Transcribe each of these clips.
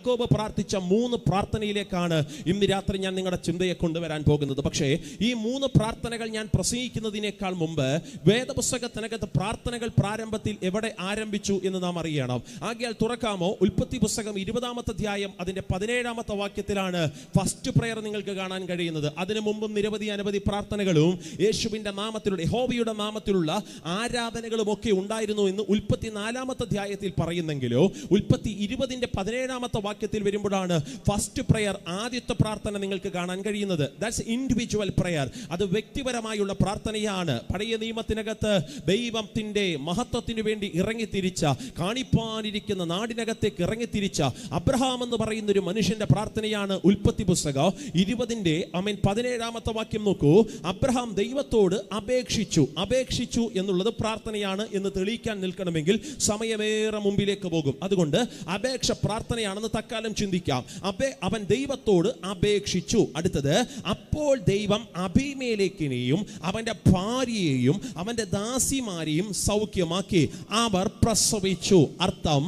യാക്കോബ് പ്രാർത്ഥിച്ച 3 പ്രാർത്ഥനയിലേക്കാണ് ഇന്ന് രാത്രി ഞാൻ നിങ്ങളുടെ ചിന്തയെ കൊണ്ടുവരാൻ പോകുന്നത്. പക്ഷേ ഈ 3 പ്രാർത്ഥനകൾ ഞാൻ പ്രസംഗിക്കുന്നതിനേക്കാൾ മുമ്പ് വേദപുസ്തകത്തിനകത്ത് പ്രാർത്ഥനകൾ പ്രാരംഭത്തിൽ എവിടെ ആരംഭിച്ചു എന്ന് നാം അറിയണം. ആകയാൽ തുറക്കാമോ, ഉൽപ്പത്തി പുസ്തകം 20-ാമത്തെ അധ്യായം അതിന്റെ 17-ാമത്തെ വാക്യത്തിലാണ് ഫസ്റ്റ് പ്രയർ നിങ്ങൾക്ക് കാണാൻ കഴിയുന്നത്. അതിനു മുമ്പും അനവധി പ്രാർത്ഥനകളും യേശുവിന്റെ നാമത്തിലുള്ള, യഹോവയുടെ നാമത്തിലുള്ള ആരാധനകളും ഒക്കെ ഉണ്ടായിരുന്നു എന്ന് ഉൽപ്പത്തി 4-ാമത്തെ അധ്യായത്തിൽ പറയുന്നെങ്കിലോ ഉൽപ്പത്തി 20-ന്റെ 17-ാമത്തെ വാക്യത്തിൽ വരുമ്പോഴാണ് ഫസ്റ്റ് പ്രയർ, ആദ്യത്തെ പ്രാർത്ഥന നിങ്ങൾക്ക് കാണാൻ കഴിയുന്നത്. That's individual prayer. അത് വ്യക്തിപരമായുള്ള പ്രാർത്ഥനയാണ്. പഴയ നിയമത്തിനകത്ത് ദൈവത്തിന്റെ മഹത്വത്തിന് വേണ്ടി ഇറങ്ങിത്തിരിച്ച, കാണിപ്പാനിരിക്കുന്ന നാടിനകത്തേക്ക് ഇറങ്ങിത്തിരിച്ച അബ്രഹാം എന്ന് പറയുന്ന ഒരു മനുഷ്യന്റെ പ്രാർത്ഥനയാണ് ഉൽപ്പത്തി പുസ്തകം 20-ന്റെ 17-ാമത്തെ വാക്യം നോക്കൂ. അബ്രഹാം ദൈവത്തോട് അപേക്ഷിച്ചു എന്നുള്ളത് പ്രാർത്ഥനയാണ് എന്ന് തെളിയിക്കാൻ നിൽക്കണമെങ്കിൽ സമയമേറെ മുമ്പിലേക്ക് പോകും. അതുകൊണ്ട് അപേക്ഷ പ്രാർത്ഥനയാണെന്ന് തൽക്കാലം ചിന്തിക്കാം. അവൻ ദൈവത്തോട് അപേക്ഷിച്ചു. അടുത്തത്, അപ്പോൾ ദൈവം അബീമേലെക്കിനെയും അവന്റെ ഭാര്യയെയും അവന്റെ ദാസിമാരെയും സൗഖ്യമാക്കി, അവർ പ്രസവിച്ചു. അർത്ഥം,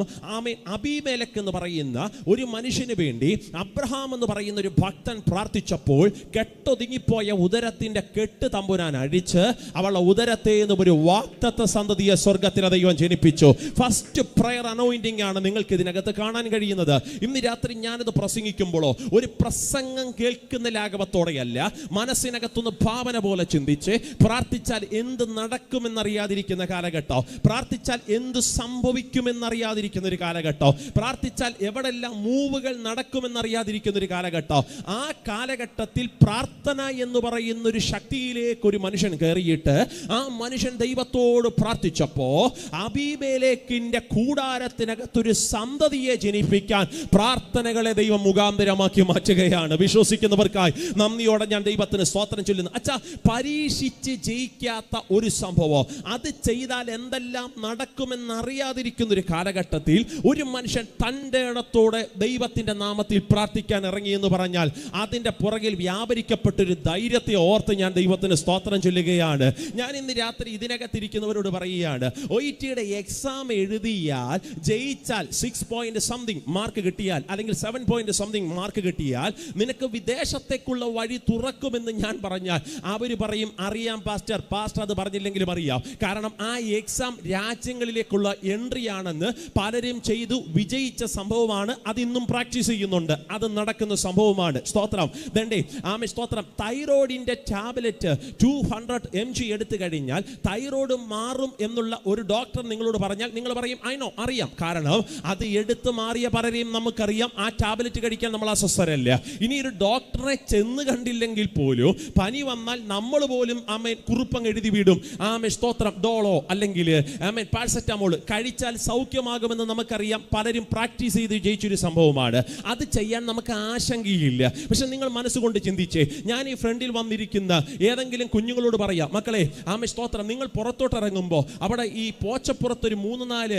അബീമേലെക്ക് എന്ന് പറയുന്ന ഒരു മനുഷ്യന് വേണ്ടി അബ്രഹാം എന്ന് പറയുന്ന ഒരു ഭക്തൻ പ്രാർത്ഥിച്ചപ്പോൾ കെട്ടൊതുങ്ങിപ്പോയ ഉദരത്തിന്റെ കെട്ട് തമ്പുരാൻ അഴിച്ച് അവളുടെ ഉദരത്തെ നിന്ന് ഒരു വാഗ്ദത്ത സന്തതിയെ സ്വർഗത്തിലെ ദൈവം ജനിപ്പിച്ചു. ഫസ്റ്റ് പ്രയർ അനോയിന്റിംഗ് ആണ് നിങ്ങൾക്ക് ഇതിനകത്ത് കാണാൻ കഴിയുന്നത്. ഇന്ന് രാത്രി ഞാനിത് പ്രസംഗിക്കുമ്പോഴോ ഒരു പ്രസംഗം കേൾക്കുന്ന ലാഘവത്തോടെയല്ല, മനസ്സിനകത്തുനിന്ന് ഭാവന പോലെ ചിന്തിച്ച് പ്രാർത്ഥിച്ചാൽ എന്ത് നടക്കുമെന്നറിയാതിരിക്കുന്ന കാലഘട്ടം, പ്രാർത്ഥിച്ചാൽ എന്ത് സംഭവിക്കുമെന്നറിയാതിരിക്കുന്ന ഒരു കാലഘട്ടം, പ്രാർത്ഥിച്ചാൽ എവിടെല്ലാം മൂവുകൾ നടക്കുമെന്നറിയാതിരിക്കുന്ന ഒരു കാലഘട്ടം. ആ കാലഘട്ടത്തിൽ പ്രാർത്ഥന എന്ന് പറയുന്ന ഒരു ശക്തിയിലേക്ക് ഒരു മനുഷ്യൻ കയറിയിട്ട് ആ മനുഷ്യൻ ദൈവത്തോട് പ്രാർത്ഥിച്ചപ്പോ അബീമേലെക്കിന്റെ കൂടാരത്തിനകത്തൊരു സന്തതിയെ ജനിപ്പിക്കാൻ പ്രാർത്ഥനകളെ ദൈവം മുഖാന്തരമാക്കി മാറ്റുകയാണ്. വിശ്വസിക്കുന്നവർക്കായി നന്ദിയോടെ ഞാൻ ദൈവത്തിന് സ്തോത്രം ചൊല്ലുന്നു. അച്ഛാ, പരീക്ഷിച്ച് ജയിക്കാത്ത ഒരു സംഭവം, അത് ചെയ്താൽ എന്തെല്ലാം നടക്കുമെന്നറിയാതിരിക്കുന്ന ഒരു കാലഘട്ടത്തിൽ ഒരു മനുഷ്യൻ തൻ്റെ ഇടത്തോടെ ദൈവത്തിന്റെ നാമത്തിൽ പ്രാർത്ഥിക്കാൻ ഇറങ്ങി എന്ന് പറഞ്ഞാൽ അതിന്റെ പുറകിൽ വ്യാപരിക്കപ്പെട്ടൊരു ധൈര്യത്തെ ഓർത്ത് ഞാൻ ദൈവത്തിന് സ്തോത്രം ചൊല്ലുകയാണ്. ഞാൻ ഇന്ന് രാത്രി ഇതിനകത്തിരിക്കുന്നവരോട് പറയുകയാണ്, OETയുടെ എക്സാം എഴുതിയാൽ ജയിച്ചാൽ 6 പോയിന്റ് സംതിങ് മാർക്ക് കിട്ടിയാൽ, അല്ലെങ്കിൽ 7 പോയിന്റ് സംതിങ് മാർക്ക് കിട്ടിയാൽ നിനക്ക് വിദേശത്തേക്കുള്ള വഴി തുറക്കുമെന്ന് ഞാൻ പറഞ്ഞാൽ അവർ പറയും, അറിയാം പാസ്റ്റർ അത് പറഞ്ഞില്ലെങ്കിലും അറിയാം. കാരണം ആ എക്സാം രാജ്യങ്ങളിലേക്കുള്ള എൻട്രി ആണെന്ന് പലരും ചെയ്തു വിജയിച്ച സംഭവമാണ്. അത് ഇന്നും പ്രാക്ടീസ് ചെയ്യുന്നുണ്ട്, അത് നടക്കുന്ന സംഭവമാണ്. സ്തോത്രം. സ്തോത്രം. തൈറോയിഡിന്റെ ടാബ്ലറ്റ് 200 mg എടുത്തു കഴിഞ്ഞാൽ തൈറോയ്ഡ് മാറും എന്നുള്ള ഒരു ഡോക്ടർ നിങ്ങളോട് പറഞ്ഞാൽ നിങ്ങൾ പറയും അറിയാം. കാരണം അത് എടുത്തു മാറിയ പലരെയും നമുക്കറിയാം. ആ ടാബ്ലറ്റ് കഴിക്കാൻ നമ്മൾ അസ്വസ്ഥരല്ല. ഇനി ഒരു ഡോക്ടറെ ചെന്ന് കണ്ടില്ലെങ്കിൽ പോലും പനി വന്നാൽ നമ്മൾ പോലും കുറുപ്പങ്ങ് എഴുതി വിടും. സ്തോത്രം. ഡോളോ അല്ലെങ്കിൽ പാരസെറ്റമോൾ കഴിച്ചാൽ സൗഖ്യമാകുമെന്ന് നമുക്കറിയാം. പലരും പ്രാക്ടീസ് ചെയ്ത് ജയിച്ചൊരു സംഭവമാണ്. അത് ചെയ്യാൻ നമുക്ക് ആശങ്കയില്ല. പക്ഷെ നിങ്ങൾ മനസ്സുകൊണ്ട് ചിന്തിച്ചേ, ഞാൻ ഈ ഫ്രണ്ടിൽ വന്നിരിക്കുന്ന ഏതെങ്കിലും കുഞ്ഞുങ്ങളോട് പറയാം, മക്കളെ സ്തോത്രം, നിങ്ങൾ പുറത്തോട്ട് ഇറങ്ങുമ്പോൾ അവിടെ ഈ പോച്ചപ്പുറത്തൊരു 3-4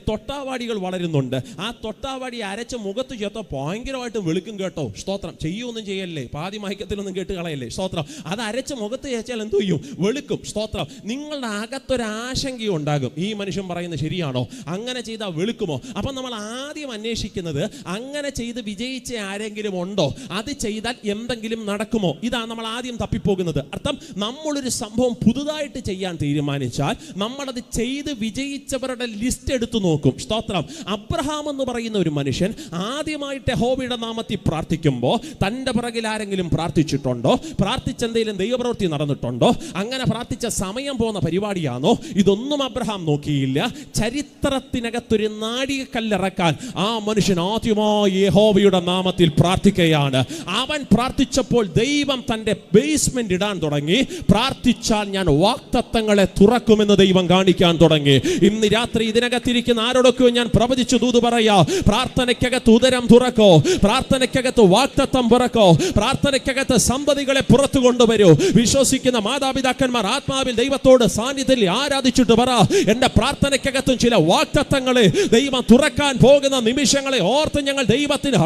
തൊട്ടാവാടികൾ വളരുന്നുണ്ട്. ആ തൊട്ടാവാടി അരച്ച് മുഖത്ത് ചേർത്ത ഭയങ്കരമായിട്ട് വെളുക്കും കേട്ടോ. സ്തോത്രം. ചെയ്യൊന്നും ചെയ്യല്ലേ, പാതി മയക്കത്തിലൊന്നും കേട്ട് കളയല്ലേ. സ്തോത്രം. അത് അരച്ച് മുഖത്ത് ചേച്ചാൽ എന്ത് ചെയ്യും? വെളുക്കും. സ്തോത്രം. നിങ്ങളുടെ അകത്തൊരാശങ്കയുണ്ടാകും, ഈ മനുഷ്യൻ പറയുന്നത് ശരിയാണോ, അങ്ങനെ ചെയ്താൽ വെളുക്കുമോ? അപ്പം നമ്മൾ ആദ്യം അന്വേഷിക്കുന്നത് അങ്ങനെ ചെയ്ത് വിജയിച്ച ആരെങ്കിലും ഉണ്ടോ, അത് ചെയ്താൽ എന്തെങ്കിലും നടക്കുമോ? ഇതാണ് നമ്മൾ ആദ്യം തപ്പിപ്പോകുന്നത്. അർത്ഥം, നമ്മളൊരു സംഭവം പുതുതായിട്ട് ചെയ്യാൻ തീരുമാനിച്ചാൽ നമ്മളത് ചെയ്ത് വിജയിച്ചവരുടെ ലിസ്റ്റ് എടുത്തു നോക്കും. സ്തോത്രം. അബ്രഹാം എന്ന് പറയുന്ന ഒരു മനുഷ്യൻ ആദ്യമായിട്ട് യഹോവയുടെ നാമത്തിൽ പ്രാർത്ഥിക്കുമ്പോൾ തൻ്റെ പിറകിൽ ആരെങ്കിലും പ്രാർത്ഥിച്ചിട്ടുണ്ടോ? പ്രാർത്ഥിച്ചെന്തെങ്കിലും ദൈവപ്രവൃത്തി നടന്നിട്ടുണ്ടോ? അങ്ങനെ പ്രാർത്ഥിച്ച സമയം പോകുന്ന പരിപാടിയാണോ? ഇതൊന്നും അബ്രഹാം നോക്കിയില്ല. ചരിത്രത്തിനകത്തൊരു നാഴികക്കല്ലിറക്കാൻ ആ മനുഷ്യൻ ആദ്യമായി യഹോവയുടെ നാമത്തിൽ പ്രാർത്ഥിക്കുകയാണ്. അവൻ പ്രാർത്ഥിച്ചപ്പോൾ ദൈവം തൻ്റെ ബേസ്മെന്റ് ഇടാൻ തുടങ്ങി. പ്രാർത്ഥിച്ചാൽ ഞാൻ വാഗ്ദത്തങ്ങളെ തുറക്കുമെന്ന് ദൈവം കാണിക്കാൻ തുടങ്ങി. ഇന്ന് രാത്രി ഇതിനകത്തിരിക്കുന്ന ആരോടൊക്കെയോ ഞാൻ പ്രവചിച്ചു ദൂത് പറയാ, പ്രാർത്ഥനയ്ക്കകത്ത് ഉദരം തുറക്കോ, പ്രാർത്ഥനയ്ക്കകത്ത് വാഗ്ദത്തം തുറക്കോ, പ്രാർത്ഥനയ്ക്കകത്ത് സന്തതികളെ പുറത്തു കൊണ്ടുവരൂ. വിശ്വസിക്കുന്ന മാതാപിതാക്കന്മാർ ആത്മാവിൽ ദൈവത്തോട് സാന്നിധ്യത്തിൽ ആരാധിച്ചിട്ട് പറ, എന്റെ പ്രാർത്ഥനയ്ക്കകത്തും ചില വാഗ്ദത്തങ്ങളെ ദൈവം തുറക്കാൻ പോകുന്ന നിമിഷങ്ങളെ ഓർത്ത് ഞങ്ങൾ ദൈവത്തിന്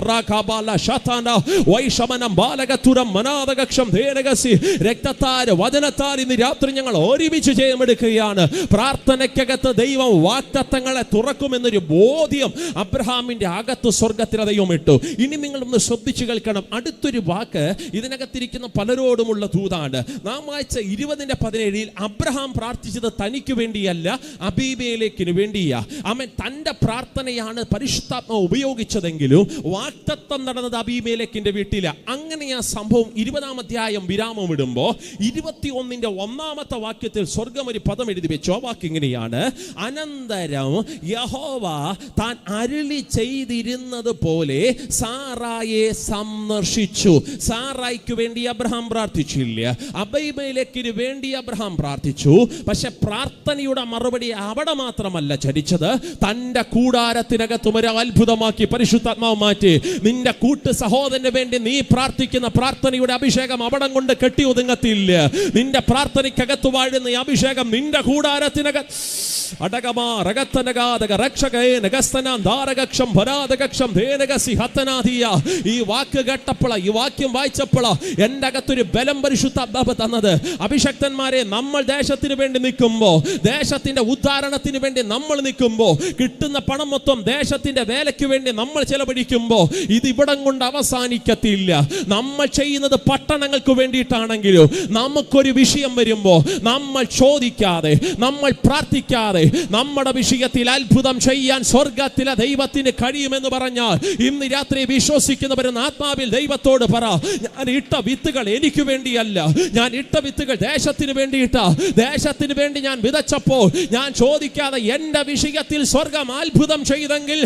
രക്തത്താൽ വചനത്താൽ ഇന്ന് രാത്രി ഞങ്ങൾ ഒരുമിച്ച് ജയമെടുക്കുകയാണ്. പ്രാർത്ഥനയ്ക്കകത്ത് ദൈവം വാഗ്ദത്തങ്ങളെ തുറക്കുമെന്നൊരു ബോധ്യം അബ്രഹാമിന്റെ അകത്ത് സ്വർഗത്തിൽ ദൈവം ഇട്ടു. ഇനി നിങ്ങളൊന്ന് ശ്രദ്ധിച്ചു കേൾക്കണം. അടുത്തൊരു വാക്ക് ഇതിനകത്തിരിക്കുന്ന പലരോടുമുള്ള ദൂതാണ്. നാം വായിച്ച 20:17 അബ്രഹാം പ്രാർത്ഥിച്ചത് തനിക്ക് വേണ്ടിയല്ല, അബീമേലെക്കിന് വേണ്ടിയാ. ആമേൻ. തന്റെ പ്രാർത്ഥനയാണ് പരിശുദ്ധാത്മാവ് ഉപയോഗിച്ചതെങ്കിലും വാഗ്ദത്തം നടന്നത് അബീമേലെക്കിന്റെ വീട്ടില. അങ്ങനെ ആ സംഭവം 20-ാം അധ്യായം വിരാമം ഇടുമ്പോ 21-ാമത്തെ വാക്യത്തിൽ സ്വർഗം ഒരു പദം എഴുതി വെച്ചു. ആ വാക്ക് ഇങ്ങനെയാണ്: അനന്തരം യഹോവ താൻ അരുളി ചെയ്തിരുന്നത് പോലെ സാറായെ സന്ദർശിച്ചു. സാറായിക്ക് വേണ്ടി അബ്രഹാം പ്രാർത്ഥിച്ചില്ല, അബീമേലെക്കിന് വേണ്ടി അബ്രഹാം പ്രാർത്ഥിച്ചു. പക്ഷെ പ്രാർത്ഥനയുടെ മറുപടി അവിടെ മാത്രമല്ല ചരിച്ചത്, തന്റെ കൂടാരത്തിനകത്തും ഒരു അത്ഭുതമാക്കി പരിശുദ്ധാത്മാവ് മാറ്റി. നിന്റെ കൂട്ട് സഹോദരന് വേണ്ടി നീ പ്രാർത്ഥിക്കുന്ന പ്രാർത്ഥനയുടെ അഭിഷേകം അവിടം കൊണ്ട് കെട്ടി ഒതുങ്ങത്തില്ല. നിന്റെ പ്രാർത്ഥനയ്ക്കകത്ത് വാഴുന്ന ഈ അഭിഷേകം നിന്റെ കൂടാരത്തിനകത്ത് ഈ വാക്ക് കേട്ടപ്പോഴാ, ഈ വാക്യം വായിച്ചപ്പോഴാ എന്റെ അകത്തൊരു ബലം പരിശുദ്ധാത്മാവ് തന്നത്. അഭിഷക്തന്മാരെ, നമ്മൾ ദേശത്തിന് വേണ്ടി നിൽക്കുമ്പോ, ദേശത്തിന്റെ ഉദ്ധാരണത്തിന് വേണ്ടി നമ്മൾ നിൽക്കുമ്പോ, കിട്ടുന്ന പണം മൊത്തം ദേശത്തിന്റെ വേലയ്ക്ക് വേണ്ടി നമ്മൾ ചെലവഴിക്കുമ്പോ ഇത് ഇവിടം കൊണ്ട് അവസാനിക്കത്തില്ല. നമ്മൾ ചെയ്യുന്നത് പട്ടണങ്ങൾക്ക് വേണ്ടിയിട്ടാണെങ്കിലും നമുക്കൊരു വിഷയം വരുമ്പോ നമ്മൾ ചോദിക്കാതെ, നമ്മൾ പ്രാർത്ഥിക്കാതെ നമ്മുടെ വിഷയത്തിൽ അത്ഭുതം ചെയ്യാൻ സ്വർഗത്തിലെ ദൈവത്തിന് കഴിയുമെന്ന് പറഞ്ഞാൽ ഇന്ന് രാത്രി വിശ്വസിക്കുന്നവരെന്ന് ആത്മാവിൽ ദൈവത്തോട് പറ: ഞാൻ ഇട്ട വിത്തുകൾ എനിക്ക് വേണ്ടിയല്ല, ഞാൻ ഇട്ട വിത്തുകൾ ദേശത്തിന് വേണ്ടിയിട്ട. ദേശത്തിന് വേണ്ടി ഞാൻ വിതച്ചപ്പോൾ ഞാൻ ചോദിക്കാതെ എന്റെ വിഷയത്തിൽ സ്വർഗം അത്ഭുതം ചെയ്തെങ്കിൽ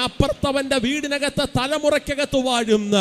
അപ്പുറത്തവന്റെ വീടിനകത്ത് തലമുറയ്ക്കകത്ത് വാഴുന്ന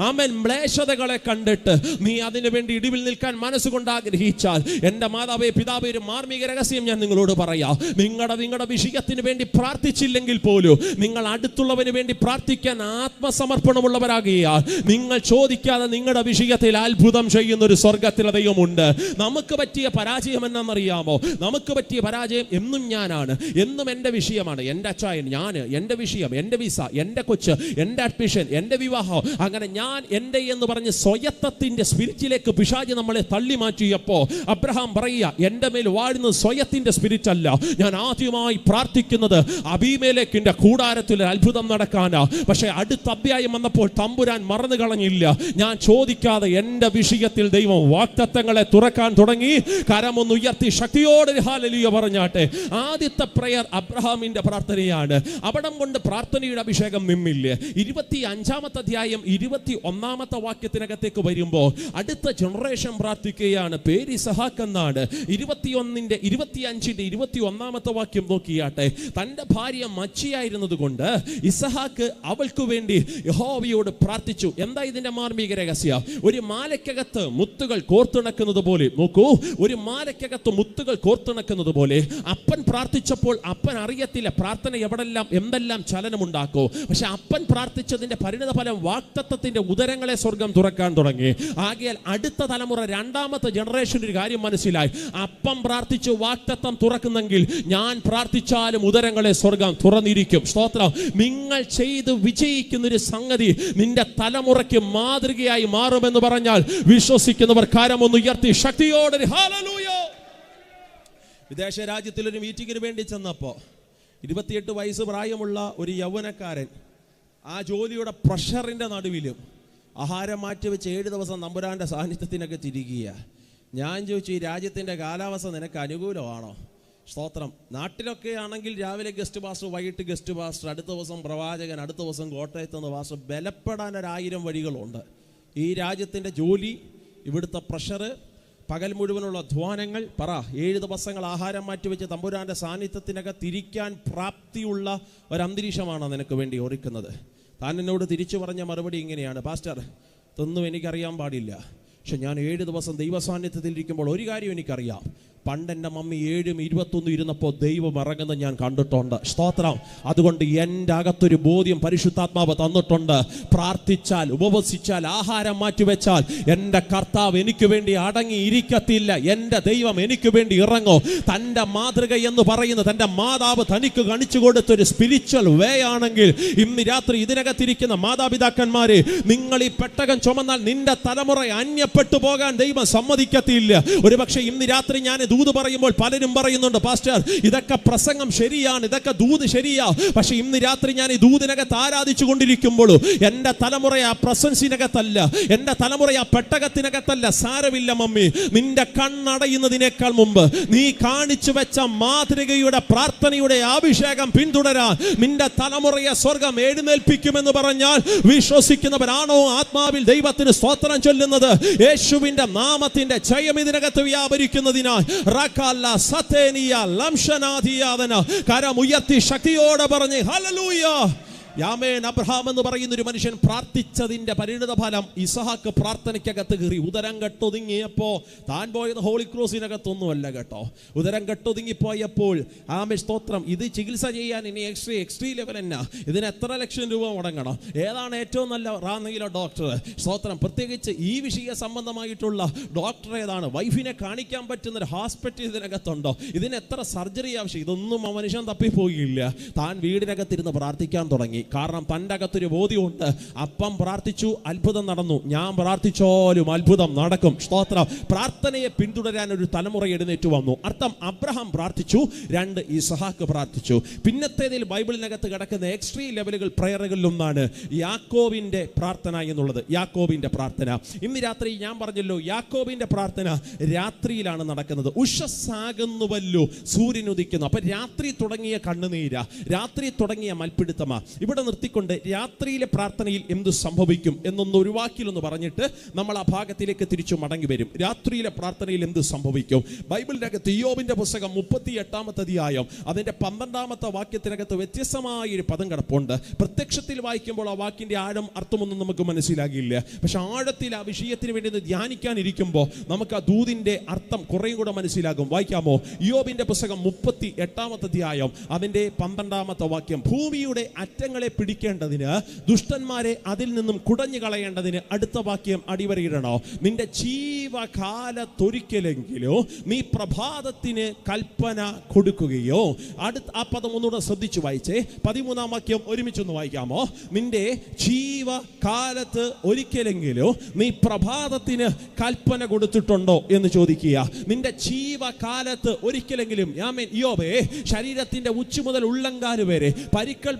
ആമേൻ മ്ലേച്ഛതകളെ കണ്ടിട്ട് നീ അതിനു വേണ്ടി ഇടിവിൽ നിൽക്കാൻ മനസ്സുകൊണ്ട് ആഗ്രഹിച്ചാൽ, എന്റെ മാതാവേ പിതാവേ, ഒരു മാർമിക രഹസ്യം ഞാൻ നിങ്ങളോട് പറയാം. നിങ്ങളുടെ വിഷയത്തിന് വേണ്ടി പ്രാർത്ഥിച്ചില്ലെങ്കിൽ പോലും നിങ്ങൾ അടുത്തുള്ളവന് വേണ്ടി പ്രാർത്ഥിക്കാൻ ആത്മസമർപ്പണമുള്ളവരാകിയാൽ നിങ്ങൾ ചോദിക്കാതെ നിങ്ങളുടെ വിഷയത്തിൽ അത്ഭുതം ചെയ്യുന്ന ഒരു സ്വർഗത്തിലെ ദൈവമുണ്ട്. നമുക്ക് പറ്റിയ പരാജയം എന്നാണെന്നറിയാമോ? നമുക്ക് പറ്റിയ പരാജയം എന്നും ഞാനാണ്, എന്നും എൻ്റെ വിഷയമാണ്. എൻ്റെ അച്ചായൻ, ഞാൻ, എൻ്റെ വിഷയം, എൻ്റെ വിസ, എൻ്റെ കൊച്ച്, എൻ്റെ അഡ്മിഷൻ, എൻ്റെ വിവാഹം, അങ്ങനെ ഞാൻ എൻ്റെ എന്ന് പറഞ്ഞ് സ്വയത്തത്തിന്റെ സ്പിരിറ്റിലേക്ക് പിശാച് നമ്മളെ തള്ളി മാറ്റിയപ്പോ അബ്രഹാം പറയുക: എൻ്റെ മേൽ വാഴുന്നത് സ്വയത്തിന്റെ സ്പിരിറ്റ് അല്ല, ഞാൻ ആദ്യമായി പ്രാർത്ഥിക്കുന്നത് അബീമേലെക്കിന്റെ കൂടാരത്തിൽ അത്ഭുതം നടക്കാനാ. പക്ഷെ അടുത്ത അധ്യായം വന്നപ്പോൾ തമ്പുരാൻ മറന്നു കളഞ്ഞില്ല. ഞാൻ ചോദിക്കാതെ എൻ്റെ വിഷയത്തിൽ ദൈവം വാഗ്ദത്തങ്ങളെ തുറക്കാൻ തുടങ്ങി. കരമൊന്ന് ഉയർത്തി ശക്തിയോടെ ഹല്ലേലൂയ പറഞ്ഞാട്ടെ. ആദ്യത്തെ പ്രയർ അബ്രഹാമിന്റെ പ്രാർത്ഥനയാണ്. അവിടം കൊണ്ട് പ്രാർത്ഥനയുടെ അഭിഷേകം നിന്നില്ല. 25-ാമത്തെ അധ്യായം 21-ാമത്തെ വാക്യത്തിനകത്തേക്ക് വരുമ്പോൾ അടുത്ത ജനറേഷൻ പ്രാർത്ഥിക്കുകയാണ്. പേര് ഇസഹാക്ക് എന്നാണ്. 21-ന്റെ 25-ന്റെ 21-ാമത്തെ വാക്യം നോക്കിയാട്ടെ. തന്റെ ഭാര്യ മച്ചിയായിരുന്നത് കൊണ്ട് ഇസഹാക്ക് അവൾക്ക് വേണ്ടി യഹോവയോട് പ്രാർത്ഥിച്ചു. എന്താ ഇതിന്റെ മാർമിക രഹസ്യം? ഒരു മാലയ്ക്കകത്ത് മുത്തുകൾ കോർത്തിണക്കുന്നത് പോലെ, നോക്കൂ, ഒരു മാലയ്ക്കകത്ത് മുത്തുകൾ കോർത്തിണക്കുന്നത് പോലെ അപ്പൻ പ്രാർത്ഥിച്ചപ്പോൾ അപ്പൻ അറിയത്തില്ല പ്രാർത്ഥന എവിടെല്ലാം എന്തെല്ലാം ചലനമുണ്ടാക്കോ. പക്ഷെ അപ്പൻ പ്രാർത്ഥിച്ചതിന്റെ പരിണിത ഫലം വാഗ്ദത്തത്തിന്റെ ഉദരങ്ങളെ സ്വർഗം തുറക്കാൻ തുടങ്ങി. ആകയാൽ അടുത്ത തലമുറ, രണ്ടാമത്തെ ജനറേഷൻ ഒരു കാര്യം മനസ്സിലായി: അപ്പം പ്രാർത്ഥിച്ചു വാഗ്ദത്തം തുറക്കുന്നെങ്കിൽ ഞാൻ പ്രാർത്ഥിച്ചാലും ഉദരങ്ങളെ സ്വർഗം തുറന്നിരിക്കും. സ്തോത്രം. നിങ്ങൾ ചെയ്ത് വിജയിക്കുന്ന ഒരു സംഗതി നിന്റെ തലമുറയ്ക്ക് മാതൃകയായി മാറുമെന്ന് പറഞ്ഞാൽ വിശ്വസിക്കുന്നവർ കരമൊന്ന് ഉയർത്തി ശക്തിയോടെ ഹല്ലേലൂയ. വിദേശ രാജ്യത്തിലൊരു മീറ്റിങ്ങിന് വേണ്ടി ചെന്നപ്പോ 28 വയസ്സ് പ്രായമുള്ള ഒരു യൗവനക്കാരൻ ആ ജോലിയുടെ പ്രഷറിന്റെ നടുവിലും ആഹാരം മാറ്റിവെച്ച് 7 ദിവസം തമ്പുരാന്റെ സാന്നിധ്യത്തിനൊക്കെ തിരികുക. ഞാൻ ചോദിച്ചു, ഈ രാജ്യത്തിന്റെ കാലാവസ്ഥ നിനക്ക് അനുകൂലമാണോ? സ്തോത്രം. നാട്ടിലൊക്കെ ആണെങ്കിൽ രാവിലെ ഗസ്റ്റ് പാസ്റ്റർ, വൈകിട്ട് ഗസ്റ്റ് പാസ്റ്റർ, അടുത്ത ദിവസം പ്രവാചകൻ, അടുത്ത ദിവസം കോട്ടയത്ത് നിന്ന് പാസ്റ്റർ. ബലപ്പെടാൻ 1000 വഴികളുണ്ട്. ഈ രാജ്യത്തിൻ്റെ ജോലി, ഇവിടുത്തെ പ്രഷറ്, പകൽ മുഴുവനുള്ള അധ്വാനങ്ങൾ, 7 ദിവസങ്ങൾ ആഹാരം മാറ്റിവെച്ച് തമ്പുരാന്റെ സാന്നിധ്യത്തിനൊക്കെ തിരിക്കാൻ പ്രാപ്തിയുള്ള ഒരന്തരീക്ഷമാണ് നിനക്ക് വേണ്ടി ഒരുക്കുന്നത്. താൻ എന്നോട് തിരിച്ചു പറഞ്ഞ മറുപടി ഇങ്ങനെയാണ്: പാസ്റ്റർ, ഇതൊന്നും എനിക്കറിയാൻ പാടില്ല, പക്ഷെ ഞാൻ 7 ദിവസം ദൈവസാന്നിധ്യത്തിൽ ഇരിക്കുമ്പോൾ ഒരു കാര്യം എനിക്കറിയാം, പണ്ട് എൻ്റെ മമ്മി 7-21 ഇരുന്നപ്പോൾ ദൈവം ഇറങ്ങുന്നത് ഞാൻ കണ്ടിട്ടുണ്ട്. സ്തോത്രം. അതുകൊണ്ട് എൻ്റെ അകത്തൊരു ബോധ്യം പരിശുദ്ധാത്മാവ് തന്നിട്ടുണ്ട്. പ്രാർത്ഥിച്ചാൽ, ഉപവസിച്ചാൽ, ആഹാരം മാറ്റിവെച്ചാൽ എൻ്റെ കർത്താവ് എനിക്ക് വേണ്ടി അടങ്ങിയിരിക്കത്തില്ല. എൻ്റെ ദൈവം എനിക്ക് വേണ്ടി ഇറങ്ങും. തൻ്റെ മാതൃക എന്ന് പറയുന്നത് തൻ്റെ മാതാവ് തനിക്ക് കാണിച്ചു കൊടുത്തൊരു സ്പിരിച്വൽ വേ ആണെങ്കിൽ ഇന്ന് രാത്രി ഇതിനകത്തിരിക്കുന്ന മാതാപിതാക്കന്മാരെ, നിങ്ങൾ ഈ പെട്ടകം ചുമന്നാൽ നിന്റെ തലമുറ അന്യപ്പെട്ടു പോകാൻ ദൈവം സമ്മതിക്കത്തില്ല. ഒരുപക്ഷെ ഇന്ന് രാത്രി ഞാൻ ദൂത് പറയുമ്പോൾ പലരും പറയുന്നുണ്ട്, പാസ്റ്റർ ഇതൊക്കെ പ്രസംഗം ശരിയാണ്, ഇതൊക്കെ ദൂത് ശരിയാ, പക്ഷെ ഇന്ന് രാത്രി ഞാൻ ഈ ദൂതിനകത്ത് ആരാധിച്ചു കൊണ്ടിരിക്കുമ്പോഴും എൻ്റെ തലമുറ ആ പ്രസൻസിനകത്തല്ല, എൻ്റെ തലമുറ ആ പെട്ടകത്തിനകത്തല്ല. സാരമില്ല മമ്മി, നിന്റെ കണ്ണടയുന്നതിനേക്കാൾ മുമ്പ് നീ കാണിച്ചു വെച്ച മാതൃകയുടെ പ്രാർത്ഥനയുടെ അഭിഷേകം പിന്തുടരാൻ നിന്റെ തലമുറയെ സ്വർഗം എഴുന്നേൽപ്പിക്കുമെന്ന് പറഞ്ഞാൽ വിശ്വസിക്കുന്നവരാണോ ആത്മാവിൽ ദൈവത്തിന് സ്തോത്രം ചൊല്ലുന്നത്? യേശുവിന്റെ നാമത്തിന്റെ ജയം ഇതിനകത്ത് വ്യാപരിക്കുന്നതിനായി കരമുയർത്തി ശക്തിയോടെ പറഞ്ഞ് ഹല്ലേലൂയ. യാമേൻ. അബ്രഹാം എന്ന് പറയുന്ന ഒരു മനുഷ്യൻ പ്രാർത്ഥിച്ചതിന്റെ പരിണിത ഫലം ഇസഹാക്ക് പ്രാർത്ഥനയ്ക്കകത്ത് കയറി. ഉദരം കെട്ടൊതുങ്ങിയപ്പോ താൻ പോയത് ഹോളി ക്രോസിനകത്തൊന്നുമല്ല കേട്ടോ. ഉദരം കെട്ടൊതുങ്ങിപ്പോയപ്പോൾ ആമേ സ്തോത്രം, ഇത് ചികിത്സ ചെയ്യാൻ ഇനി എക്സ്ട്രീ ലെവൽ എന്നാ, ഇതിന് എത്ര ലക്ഷം രൂപ മുടങ്ങണം? ഏതാണ് ഏറ്റവും നല്ല റാന്നിയിലെ ഡോക്ടർ? സ്തോത്രം. പ്രത്യേകിച്ച് ഈ വിഷയ സംബന്ധമായിട്ടുള്ള ഡോക്ടർ ഏതാണ്? വൈഫിനെ കാണിക്കാൻ പറ്റുന്ന ഒരു ഹോസ്പിറ്റൽ ഇതിനകത്തുണ്ടോ? ഇതിന് എത്ര സർജറി ആവശ്യം? ഇതൊന്നും ആ മനുഷ്യൻ തപ്പിപ്പോയില്ല. താൻ വീടിനകത്തിരുന്ന് പ്രാർത്ഥിക്കാൻ തുടങ്ങി. കാരണം തൻ്റെ അകത്തൊരു ബോധ്യമുണ്ട്. അപ്പം പ്രാർത്ഥിച്ചു, അത്ഭുതം നടന്നു. ഞാൻ പ്രാർത്ഥിച്ചാലും അത്ഭുതം നടക്കും. സ്തോത്രം. പ്രാർത്ഥനയെ പിന്തുടരാൻ ഒരു തലമുറ എഴുന്നേറ്റ് വന്നു. അർത്ഥം, അബ്രഹാം പ്രാർത്ഥിച്ചു, 2 ഇസഹാക്ക് പ്രാർത്ഥിച്ചു. പിന്നത്തേതിൽ ബൈബിളിനകത്ത് കിടക്കുന്ന എക്സ്ട്രീ ലെവലുകൾ പ്രയറുകളിലൊന്നാണ് യാക്കോബിന്റെ പ്രാർത്ഥന എന്നുള്ളത്. യാക്കോബിന്റെ പ്രാർത്ഥന ഇന്ന് രാത്രി ഞാൻ പറഞ്ഞല്ലോ, യാക്കോബിന്റെ പ്രാർത്ഥന രാത്രിയിലാണ് നടക്കുന്നത്. ഉഷസ്സാകുന്നുവല്ലോ സൂര്യൻ ഉദിക്കുന്നു. അപ്പൊ രാത്രി തുടങ്ങിയ കണ്ണുനീര, രാത്രി തുടങ്ങിയ മൽപ്പിടുത്തമാ. ഇവിടെ നിർത്തിക്കൊണ്ട് രാത്രിയിലെ പ്രാർത്ഥനയിൽ എന്തു സംഭവിക്കും എന്നൊന്ന് ഒരു വാക്കിലൊന്ന് പറഞ്ഞിട്ട് നമ്മൾ ആ ഭാഗത്തിലേക്ക് തിരിച്ചു മടങ്ങി വരും. രാത്രിയിലെ പ്രാർത്ഥനയിൽ എന്ത് സംഭവിക്കും? ബൈബിളിനകത്ത് ഇയ്യോബിന്റെ പുസ്തകം 38-ാമത്തെ അധ്യായം അതിന്റെ 12-ാമത്തെ വാക്യത്തിനകത്ത് വ്യത്യസ്തമായ ഒരു പദം കിടപ്പുണ്ട്. പ്രത്യക്ഷത്തിൽ വായിക്കുമ്പോൾ ആ വാക്കിന്റെ ആഴം അർത്ഥമൊന്നും നമുക്ക് മനസ്സിലാകില്ല. പക്ഷെ ആഴത്തിൽ ആ വിഷയത്തിന് വേണ്ടി ധ്യാനിക്കാനിരിക്കുമ്പോൾ നമുക്ക് ആ ദൂതിന്റെ അർത്ഥം കുറേ കൂടെ മനസ്സിലാകും. വായിക്കാമോ? ഇയ്യോബിന്റെ പുസ്തകം 38-ാമത്തെ അധ്യായം അതിന്റെ 12-ാമത്തെ വാക്യം. ഭൂമിയുടെ അറ്റങ്ങളെ പിടിക്കേണ്ടതിന്, ദുഷ്ടന്മാരെ അതിൽ നിന്നും കുടഞ്ഞു കളയേണ്ടതിന്, അടുത്ത വാക്യം അടിവരയിടണോ, നിന്റെ ജീവകാലത്തൊരിക്കലെങ്കിലോ നീ പ്രഭാതത്തിന് കൽപ്പന കൊടുക്കുകയോ. ആ പദം ഒന്നുകൂടെ ശ്രദ്ധിച്ചു വായിച്ചേ. 13-ാം വാക്യം ഒരുമിച്ചൊന്ന് വായിക്കാമോ? നിന്റെ ജീവകാലത്ത് ഒരിക്കലെങ്കിലോ നീ പ്രഭാതത്തിന് കൽപ്പന കൊടുത്തിട്ടുണ്ടോ എന്ന് ചോദിക്കുക. നിന്റെ ജീവകാലത്ത് ഒരിക്കലെങ്കിലും. യോബേ, ശരീരത്തിന്റെ ഉച്ച മുതൽ ഉള്ളങ്കാല് വരെ പരിക്കൾ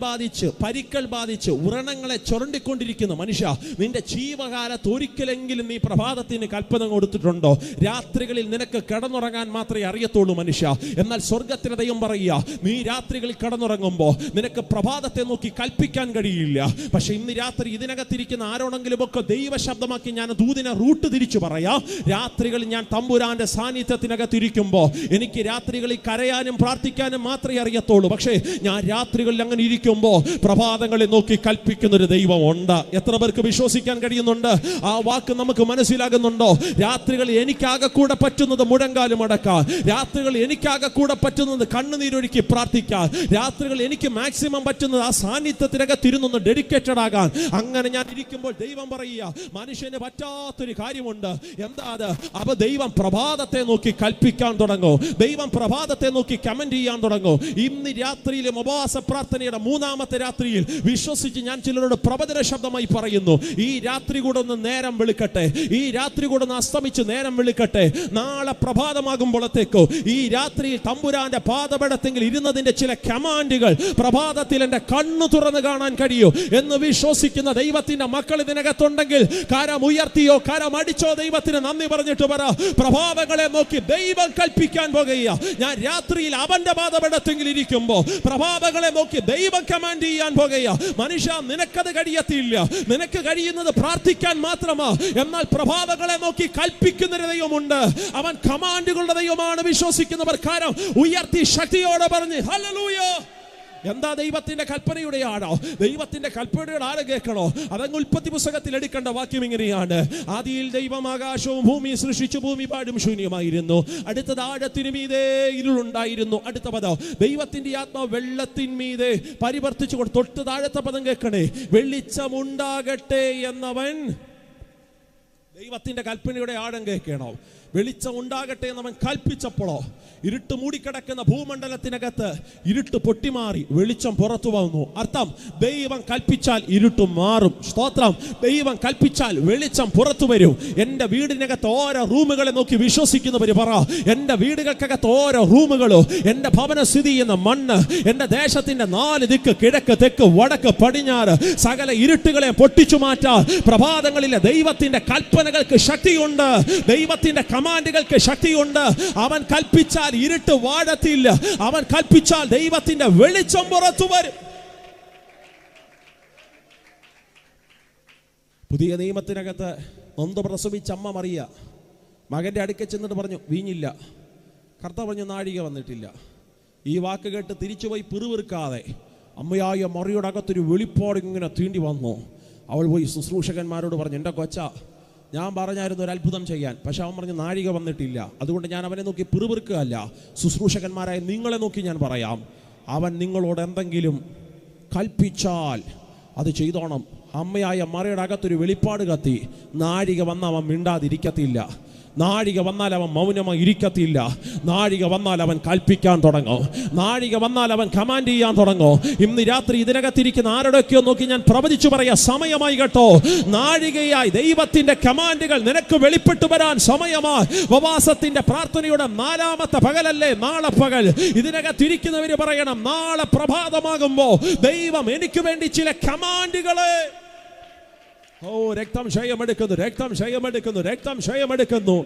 ബാധിച്ച് വ്രണങ്ങളെ ചുരണ്ടിക്കൊണ്ടിരിക്കുന്ന മനുഷ്യ, നിന്റെ ജീവകാലത്ത് ഒരിക്കലെങ്കിലും നീ പ്രഭാതത്തിന് കൽപ്പന കൊടുത്തിട്ടുണ്ടോ? രാത്രികളിൽ നിനക്ക് കിടന്നുറങ്ങാൻ മാത്രമേ അറിയത്തുള്ളൂ മനുഷ്യ. എന്നാൽ സ്വർഗത്തിലെ ദൈവം പറയുക, നീ രാത്രികളിൽ കിടന്നുറങ്ങുമ്പോൾ നിനക്ക് പ്രഭാതത്തെ നോക്കി കൽപ്പിക്കാൻ കഴിയില്ല. പക്ഷെ ഇന്ന് രാത്രി ഇതിനകത്തിരിക്കുന്ന ആരോടെങ്കിലും ഒക്കെ ദൈവ ശബ്ദമാക്കി ഞാൻ ദൂതിനെ റൂട്ട് തിരിച്ചു പറയാം. രാത്രികളിൽ ഞാൻ തമ്പുരാന്റെ സാന്നിധ്യത്തിനകത്തിരിക്കുമ്പോൾ എനിക്ക് രാത്രികളിൽ കരയാനും പ്രാർത്ഥിക്കാനും മാത്രമേ അറിയത്തുള്ളൂ. പക്ഷേ ഞാൻ രാത്രികളിൽ അങ്ങനെ ഇരിക്കുമ്പോൾ പ്രഭാതങ്ങളെ നോക്കി കൽപ്പിക്കുന്ന ഒരു ദൈവം ഉണ്ട്. എത്ര പേർക്ക് വിശ്വസിക്കാൻ കഴിയുന്നുണ്ട്? ആ വാക്ക് നമുക്ക് മനസ്സിലാകുന്നുണ്ടോ? രാത്രികളിൽ എനിക്കാകെ കൂടെ പറ്റുന്നത് മുഴങ്കാലും അടക്കാൻ, രാത്രികളിൽ എനിക്കാകെ കൂടെ പറ്റുന്നത് കണ്ണുനീരൊഴുക്കി പ്രാർത്ഥിക്കാൻ, രാത്രികളിൽ എനിക്ക് മാക്സിമം പറ്റുന്നത് ആ സാന്നിധ്യത്തിനകത്തിരുന്നൊന്ന് ഡെഡിക്കേറ്റഡ് ആകാൻ. അങ്ങനെ ഞാൻ ഇരിക്കുമ്പോൾ ദൈവം പറയുക, മനുഷ്യന് പറ്റാത്തൊരു കാര്യമുണ്ട്. എന്താ അത്? അപ്പൊ ദൈവം പ്രഭാതത്തെ നോക്കി കൽപ്പിക്കാൻ തുടങ്ങും. ദൈവം പ്രഭാതത്തെ നോക്കി കമന്റ് ചെയ്യാൻ തുടങ്ങും. ഇന്ന് രാത്രിയിലെ ഉപവാസ പ്രാർത്ഥനയുടെ 3-ാമത്തെ രാത്രിയിൽ വിശ്വസിച്ച് ഞാൻ ചിലരോട് പ്രവചന ശബ്ദമായി പറയുന്നു, ഈ രാത്രി കൂടെ ഒന്ന് നേരം വെളുക്കട്ടെ, ഈ രാത്രി കൂടെ ഒന്ന് അസ്തമിച്ച് നേരം വെളുക്കട്ടെ. നാളെ പ്രഭാതമാകുമ്പോഴത്തേക്കോ ഈ രാത്രിയിൽ തമ്പുരാന്റെ പാദപീഠത്തിൽ ഇരുന്നതിന്റെ ചില കമാൻഡുകൾ പ്രഭാതത്തിൽ എന്റെ കണ്ണു തുറന്ന് കാണാൻ കഴിയൂ എന്ന് വിശ്വസിക്കുന്ന ദൈവത്തിന്റെ മക്കൾ ഇതിനകത്തുണ്ടെങ്കിൽ കരം ഉയർത്തിയോ കരം അടിച്ചോ ദൈവത്തിന് നന്ദി പറഞ്ഞിട്ട് പറ. പ്രഭാതങ്ങളെ നോക്കി ദൈവം കൽപ്പിക്കാൻ പോകുക. ഞാൻ രാത്രിയിൽ അവന്റെ പാദപീഠത്തിൽ ഇരിക്കുമ്പോൾ പ്രഭാതങ്ങളെ നോക്കി ദൈവം കമാൻഡ് ചെയ്യാൻ പോകുക. മനുഷ്യ, നിനക്കത് കഴിയത്തില്ല. നിനക്ക് കഴിയുന്നത് പ്രാർത്ഥിക്കാൻ മാത്രമാ. എന്നാൽ പ്രഭാതങ്ങളെ നോക്കി കൽപ്പിക്കുന്ന ദൈവമുണ്ട്. അവൻ കമാൻഡുകളുടെ ദൈവമാണ്. വിശ്വസിക്കുന്നവർ കരം ഉയർത്തി ശക്തിയോടെ പറഞ്ഞ് ഹല്ലേലൂയ. എന്താ ദൈവത്തിന്റെ കൽപ്പനയുടെ ആഴോ? ദൈവത്തിന്റെ കൽപ്പനയുടെ ആഴം കേൾക്കണോ? അതങ്ങ് ഉൽപ്പത്തി പുസ്തകത്തിൽ എടുക്കേണ്ട വാക്യം ഇങ്ങനെയാണ്: ആദിയിൽ ദൈവം ആകാശവും ഭൂമിയും സൃഷ്ടിച്ചു, ഭൂമി പാടും ശൂന്യമായിരുന്നു, അടുത്തത് ആഴത്തിനു മീതെ ഇരുളുണ്ടായിരുന്നു. അടുത്ത പദം ദൈവത്തിന്റെ ആത്മാവ് വെള്ളത്തിന്മീതെ പരിവർത്തിച്ചു കൊണ്ട്. തൊട്ട് താഴത്തെ പദം കേൾക്കണേ: വെളിച്ചമുണ്ടാകട്ടെ എന്നവൻ. ദൈവത്തിന്റെ കൽപ്പനയുടെ ആഴം കേൾക്കണോ? വെളിച്ചം ഉണ്ടാകട്ടെ എന്നവൻ കൽപ്പിച്ചപ്പോഴോ ഇരുട്ട് മൂടിക്കിടക്കുന്ന ഭൂമണ്ഡലത്തിനകത്ത് ഇരുട്ട് പൊട്ടിമാറി വെളിച്ചം പുറത്തു വന്നു. അർത്ഥം, ദൈവം കൽപ്പിച്ചാൽ ഇരുട്ട് മാറും. സ്തോത്രം. ദൈവം കൽപ്പിച്ചാൽ വെളിച്ചം പുറത്തു വരും. എൻ്റെ വീടിനകത്ത് ഓരോ റൂമുകളെ നോക്കി വിശ്വസിക്കുന്നവര് പറ: എൻ്റെ വീടുകൾക്കകത്ത് ഓരോ റൂമുകളോ, എൻ്റെ ഭവനം സ്ഥിതി ചെയ്യുന്ന മണ്ണ്, എൻ്റെ ദേശത്തിന്റെ 4 ദിക്ക്, കിഴക്ക്, തെക്ക്, വടക്ക്, പടിഞ്ഞാറ്, സകല ഇരുട്ടുകളെ പൊട്ടിച്ചു മാറ്റാൻ പ്രഭാതങ്ങളിലെ ദൈവത്തിന്റെ കൽപ്പനകൾക്ക് ശക്തിയുണ്ട്. ദൈവത്തിന്റെ കമാൻഡുകൾക്ക് ശക്തിയുണ്ട്. അവൻ കൽപ്പിച്ചാൽ ഇരുട്ട് വാഴത്തില്ല. അവൻ കൽപ്പിച്ചാൽ ദൈവത്തിന്റെ വെളിച്ചം പുറത്തു വരും. പുതിയ നിയമത്തിനകത്ത് നൊന്ത് പ്രസവിച്ച അമ്മ മറിയ മകന്റെ അടുക്കൽ ചെന്നിട്ട് പറഞ്ഞു, വീഞ്ഞില്ല. കർത്താവ് പറഞ്ഞു, നാഴിക വന്നിട്ടില്ല. ഈ വാക്ക് കേട്ട് തിരിച്ചുപോയി പിറുവിറുക്കാതെ അമ്മയായ മറിയുടെ അകത്തൊരു വെളിപ്പാട് ഇങ്ങനെ തീണ്ടി വന്നു. അവൾ പോയി ശുശ്രൂഷകന്മാരോട് പറഞ്ഞു, എൻ്റെ കൊച്ച, ഞാൻ പറഞ്ഞായിരുന്നു ഒരു അത്ഭുതം ചെയ്യാൻ, പക്ഷെ അവൻ പറഞ്ഞു നാഴിക വന്നിട്ടില്ല. അതുകൊണ്ട് ഞാൻ അവനെ നോക്കി പിറുപിറുക്കുകയല്ല, ശുശ്രൂഷകന്മാരായ നിങ്ങളെ നോക്കി ഞാൻ പറയാം. അവൻ നിങ്ങളോട് എന്തെങ്കിലും കൽപ്പിച്ചാൽ അത് ചെയ്തോണം. അമ്മയായ മറിയുടെ അകത്തൊരു വെളിപ്പാട് കത്തി. നാഴിക വന്ന അവൻ മിണ്ടാതിരിക്കത്തില്ല. നാഴിക വന്നാൽ അവൻ മൗനമായി ഇരിക്കത്തില്ല. നാഴിക വന്നാൽ അവൻ കൽപ്പിക്കാൻ തുടങ്ങും. നാഴിക വന്നാൽ അവൻ കമാൻഡ് ചെയ്യാൻ തുടങ്ങും. ഇന്ന് രാത്രി ഇതിനകത്തിരിക്കുന്ന ആരോടൊക്കെയോ നോക്കി ഞാൻ പ്രവചിച്ചു പറയാ, സമയമായി കേട്ടോ. നാഴികയായി ദൈവത്തിന്റെ കമാൻഡുകൾ നിനക്ക് വെളിപ്പെട്ടു വരാൻ സമയമായി. ഉപവാസത്തിന്റെ പ്രാർത്ഥനയുടെ 4ാമത്തെ പകലല്ലേ നാളെ പകൽ. ഇതിനകത്തിരിക്കുന്നവര് പറയണം, നാളെ പ്രഭാതമാകുമ്പോ ദൈവം എനിക്ക് വേണ്ടി ചില കമാൻഡുകളെ. രക്തം ക്ഷയമെടുക്കുന്നു, രക്തം ക്ഷയമെടുക്കുന്നു, രക്തം ക്ഷയമെടുക്കുന്നു.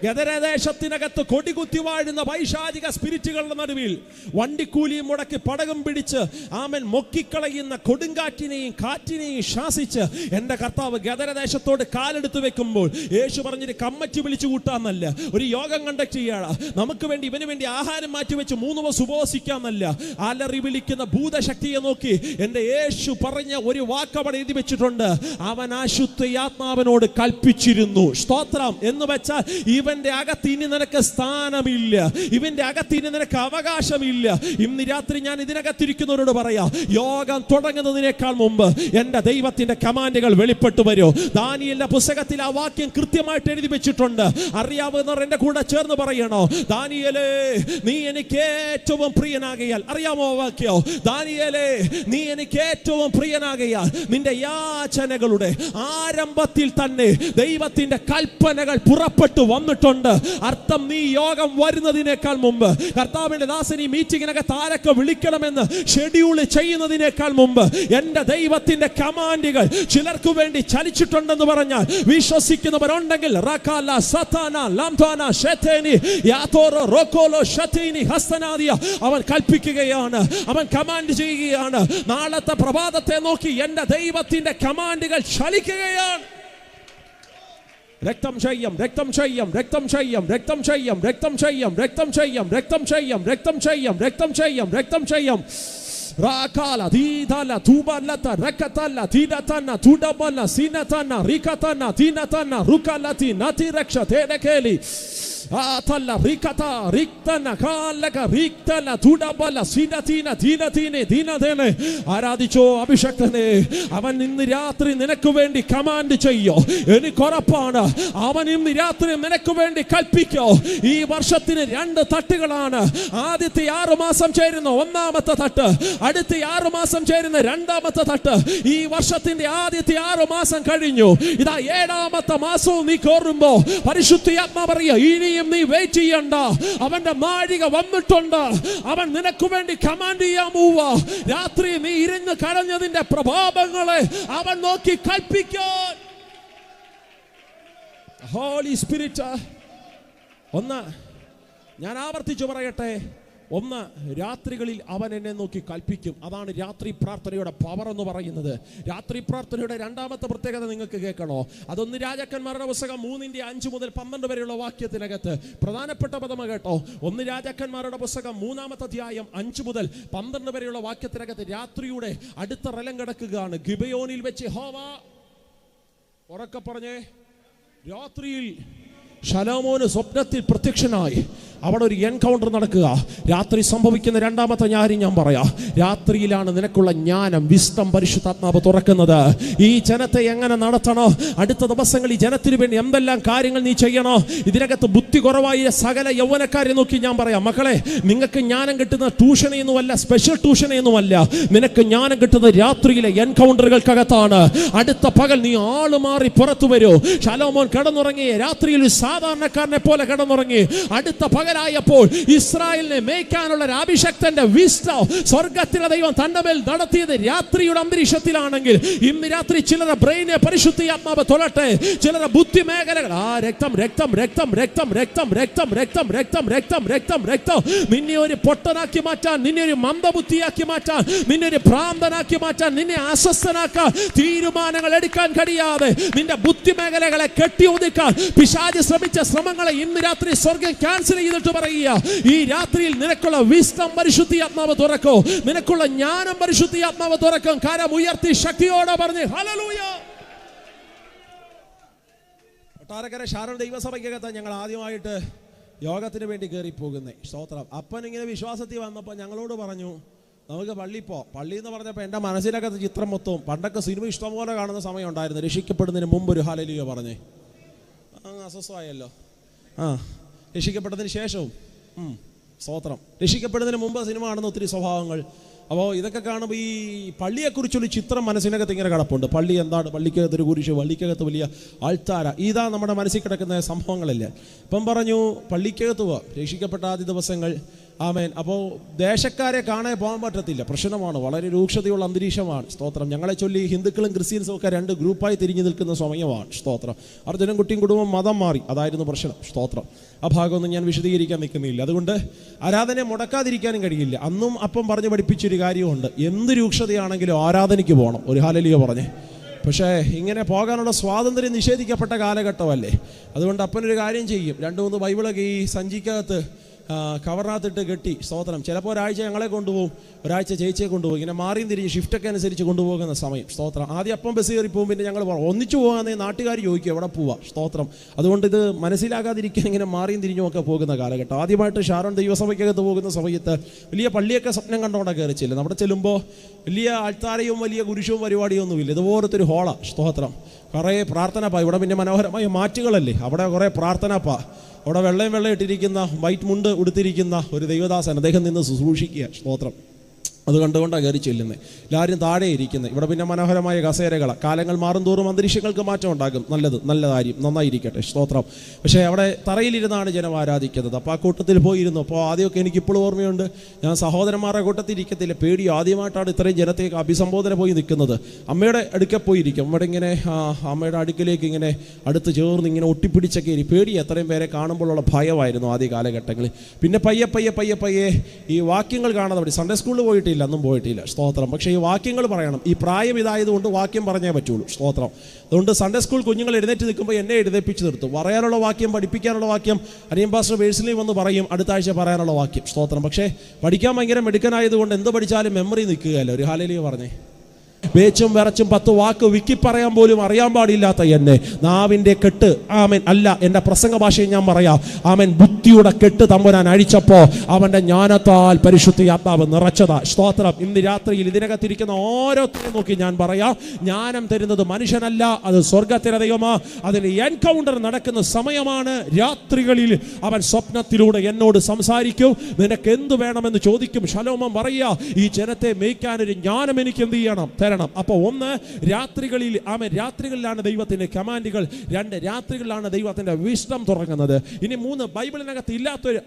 ഗദരദേശത്തിനകത്ത് കൊടികുത്തി വാഴുന്ന വൈശാചിക സ്പിരിറ്റുകളുടെ നടുവിൽ വണ്ടിക്കൂലിയും മുടക്കി പടകം പിടിച്ച് ആമൻ മൊക്കിക്കളയുന്ന കൊടുങ്കാറ്റിനെയും കാറ്റിനെയും ശാസിച്ച് എൻ്റെ കർത്താവ് ഗദരദേശത്തോട് കാലെടുത്ത് വെക്കുമ്പോൾ യേശു പറഞ്ഞൊരു കമ്മിറ്റി വിളിച്ചു കൂട്ടാന്നല്ല, ഒരു യോഗം കണ്ടക്ട് ചെയ്യാണ്. നമുക്ക് വേണ്ടി ഇവന് വേണ്ടി ആഹാരം മാറ്റിവെച്ച് 3 ദിവസം ഉപവസിക്കാന്നല്ല. അലറി വിളിക്കുന്ന ഭൂതശക്തിയെ നോക്കി എൻ്റെ യേശു പറഞ്ഞ ഒരു വാക്കവിടെ എഴുതി വെച്ചിട്ടുണ്ട്. അവൻ അശുദ്ധയാത്മാവിനോട് കൽപ്പിച്ചിരുന്നു. സ്തോത്രം. എന്ന് വെച്ചാൽ ഇവന്റെ അകത്ത് ഇനി നിനക്ക് സ്ഥാനമില്ല, ഇവന്റെ അകത്ത് ഇനി നിനക്ക് അവകാശമില്ല. ഇന്ന് രാത്രി ഞാൻ ഇതിനകത്തിരിക്കുന്നവരോട് പറയാം, യോഗം തുടങ്ങുന്നതിനേക്കാൾ മുമ്പ് എൻ്റെ ദൈവത്തിന്റെ കമാൻഡുകൾ വെളിപ്പെട്ടു വരൂ. ദാനിയേലിന്റെ പുസ്തകത്തിൽ ആ വാക്യം കൃത്യമായിട്ട് എഴുതി വെച്ചിട്ടുണ്ട്. അറിയാവുന്നവർ എൻ്റെ കൂടെ ചേർന്ന് പറയണോ, ദാനിയേലേ നീ എനിക്ക് ഏറ്റവും പ്രിയനാകയാൽ. അറിയാമോ വാക്യോ? ദാനിയേലേ നീ എനിക്ക് ഏറ്റവും പ്രിയനാകയാൽ നിന്റെ യാചനകളുടെ ആരംഭത്തിൽ തന്നെ ദൈവത്തിന്റെ കൽപ്പനകൾ പുറപ്പെട്ടു വന്നിട്ടുണ്ട്. അർത്ഥം, നീ യോഗം വരുന്നതിനേക്കാൾ മുമ്പ്, കർത്താവിന്റെ ദാസൻ ഈ മീറ്റിങ്ങിനകത്ത് ആരൊക്കെ വിളിക്കണമെന്ന് ഷെഡ്യൂൾ ചെയ്യുന്നതിനേക്കാൾ മുമ്പ് എൻ്റെ ദൈവത്തിന്റെ കമാൻഡുകൾ ചിലർക്ക് വേണ്ടി ചലിച്ചിട്ടുണ്ടെന്ന് പറഞ്ഞാൽ വിശ്വസിക്കുന്നവരുണ്ടെങ്കിൽ അവൻ കൽപ്പിക്കുകയാണ്, അവൻ കമാൻഡ് ചെയ്യുകയാണ്. നാളത്തെ പ്രഭാതത്തെ നോക്കി എൻ്റെ ദൈവത്തിന്റെ കമാൻഡുകൾ ചലിക്കുകയാണ്. രക്തം ചെയ്യം, രക്തം ചെയ്യം, രക്തം ചെയ്യം, രക്തം ചെയ്യം, രക്തം ചെയ്യം, രക്തം ചെയ്യം, രക്തം ചെയ്യം, രക്തം ചെയ്യം, രക്തം ചെയ്യം, രക്തം ചെയ്യം. Rakala didala tubalata rakatala tidatana tudabala sinatana rikatana tinatana rukalati nati raksha tedekeli atalla rikata riktana kalaka riktala tudabala sinatina dinatine dinadene ആരാധിച്ചോ അഭിഷക്തനെ. അവൻ ഇന്ന് രാത്രി നിനക്ക് വേണ്ടി കമാൻഡ് ചെയ്യോ. എനിക്ക് ഉറപ്പാണ് അവൻ ഇന്ന് രാത്രി നിനക്ക് വേണ്ടി കൽപ്പിക്കോ. ഈ വർഷത്തിന് 2 തട്ടുകളാണ്. ആദ്യത്തെ 6 മാസം ചേരുന്ന 1ാമത്തെ തട്ട്, അടുത്ത 6 മാസം ചേരുന്ന 2ാമത്തെ തട്ട്. ഈ വർഷത്തിന്റെ ആദ്യത്തെ 6 മാസം കഴിഞ്ഞു. ഇതാ 7ാമത്തെ മാസവും നീ കയറുമ്പോ പരിശുദ്ധാത്മാവ് പറയുക, ഇനിയും നീ വെയിറ്റ് ചെയ്യണ്ട, അവന്റെ നാഴിക വന്നിട്ടുണ്ട്. അവൻ നിനക്ക് വേണ്ടി കമാൻഡ് ചെയ്യാൻ പോവാ. രാത്രി നീ ഇരുന്ന് കരഞ്ഞതിന്റെ പ്രഭാവങ്ങളെ അവൻ നോക്കി കൽപ്പിക്കാൻ. ഹോളി സ്പിരിറ്റ്, ഒന്ന് ഞാൻ ആവർത്തിച്ചു പറയട്ടെ, ഒന്ന്, രാത്രികളിൽ അവൻ എന്നെ നോക്കി കൽപ്പിക്കും. അതാണ് രാത്രി പ്രാർത്ഥനയുടെ പവർ എന്ന് പറയുന്നത്. രാത്രി പ്രാർത്ഥനയുടെ രണ്ടാമത്തെ പ്രത്യേകത നിങ്ങൾക്ക് കേൾക്കണോ? അതൊന്ന് രാജാക്കന്മാരുടെ പുസ്തകം 3:5 മുതൽ 12 വരെയുള്ള വാക്യത്തിനകത്ത് പ്രധാനപ്പെട്ട പദം കേട്ടോ. ഒന്ന് രാജാക്കന്മാരുടെ പുസ്തകം 3-ാമത്തെ അധ്യായം 5 മുതൽ 12 വരെയുള്ള വാക്യത്തിനകത്ത് രാത്രിയുടെ അടുത്ത റലം കിടക്കുകയാണ്. ഗിബയോനിൽ വെച്ച് യഹോവ, ഉറക്കെ പറഞ്ഞേ, രാത്രിയിൽ ശലോമോന് സ്വപ്നത്തിൽ പ്രത്യക്ഷനായി. അവിടെ ഒരു എൻകൗണ്ടർ നടക്കുക. രാത്രി സംഭവിക്കുന്ന രണ്ടാമത്തെ കാര്യം ഞാൻ പറയാം. രാത്രിയിലാണ് നിനക്കുള്ള ജ്ഞാനം, വിസ്ഡം പരിശുദ്ധാത്മാവ് തുറക്കുന്നത്. ഈ ജനത്തെ എങ്ങനെ നടത്തണോ, അടുത്ത ദിവസങ്ങളിൽ ഈ ജനത്തിന് വേണ്ടി എന്തെല്ലാം കാര്യങ്ങൾ നീ ചെയ്യണോ. ഇതിനകത്ത് ബുദ്ധി കുറവായ സകല യൗവനക്കാരെ നോക്കി ഞാൻ പറയാം, മക്കളെ, നിങ്ങൾക്ക് ജ്ഞാനം കിട്ടുന്ന ട്യൂഷനൊന്നുമല്ല, സ്പെഷ്യൽ ട്യൂഷനൊന്നുമല്ല. നിനക്ക് ജ്ഞാനം കിട്ടുന്നത് രാത്രിയിലെ എൻകൗണ്ടറുകൾക്കകത്താണ്. അടുത്ത പകൽ നീ ആള് മാറി പുറത്തു വരൂ. ശലോമോൻ കിടന്നുറങ്ങി, രാത്രിയിൽ സാധാരണക്കാരനെ പോലെ കിടന്നുറങ്ങി. അടുത്ത പകലായപ്പോൾ ഇസ്രായേലിനെ മേയ്ക്കാനുള്ള ഒരു അഭിഷക്തന്റെ വിസ്ഡം സ്വർഗത്തിലെ ദൈവം തന്റെ മേൽ നടത്തിയത് രാത്രിയുടെ അന്തരീക്ഷത്തിലാണെങ്കിൽ, ഇന്ന് രാത്രി ചിലരുടെ ബ്രെയിനെ പരിശുദ്ധാത്മാവ് തൊലട്ടെ, ചിലരുടെ ബുദ്ധി മേഖലകൾ രക്തം രക്തം രക്തം രക്തം രക്തം രക്തം രക്തം രക്തം രക്തം രക്തം രക്തം നിന്നെ ഒരു പൊട്ടനാക്കി മാറ്റാൻ, നിന്നെ ഒരു മന്ദബുദ്ധിയാക്കി മാറ്റാൻ, നിന്നെ ഒരു ഭ്രാന്തനാക്കി മാറ്റാൻ, നിന്നെ അസ്വസ്ഥനാക്കാൻ, തീരുമാനങ്ങൾ എടുക്കാൻ കഴിയാതെ നിന്റെ ബുദ്ധി മേഖലകളെ കെട്ടി ഒതുക്കാൻ പിശാച് ശ്രമിച്ച ശ്രമങ്ങളെ ഇന്ന് രാത്രി സ്വർഗം ക്യാൻസൽ ചെയ്തിട്ട് പറയുക, ഈ രാത്രിയിൽ നിനക്കുള്ള വിസ്ഡം പരിശുദ്ധാത്മാവ് തുറക്കോ, നിനക്കുള്ള ജ്ഞാനം പരിശുദ്ധാത്മാവ് തുറക്കും. കരം ഉയർത്തി ശക്തിയോടെ പറഞ്ഞ് ഹല്ലേലൂയ. കൊട്ടാരക്കര ഷാരോൺ ദൈവസഭയ്ക്കകത്ത് ഞങ്ങൾ ആദ്യമായിട്ട് യോഗത്തിന് വേണ്ടി കയറി പോകുന്നേ. സ്തോത്രം. അപ്പൻ ഇങ്ങനെ വിശ്വാസത്തിൽ വന്നപ്പോൾ ഞങ്ങളോട് പറഞ്ഞു, നമുക്ക് പള്ളി എന്ന് പറഞ്ഞപ്പോൾ എൻ്റെ മനസ്സിനകത്ത് ചിത്രം മൊത്തവും, പണ്ടൊക്കെ സിനിമ ഇഷ്ടംപോലെ കാണുന്ന സമയം ഉണ്ടായിരുന്നു. രക്ഷിക്കപ്പെടുന്നതിന് മുമ്പ് ഒരു ഹല്ലേലൂയ പറഞ്ഞേ. അസ്വസ്ഥമായല്ലോ. രക്ഷിക്കപ്പെട്ടതിന് ശേഷവും സ്തോത്രം. രക്ഷിക്കപ്പെടുന്നതിന് മുമ്പ് സിനിമ കാണുന്ന ഒത്തിരി സ്വഭാവങ്ങൾ. അപ്പോൾ ഇതൊക്കെ കാണുമ്പോൾ ഈ പള്ളിയെക്കുറിച്ചൊരു ചിത്രം മനസ്സിനകത്ത് ഇങ്ങനെ കിടപ്പുണ്ട്. പള്ളി എന്താണ്? പള്ളിക്കകത്തൊരു കുരിശ്, പള്ളിക്കകത്ത് വലിയ ആൾത്താര, ഇതാ നമ്മുടെ മനസ്സിൽ കിടക്കുന്ന സംഭവങ്ങളല്ലേ. ഇപ്പം പറഞ്ഞു പള്ളിക്കകത്ത് പോവാം, രക്ഷിക്കപ്പെട്ട ആദ്യ ദിവസങ്ങൾ. ആമേൻ. അപ്പോൾ ദേശക്കാരെ കാണാൻ പോകാൻ പറ്റത്തില്ല, പ്രശ്നമാണ്, വളരെ രൂക്ഷതയുള്ള അന്തരീക്ഷമാണ്. സ്തോത്രം. ഞങ്ങളെ ചൊല്ലി ഹിന്ദുക്കളും ക്രിസ്ത്യൻസും ഒക്കെ 2 ഗ്രൂപ്പായി തിരിഞ്ഞു നിൽക്കുന്ന സമയമാണ്. സ്തോത്രം. അർജുനും കുട്ടിയും കുടുംബം മതം മാറി, അതായിരുന്നു പ്രശ്നം. സ്തോത്രം. ആ ഭാഗമൊന്നും ഞാൻ വിശദീകരിക്കാൻ നിൽക്കുന്നില്ല. അതുകൊണ്ട് ആരാധനയെ മുടക്കാതിരിക്കാനും കഴിയില്ല. അന്നും അപ്പം പറഞ്ഞ് പഠിപ്പിച്ചൊരു കാര്യമുണ്ട്, എന്ത് രൂക്ഷതയാണെങ്കിലും ആരാധനയ്ക്ക് പോകണം. ഒരു ഹല്ലേലൂയ പറഞ്ഞേ. പക്ഷേ ഇങ്ങനെ പോകാനുള്ള സ്വാതന്ത്ര്യം നിഷേധിക്കപ്പെട്ട കാലഘട്ടമല്ലേ. അതുകൊണ്ട് അപ്പനൊരു കാര്യം ചെയ്യും, 2-3 ബൈബിളൊക്കെ ഈ സഞ്ചിക്കകത്ത് കവറിനകത്തിട്ട് കെട്ടി. സ്തോത്രം. ചിലപ്പോൾ ഒരാഴ്ച ഞങ്ങളെ കൊണ്ടുപോകും, ഒരാഴ്ച ചേച്ചിയെ കൊണ്ടുപോകും. ഇങ്ങനെ മാറിയും തിരിഞ്ഞ് ഷിഫ്റ്റൊക്കെ അനുസരിച്ച് കൊണ്ടുപോകുന്ന സമയം. സ്തോത്രം. ആദ്യം അപ്പം ബസ് കയറി പോകും, പിന്നെ ഞങ്ങൾ ഒന്നിച്ചു പോകാമെന്നേ നാട്ടുകാർ ചോദിക്കും എവിടെ പോവാ. സ്തോത്രം. അതുകൊണ്ട് ഇത് മനസ്സിലാകാതിരിക്കാൻ ഇങ്ങനെ മാറിയും തിരിഞ്ഞുമൊക്കെ പോകുന്ന കാലഘട്ടം. ആദ്യമായിട്ട് ഷാരോൺ ദൈവസഭയ്ക്കകത്ത് പോകുന്ന സമയത്ത് വലിയ പള്ളിയൊക്കെ സ്വപ്നം കണ്ടുകൊണ്ടൊക്കെ കയറി ചെല്ലും. അവിടെ ചെല്ലുമ്പോൾ വലിയ ആൾത്താരയും വലിയ കുരിശവും പരിപാടിയൊന്നുമില്ല, ഇതുപോലത്തെ ഒരു ഹോളാ. സ്തോത്രം. കുറേ പ്രാർത്ഥനപ്പാ. ഇവിടെ പിന്നെ മനോഹരമായ മാറ്റുകളല്ലേ, അവിടെ കുറേ പ്രാർത്ഥനപ്പാ. അവിടെ വെള്ളയും ഇട്ടിരിക്കുന്ന വൈറ്റ് മുണ്ട് ഉടുത്തിരിക്കുന്ന ഒരു ദൈവദാസൻ, അദ്ദേഹം നിന്ന് ശുശ്രൂഷിക്കുക. സ്തോത്രം. അത് കണ്ടുകൊണ്ടാണ് കയറി ചെല്ലുന്നത്. എല്ലാവരും താഴെ ഇരിക്കുന്നത്. ഇവിടെ പിന്നെ മനോഹരമായ കസേരകളാണ്. കാലങ്ങൾ മാറും തോറും അന്തരീക്ഷങ്ങൾക്ക് മാറ്റം ഉണ്ടാകും. നല്ല കാര്യം, നന്നായിരിക്കട്ടെ. സ്തോത്രം. പക്ഷേ അവിടെ തറയിലിരുന്നാണ് ജനം ആരാധിക്കുന്നത്. അപ്പോൾ ആ കൂട്ടത്തിൽ പോയിരുന്നു. അപ്പോൾ ആദ്യമൊക്കെ എനിക്കിപ്പോഴും ഓർമ്മയുണ്ട്, ഞാൻ സഹോദരന്മാരുടെ കൂട്ടത്തിൽ ഇരിക്കത്തില്ല, പേടി. ആദ്യമായിട്ടാണ് ഇത്രയും ജനത്തേക്ക് അഭിസംബോധന പോയി നിൽക്കുന്നത്. അമ്മയുടെ അടുക്കെ പോയിരിക്കും. അവിടെ ഇങ്ങനെ അമ്മയുടെ അടുക്കിലേക്ക് ഇങ്ങനെ അടുത്ത് ചേർന്ന് ഇങ്ങനെ ഒട്ടിപ്പിടിച്ചൊക്കെ ഇരി. പേടി. എത്രയും പേരെ കാണുമ്പോഴുള്ള ഭയമായിരുന്നു ആദ്യ കാലഘട്ടങ്ങളിൽ. പിന്നെ പയ്യെ ഈ വാക്യങ്ങൾ കാണാതെ പറ്റി. സൺഡേ സ്കൂളിൽ പോയിട്ട് അന്നും പോയിട്ടില്ല. സ്തോത്രം. പക്ഷേ ഈ വാക്യങ്ങൾ പറയണം. ഈ പ്രായം ഇതായതുകൊണ്ട് വാക്യം പറഞ്ഞേ പറ്റുള്ളൂ. സ്തോത്രം. അതുകൊണ്ട് സൺഡേ സ്കൂൾ കുഞ്ഞുങ്ങൾ എഴുന്നേറ്റ് നിൽക്കുമ്പോൾ എന്നെ എഴുന്നേപ്പിച്ച് നിർത്തും. പറയാനുള്ള വാക്യം, പഠിപ്പിക്കാനുള്ള വാക്യം അനിയൻ പാസ്റ്റർ വേഴ്സിലി വന്ന് പറയും അടുത്ത ആഴ്ച പറയാനുള്ള വാക്യം. സ്തോത്രം. പക്ഷേ പഠിക്കാൻ ഭയങ്കര മിടുക്കനായതുകൊണ്ട് എന്ത് പഠിച്ചാലും മെമ്മറി നിൽക്കുകയല്ലോ. ഒരു ഹല്ലേലൂയ പറഞ്ഞേ. വേച്ചും വിറച്ചും 10 വാക്ക് വിക്കി പറയാൻ പോലും അറിയാൻ പാടില്ലാത്ത എന്നെ നാവിൻ്റെ കെട്ട്, ആമേൻ, അല്ല എൻ്റെ പ്രസംഗ ഭാഷയിൽ ഞാൻ പറയാം, ആമേൻ, ബുദ്ധിയുടെ കെട്ട് തമ്പുരാൻ അഴിച്ചപ്പോൾ അവൻ്റെ ജ്ഞാനത്താൽ പരിശുദ്ധാത്മാവ് നിറച്ചതാ. സ്തോത്രം. ഇന്ന് രാത്രിയിൽ ഇതിനകത്തിരിക്കുന്ന ഓരോരുത്തരെയും നോക്കി ഞാൻ പറയാം, ജ്ഞാനം തരുന്നത് മനുഷ്യനല്ല, അത് സ്വർഗത്തിലെ ദൈവമാ. അതിന് എൻകൗണ്ടർ നടക്കുന്ന സമയമാണ്. രാത്രികളിൽ അവൻ സ്വപ്നത്തിലൂടെ എന്നോട് സംസാരിക്കും. നിനക്ക് എന്ത് വേണമെന്ന് ചോദിക്കും. ശലോമോൻ പറയുക, ഈ ജനത്തെ മേയ്ക്കാനൊരു ജ്ഞാനം എനിക്ക് എന്ത് ചെയ്യണം, തരണം. വരണം. അപ്പോൾ ഒന്ന്, രാത്രികളിൽ രാത്രികളിലാണ് ദൈവത്തിന്റെ കമാൻഡുകൾ. 2, രാത്രികളിലാണ് ദൈവത്തിന്റെ വിസ്ഡം തുറക്കുന്നത്. ഇനി 3, ബൈബിളിനകത്ത് ഇല്ലാത്തൊരു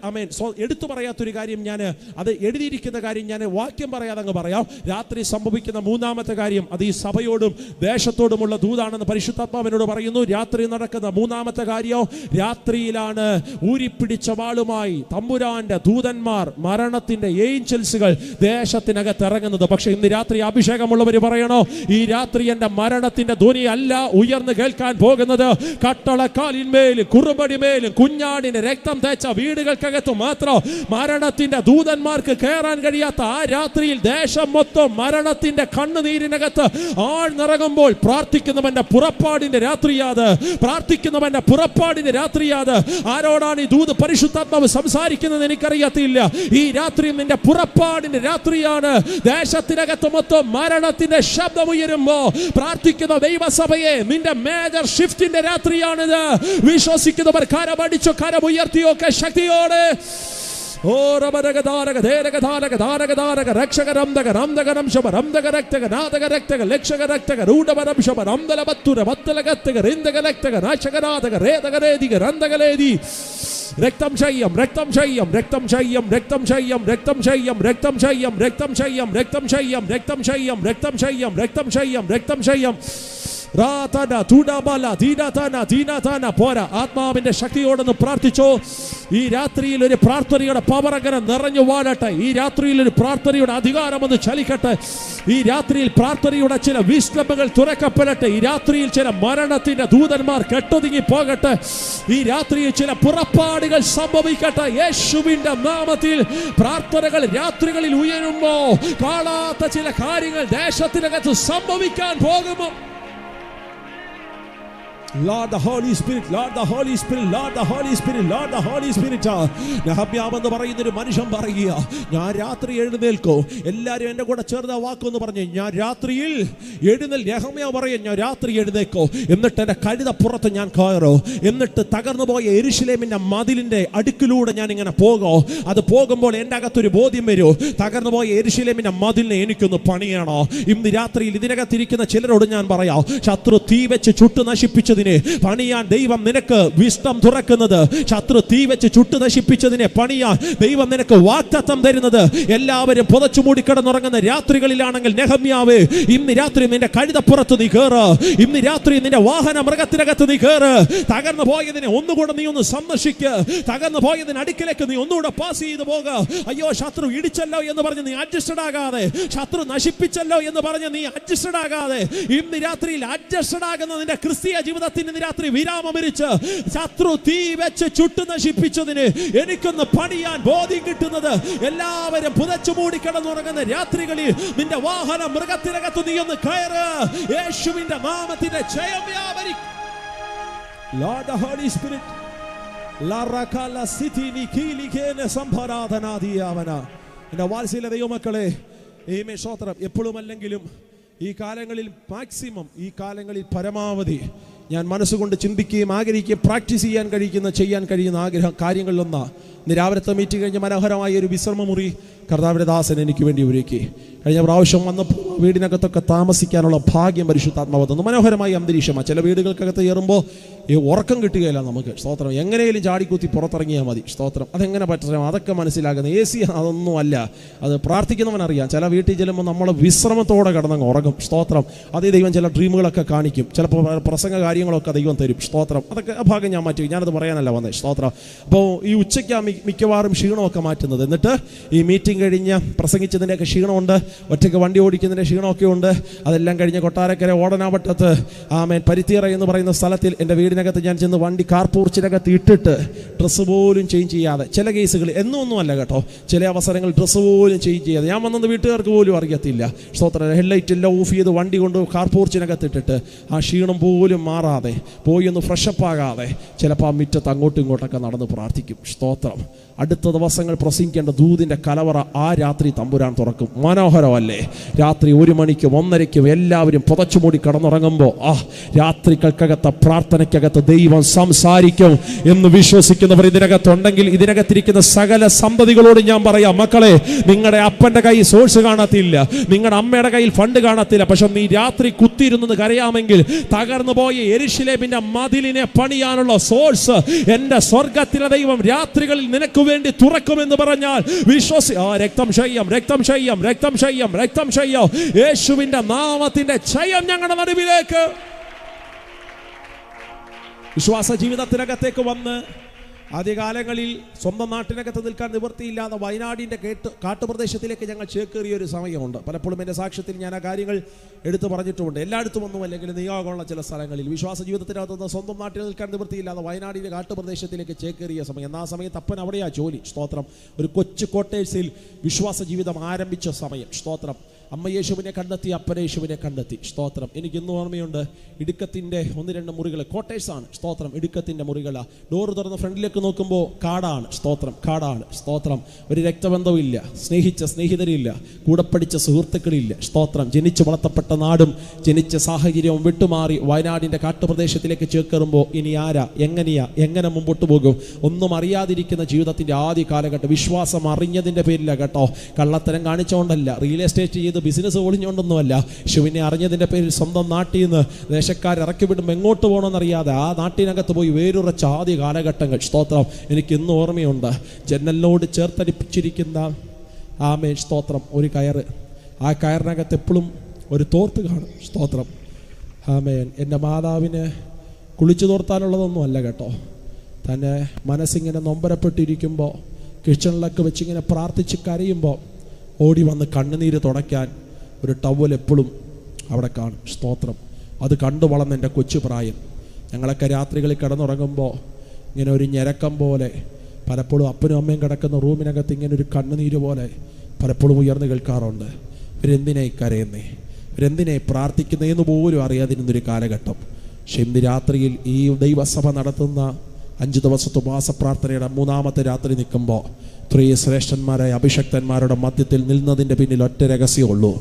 എടുത്തു പറയാത്തൊരു കാര്യം, ഞാൻ അത് എഴുതിയിരിക്കുന്ന കാര്യം ഞാൻ വാക്യം പറയാതെ അങ്ങ് പറയാം. രാത്രി സംഭവിക്കുന്ന 3-ാമത്തെ കാര്യം അത് ഈ സഭയോടും ദേശത്തോടുമുള്ള ദൂതാണെന്ന് പരിശുദ്ധാത്മാവിനോട് പറയുന്നു. രാത്രി നടക്കുന്ന 3-ാമത്തെ കാര്യം, രാത്രിയിലാണ് ഊരിപ്പിടിച്ച വാളുമായി തമ്പുരാന്റെ ദൂതന്മാർ, മരണത്തിന്റെ ഏഞ്ചൽസുകൾ ദേശത്തിനകത്ത് ഇറങ്ങുന്നത്. പക്ഷെ ഇന്ന് രാത്രി അഭിഷേകമുള്ളവർ പറയണോ, ഈ രാത്രി എന്റെ മരണത്തിന്റെ ധ്വനി അല്ല ഉയർന്നു കേൾക്കാൻ പോകുന്നത്. കട്ടളക്കാലിന്മേലും കുറുപടിമേലും കുഞ്ഞാടിന്റെ രക്തം തേച്ച വീടുകൾക്കകത്ത് മാത്രം മരണത്തിന്റെ ദൂതന്മാർക്ക് കയറാൻ കഴിയാത്ത ആ രാത്രിയിൽ ദേശം മൊത്തം മരണത്തിന്റെ കണ്ണുനീരിനകത്ത് ആഴ്ന്നിറങ്ങുമ്പോൾ പ്രാർത്ഥിക്കുന്നവന്റെ പുറപ്പാടിന്റെ രാത്രിയാത്. പ്രാർത്ഥിക്കുന്നവന്റെ പുറപ്പാടിന്റെ രാത്രിയാത്. ആരോടാണ് ഈ ദൂത് പരിശുദ്ധാത്മാവ് സംസാരിക്കുന്നത് എനിക്കറിയത്തില്ല. ഈ രാത്രി നിന്റെ പുറപ്പാടിന്റെ രാത്രിയാണ്. ദേശത്തിനകത്ത് മൊത്തം മരണത്തിന്റെ ശബ്ദം ഉയരുമ്പോ പ്രാർത്ഥിക്കുന്ന ദൈവസഭയെ, നിന്റെ മേജർ ഷിഫ്റ്റിന്റെ രാത്രിയാണിത്. വിശ്വസിക്കുന്നവർ കരമടിച്ചോ കരമുയർത്തിയോ ഒക്കെ ശക്തിയോടെ രക്തം ചെയ്യം, രക്തം ചെയ്യം, രക്തം ചെയ്യം, രക്തം ചെയ്യം, രക്തം ചെയ്യം, രക്തം ചെയ്യം, രക്തം ചെയ്യം, രക്തം ചെയ്യം, രക്തം ചെയ്യം, രക്തം ചെയ്യം, രക്തം ചെയ്യം, രക്തം ചെയ്യം. പോരാ, ആത്മാവിന്റെ ശക്തിയോടൊന്ന് പ്രാർത്ഥിച്ചോ. ഈ രാത്രിയിൽ ഒരു പ്രാർത്ഥനയുടെ പവർ അങ്ങനെ നിറഞ്ഞു വാഴട്ടെ. ഈ രാത്രിയിൽ ഒരു പ്രാർത്ഥനയുടെ അധികാരം ഒന്ന് ചലിക്കട്ടെ. ഈ രാത്രിയിൽ പ്രാർത്ഥനയുടെ ചില വിസ്ലംബങ്ങൾ തുറക്കപ്പെടട്ടെ. ഈ രാത്രിയിൽ ചില മരണത്തിന്റെ ദൂതന്മാർ കെട്ടൊതുങ്ങി പോകട്ടെ. ഈ രാത്രിയിൽ ചില പുറപ്പാടുകൾ സംഭവിക്കട്ടെ. യേശുവിന്റെ നാമത്തിൽ പ്രാർത്ഥനകൾ രാത്രികളിൽ ഉയരുമ്പോ കാണാത്ത ചില കാര്യങ്ങൾ ദേശത്തിനകത്ത് സംഭവിക്കാൻ പോകുമോ? Lord the Holy Spirit, Lord the Holy Spirit, Lord the Holy Spirit, Lord the Holy Spirit. നഹമ്യാവെന്ന് പറയുന്നൊരു മനുഷ്യൻ പറയുക, ഞാൻ രാത്രി എഴുന്നേൽക്കോ. എല്ലാവരും എൻ്റെ കൂടെ ചേർന്ന വാക്കൊന്ന് പറഞ്ഞു, ഞാൻ രാത്രിയിൽ നഹമ്യാവ് പറയും, ഞാൻ രാത്രി എഴുന്നേൽക്കോ. എന്നിട്ട് എൻ്റെ കഴുതപ്പുറത്ത് ഞാൻ കയറോ. എന്നിട്ട് തകർന്നു പോയ യെരൂശലേമിൻ്റെ മതിലിൻ്റെ അടുക്കിലൂടെ ഞാൻ ഇങ്ങനെ പോകോ. അത് പോകുമ്പോൾ എൻ്റെ അകത്തൊരു ബോധ്യം വരൂ, തകർന്നു പോയ യെരൂശലേമിൻ്റെ മതിലിനെ എനിക്കൊന്ന് പണിയണോ. ഇന്ന് രാത്രിയിൽ ഇതിനകത്തിരിക്കുന്ന ചിലരോട് ഞാൻ പറയാം, ശത്രു തീ വെച്ച് ചുട്ടു നശിപ്പിച്ചത് പണിയാൻ ദൈവം നിനക്ക് വിസ്ഡം തുറക്കുന്നത്. ശത്രു തീ വെച്ച് ചുട്ടു നശിപ്പിച്ചതിനെ പണിയാൻ ദൈവം നിനക്ക് വാഗ്ദത്തം തരുന്നത്. എല്ലാവരും പുതച്ചു മൂടിക്കിടന്നുറങ്ങുന്ന രാത്രികളിലാണെങ്കിൽ നെഹമ്യാവേ, ഇന്ന് രാത്രി നിന്റെ കഴുതപ്പുറത്ത് നീ കയറ്. ഇന്ന് രാത്രി നിന്റെ വാഹന മൃഗത്തിനകത്ത് നീ കയറ്. തകർന്നു പോയതിനെ ഒന്നുകൂടെ നീ ഒന്ന് സന്ദർശിക്ക്. തകർന്നു പോയതിന് അടുക്കിലേക്ക് നീ ഒന്നുകൂടെ പാസ് ചെയ്തു പോക. അയ്യോ, ശത്രു ഇടിച്ചല്ലോ എന്ന് പറഞ്ഞ് നീ അഡ്ജസ്റ്റഡ് ആകാതെ, ശത്രു നശിപ്പിച്ചല്ലോ എന്ന് പറഞ്ഞ് നീ അഡ്ജസ്റ്റഡ് ആകാതെ, ഇന്ന് രാത്രിയിൽ അഡ്ജസ്റ്റഡ് ആകുന്ന നിന്റെ ക്രിസ്തീയ ജീവിതത്തിന് രാത്രി വിരാമമിരിച്ച് ശത്രു തീ വെച്ച് ചുട്ടു നശിപ്പിച്ചതിന് എനിക്കൊന്ന് പണിയാൻ ബോധ്യം കിട്ടുന്നത്. എല്ലാവരും പുതച്ചു മൂടി കിടന്നുറങ്ങുന്ന രാത്രികളിൽ നിന്റെ വാഹന മൃഗത്തിനകത്ത് നീ ഒന്ന് കയറ്. യേശുവിന്റെ നാമത്തിന്റെ ജയം വ്യാപരിക്കും. Lord the Holy Spirit, la rakala city ni kilikene സംഭരാധനാദിയാവന. എന്റെ വാത്സല്യ ദൈവമക്കളെ, ഈമേ സ്തോത്രം. എപ്പോഴും അല്ലെങ്കിലും ഈ കാലങ്ങളിൽ മാക്സിമം, ഈ കാലങ്ങളിൽ പരമാവധി ഞാൻ മനസ്സുകൊണ്ട് ചിന്തിക്കുകയും ആഗ്രഹിക്കുകയും പ്രാക്ടീസ് ചെയ്യാൻ കഴിയുന്ന കാര്യങ്ങളിലൊന്നാണ്. ഇന്ന് രാവിലത്തെ മീറ്റിംഗ് കഴിഞ്ഞ് മനോഹരമായ ഒരു വിശ്രമമുറി കർത്താവിന്റെ ദാസൻ എനിക്ക് വേണ്ടി ഒരുക്കി. കഴിഞ്ഞ പ്രാവശ്യം വന്നപ്പോൾ വീടിനകത്തൊക്കെ താമസിക്കാനുള്ള ഭാഗ്യം പരിശുദ്ധാത്മാവ് തന്നു. മനോഹരമായ അന്തരീക്ഷമാണ്. ചില വീടുകൾക്കകത്ത് കയറുമ്പോൾ ഈ ഉറക്കം കിട്ടുകയില്ല നമുക്ക്. സ്തോത്രം. എങ്ങനെയും ചാടിക്കുത്തി പുറത്തിറങ്ങിയാൽ മതി. സ്തോത്രം. അതെങ്ങനെ പറ്റണം അതൊക്കെ മനസ്സിലാക്കുന്നത്. AC അതൊന്നും അല്ല, അത് പ്രാർത്ഥിക്കുന്നവനറിയാം. ചില വീട്ടിൽ ചെല്ലുമ്പോൾ നമ്മൾ വിശ്രമത്തോടെ കിടന്നങ്ങ് ഉറങ്ങും. സ്തോത്രം. അതേ ദൈവം ചില ഡ്രീമുകളൊക്കെ കാണിക്കും, ചിലപ്പോൾ പ്രസംഗ കാര്യങ്ങളൊക്കെ ദൈവം തരും. സ്തോത്രം. അതൊക്കെ ആ ഭാഗം ഞാൻ മാറ്റി, ഞാനത് പറയാനല്ല വന്നത്. സ്തോത്രം. അപ്പോൾ ഈ ഉച്ചയ്ക്ക് മിക്കവാറും ക്ഷീണമൊക്കെ മാറ്റുന്നത്. എന്നിട്ട് ഈ മീറ്റിംഗ് കഴിഞ്ഞ് പ്രസംഗിച്ചതിൻ്റെയൊക്കെ ക്ഷീണമുണ്ട്, ഒറ്റയ്ക്ക് വണ്ടി ഓടിക്കുന്നതിൻ്റെ ക്ഷീണമൊക്കെ ഉണ്ട്. അതെല്ലാം കഴിഞ്ഞ് കൊട്ടാരക്കര ഓടനാവട്ടത്ത് പരുത്തിയറ എന്ന് പറയുന്ന സ്ഥലത്തിൽ എൻ്റെ വീടിനകത്ത് ഞാൻ ചെന്ന് വണ്ടി കാർപൂർച്ചിനകത്ത് ഇട്ടിട്ട് ഡ്രസ്സ് പോലും ചേഞ്ച് ചെയ്യാതെ, ചില കേസുകൾ ഒന്നും അല്ല കേട്ടോ, ചില അവസരങ്ങൾ ഡ്രസ്സ് പോലും ചേഞ്ച് ചെയ്യാതെ, ഞാൻ വന്നത് വീട്ടുകാർക്ക് പോലും അറിയത്തില്ല. സ്തോത്രം. ഹെഡ്ലൈറ്റ് എല്ലാം ഓഫ് ചെയ്ത് വണ്ടി കൊണ്ട് കാർപൂർച്ചിനകത്ത് ഇട്ടിട്ട് ആ ക്ഷീണം പോലും മാറാതെ, പോയി ഒന്ന് ഫ്രഷപ്പ് ആകാതെ ചിലപ്പോൾ ആ മുറ്റത്ത് അങ്ങോട്ടും ഇങ്ങോട്ടൊക്കെ നടന്ന് പ്രാർത്ഥിക്കും. സ്തോത്രം. അടുത്ത ദിവസങ്ങൾ പ്രസംഗിക്കേണ്ട ദൂതിൻ്റെ കലവറ ആ രാത്രി തമ്പുരാൻ തുറക്കും. മനോഹരമല്ലേ? രാത്രി 1 മണിക്കും 1:30ക്കും എല്ലാവരും പുതച്ചുമൂടി കിടന്നുറങ്ങുമ്പോൾ രാത്രികൾക്കകത്ത് പ്രാർത്ഥനയ്ക്കകത്ത് ദൈവം സംസാരിക്കും എന്ന് വിശ്വസിക്കുന്നവർ ഇതിനകത്തുണ്ടെങ്കിൽ ഇതിനകത്തിരിക്കുന്ന സകല സന്തതികളോട് ഞാൻ പറയാം, മക്കളെ, നിങ്ങളുടെ അപ്പൻ്റെ കയ്യിൽ സോഴ്സ് കാണത്തില്ല, നിങ്ങളുടെ അമ്മയുടെ കയ്യിൽ ഫണ്ട് കാണത്തില്ല, പക്ഷെ നീ രാത്രി കുത്തിയിരുന്നത് കരയാമെങ്കിൽ തകർന്നു പോയ യെരുശലേമിന്റെ മതിലിനെ പണിയാനുള്ള സോഴ്സ് എൻ്റെ സ്വർഗത്തിലെ ദൈവം രാത്രികളിൽ നിനക്ക് വേണ്ടി തുറക്കുമെന്ന് പറഞ്ഞാൽ രക്തം ക്ഷയം, രക്തം ക്ഷയം, രക്തം ക്ഷയം, രക്തം ക്ഷയം. യേശുവിന്റെ നാമത്തിന്റെ ക്ഷയം ഞങ്ങളുടെ നടുവിലേക്ക് വിശ്വാസ ജീവിതത്തിനകത്തേക്ക് വന്ന് ആദ്യകാലങ്ങളിൽ സ്വന്തം നാട്ടിനകത്ത് നിൽക്കാൻ നിവൃത്തിയില്ലാതെ വയനാടിൻ്റെ കാട്ടുപ്രദേശത്തിലേക്ക് ഞങ്ങൾ ചേക്കേറിയ ഒരു സമയമുണ്ട്. പലപ്പോഴും എൻ്റെ സാക്ഷ്യത്തിൽ ഞാൻ ആ കാര്യങ്ങൾ എടുത്തു പറഞ്ഞിട്ടുമുണ്ട്. എല്ലായിടത്തും ഒന്നും അല്ലെങ്കിൽ നിയോഗമുള്ള ചില സ്ഥലങ്ങളിൽ വിശ്വാസ ജീവിതത്തിനകത്ത് സ്വന്തം നാട്ടിൽ നിൽക്കാൻ നിവൃത്തിയില്ലാതെ വയനാടിൻ്റെ കാട്ടുപ്രദേശത്തിലേക്ക് ചേക്കേറിയ സമയം. ആ സമയത്ത് അപ്പൻ അവിടെയാ ജോലി. സ്തോത്രം. ഒരു കൊച്ചു കോട്ടേഴ്സിൽ വിശ്വാസ ജീവിതം ആരംഭിച്ച സമയം. സ്തോത്രം. അമ്മ യേശുവിനെ കണ്ടെത്തി, അപ്പനെ യേശുവിനെ കണ്ടെത്തി. സ്തോത്രം. എനിക്ക് ഇന്നും ഓർമ്മയുണ്ട്. ഇടുക്കത്തിൻ്റെ 1-2 മുറികൾ, കോട്ടേഴ്സാണ്. സ്തോത്രം. ഇടുക്കത്തിൻ്റെ മുറികളാണ്. ഡോറ് തുറന്ന് ഫ്രണ്ടിലേക്ക് നോക്കുമ്പോൾ കാടാണ്. സ്തോത്രം. കാടാണ്. സ്തോത്രം. ഒരു രക്തബന്ധമില്ല, സ്നേഹിച്ച സ്നേഹിതരില്ല, കൂടെ പഠിച്ച സുഹൃത്തുക്കളില്ല. സ്തോത്രം. ജനിച്ചു വളർത്തപ്പെട്ട നാടും ജനിച്ച സാഹചര്യവും വിട്ടുമാറി വയനാടിൻ്റെ കാട്ടുപ്രദേശത്തിലേക്ക് ചേക്കേറുമ്പോൾ ഇനി ആരാ, എങ്ങനെയാ, എങ്ങനെ മുമ്പോട്ട് പോകും ഒന്നും അറിയാതിരിക്കുന്ന ജീവിതത്തിൻ്റെ ആദ്യ കാലഘട്ടം. വിശ്വാസം അറിഞ്ഞതിൻ്റെ പേരില്ല കേട്ടോ, കള്ളത്തരം കാണിച്ചുകൊണ്ടല്ല, റിയൽ എസ്റ്റേറ്റ് ചെയ്ത് ബിസിനസ് ഒളിഞ്ഞുകൊണ്ടൊന്നുമല്ല. യേശുവിനെ അറിഞ്ഞതിൻ്റെ പേരിൽ സ്വന്തം നാട്ടിൽ നിന്ന് ദേശക്കാരിറക്കി വിടുമ്പോൾ എങ്ങോട്ട് പോകണമെന്നറിയാതെ ആ നാട്ടിനകത്ത് പോയി വേരുറച്ച ആദ്യ കാലഘട്ടങ്ങൾ. സ്തോത്രം. എനിക്ക് ഇന്ന് ഓർമ്മയുണ്ട്. ജനലിനോട് ചേർത്തടിപ്പിച്ചിരിക്കുന്ന ആമേൻ സ്തോത്രം ഒരു കയറ്. ആ കയറിനകത്ത് എപ്പോഴും ഒരു തോർത്ത് കാണും. സ്തോത്രം. ആമേൻ. എൻ്റെ മാതാവിന് കുളിച്ചു തോർത്താനുള്ളതൊന്നും അല്ല കേട്ടോ. തന്നെ മനസ്സിങ്ങനെ നൊമ്പരപ്പെട്ടിരിക്കുമ്പോൾ കിച്ചണിലൊക്കെ വെച്ചിങ്ങനെ പ്രാർത്ഥിച്ച് കരയുമ്പോൾ ഓടി വന്ന് കണ്ണുനീര് തുടയ്ക്കാൻ ഒരു ടവൽ എപ്പോഴും അവിടെ കാണും. സ്തോത്രം. അത് കണ്ടു വളർന്ന് എൻ്റെ കൊച്ചു പ്രായം. ഞങ്ങളൊക്കെ രാത്രികളിൽ കിടന്നുറങ്ങുമ്പോൾ ഇങ്ങനെ ഒരു ഞരക്കം പോലെ പലപ്പോഴും അപ്പനും അമ്മയും കിടക്കുന്ന റൂമിനകത്ത് ഇങ്ങനെ ഒരു കണ്ണുനീര് പോലെ പലപ്പോഴും ഉയർന്നു കേൾക്കാറുണ്ട്. ഇവരെന്തിനായി കരയുന്നേ, ഇവരെന്തിനായി പ്രാർത്ഥിക്കുന്നതെന്ന് പോലും അറിയാതിരുന്നൊരു കാലഘട്ടം. പക്ഷെ ഇന്ന് രാത്രിയിൽ ഈ ദൈവസഭ നടത്തുന്ന 5 ദിവസത്തെ ഉപവാസ പ്രാർത്ഥനയുടെ 3ാമത്തെ രാത്രി നിൽക്കുമ്പോൾ ശ്രേഷ്ഠന്മാരായ അഭിഷക്തന്മാരുടെ മധ്യത്തിൽ നിന്നതിൻ്റെ പിന്നിൽ ഒറ്റ രഹസ്യമുള്ളൂ.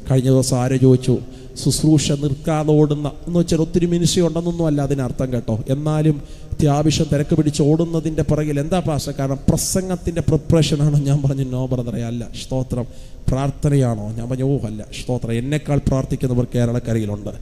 കഴിഞ്ഞ ദിവസം ആരെ ചോദിച്ചു, ശുശ്രൂഷ നിർക്കാതെ ഓടുന്ന എന്ന് വെച്ചാൽ ഒത്തിരി മിനിസ്ട്രി ഉണ്ടെന്നൊന്നും അല്ല അതിനർത്ഥം കേട്ടോ. എന്നാലും അത്യാവശ്യം തിരക്ക് പിടിച്ച് ഓടുന്നതിൻ്റെ പുറകിൽ എന്താ പാസ്റ്റർ? കാരണം പ്രസംഗത്തിൻ്റെ പ്രിപ്പറേഷനാണോ? ഞാൻ പറഞ്ഞു നോ ബ്രദറെ, അല്ല. സ്തോത്രം. പ്രാർത്ഥനയാണോ? ഞാൻ പറഞ്ഞു ഓ അല്ല. സ്തോത്രം. എന്നെക്കാൾ പ്രാർത്ഥിക്കുന്നവർ കേരളക്കരയിലുണ്ട്.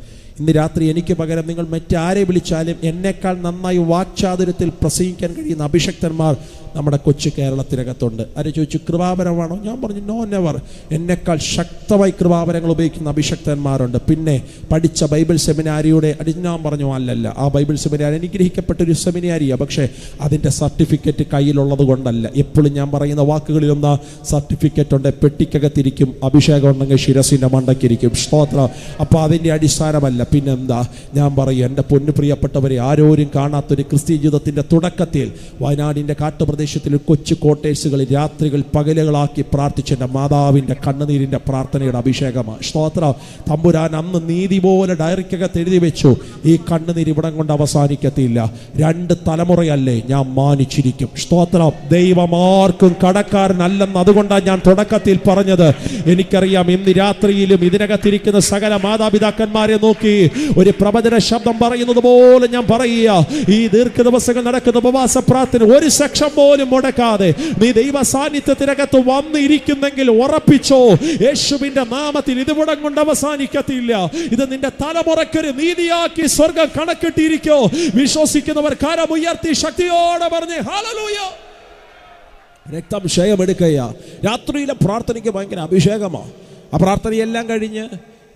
ഇന്ന് രാത്രി എനിക്ക് പകരം നിങ്ങൾ മറ്റാരെ വിളിച്ചാലും എന്നെക്കാൾ നന്നായി വാക്ചാതുര്യത്തിൽ പ്രസംഗിക്കാൻ കഴിയുന്ന അഭിഷക്തന്മാർ നമ്മുടെ കൊച്ചു കേരളത്തിനകത്തുണ്ട്. ആര് ചോദിച്ചു കൃപാവരമാണോ? ഞാൻ പറഞ്ഞു നോ നെവർ. എന്നെക്കാൾ ശക്തമായി കൃപാവരങ്ങൾ ഉപയോഗിക്കുന്ന അഭിഷക്തന്മാരുണ്ട്. പിന്നെ പഠിച്ച ബൈബിൾ സെമിനാരിയുടെ ഞാൻ പറഞ്ഞു അല്ലല്ല, ആ ബൈബിൾ സെമിനാരി അനുഗ്രഹിക്കപ്പെട്ടൊരു സെമിനാരിയാണ്. പക്ഷേ അതിൻ്റെ സർട്ടിഫിക്കറ്റ് കയ്യിലുള്ളത് കൊണ്ടല്ല. എപ്പോഴും ഞാൻ പറയുന്ന വാക്കുകളിലൊന്ന് സർട്ടിഫിക്കറ്റ് ഉണ്ട്, പെട്ടിക്കകത്തിരിക്കും, അഭിഷേകം ഉണ്ടെങ്കിൽ ശിരസിൻ്റെ മണ്ടയ്ക്കിരിക്കും. സ്തോത്രം. അപ്പോൾ അതിൻ്റെ അടിസ്ഥാനമല്ല. പിന്നെന്താ ഞാൻ പറയും, എൻ്റെ പൊന്നു പ്രിയപ്പെട്ടവരെ, ആരോരും കാണാത്തൊരു ക്രിസ്തീയ ജീവിതത്തിൻ്റെ തുടക്കത്തിൽ വയനാടിൻ്റെ കാട്ടുപ്രദേശത്തിൽ കൊച്ചു കോട്ടേഴ്സുകൾ രാത്രികൾ പകലുകളാക്കി പ്രാർത്ഥിച്ചെൻ്റെ മാതാവിൻ്റെ കണ്ണുനീരിൻ്റെ പ്രാർത്ഥനയുടെ അഭിഷേകമാണ്. സ്തോത്രം. തമ്പുരാൻ അന്ന് നീതി പോലെ ഡയറിക്കകത്ത് എഴുതി വെച്ചു, ഈ കണ്ണുനീര് ഇവിടം കൊണ്ട് അവസാനിക്കത്തില്ല, 2 തലമുറയല്ലേ ഞാൻ മാനിച്ചിരിക്കും. സ്തോത്രം. ദൈവമാർക്കും കടക്കാരനല്ലെന്ന് അതുകൊണ്ടാണ് ഞാൻ തുടക്കത്തിൽ പറഞ്ഞത്. എനിക്കറിയാം ഇന്ന് രാത്രിയിലും ഇതിനകത്തിരിക്കുന്ന സകല മാതാപിതാക്കന്മാരെ നോക്കി ഒരു പ്രവചന ശബ്ദം പറയുന്നത് പോലെ ഞാൻ പറയുക, ഈ ദീർഘ ദിവസങ്ങൾ നടക്കുന്ന ഉപവാസ പ്രാർത്ഥന ഒരു സെക്ഷൻ പോലും മുടക്കാതെ നീ ദൈവ സാന്നിധ്യത്തിനകത്ത് വന്നിരിക്കുന്നെങ്കിൽ ഉറപ്പിച്ചോ, യേശുവിന്റെ നാമത്തിൽ ഇതുവിടം കൊണ്ട് അവസാനിക്കത്തില്ല. ഇത് നിന്റെ തലമുറയ്ക്കൊരു നീതിയാക്കി സ്വർഗം കണക്കിട്ടിരിക്കോ. വിശ്വസിക്കുന്നവർ കരമുയർത്തി ശക്തിയോടെ പറഞ്ഞ് ഹല്ലേലൂയ. രക്തം ക്ഷയമെടുക്കുക. രാത്രിയിലെ പ്രാർത്ഥനയ്ക്ക് ഭയങ്കര അഭിഷേകമാണ്. ആ പ്രാർത്ഥനയെല്ലാം കഴിഞ്ഞ്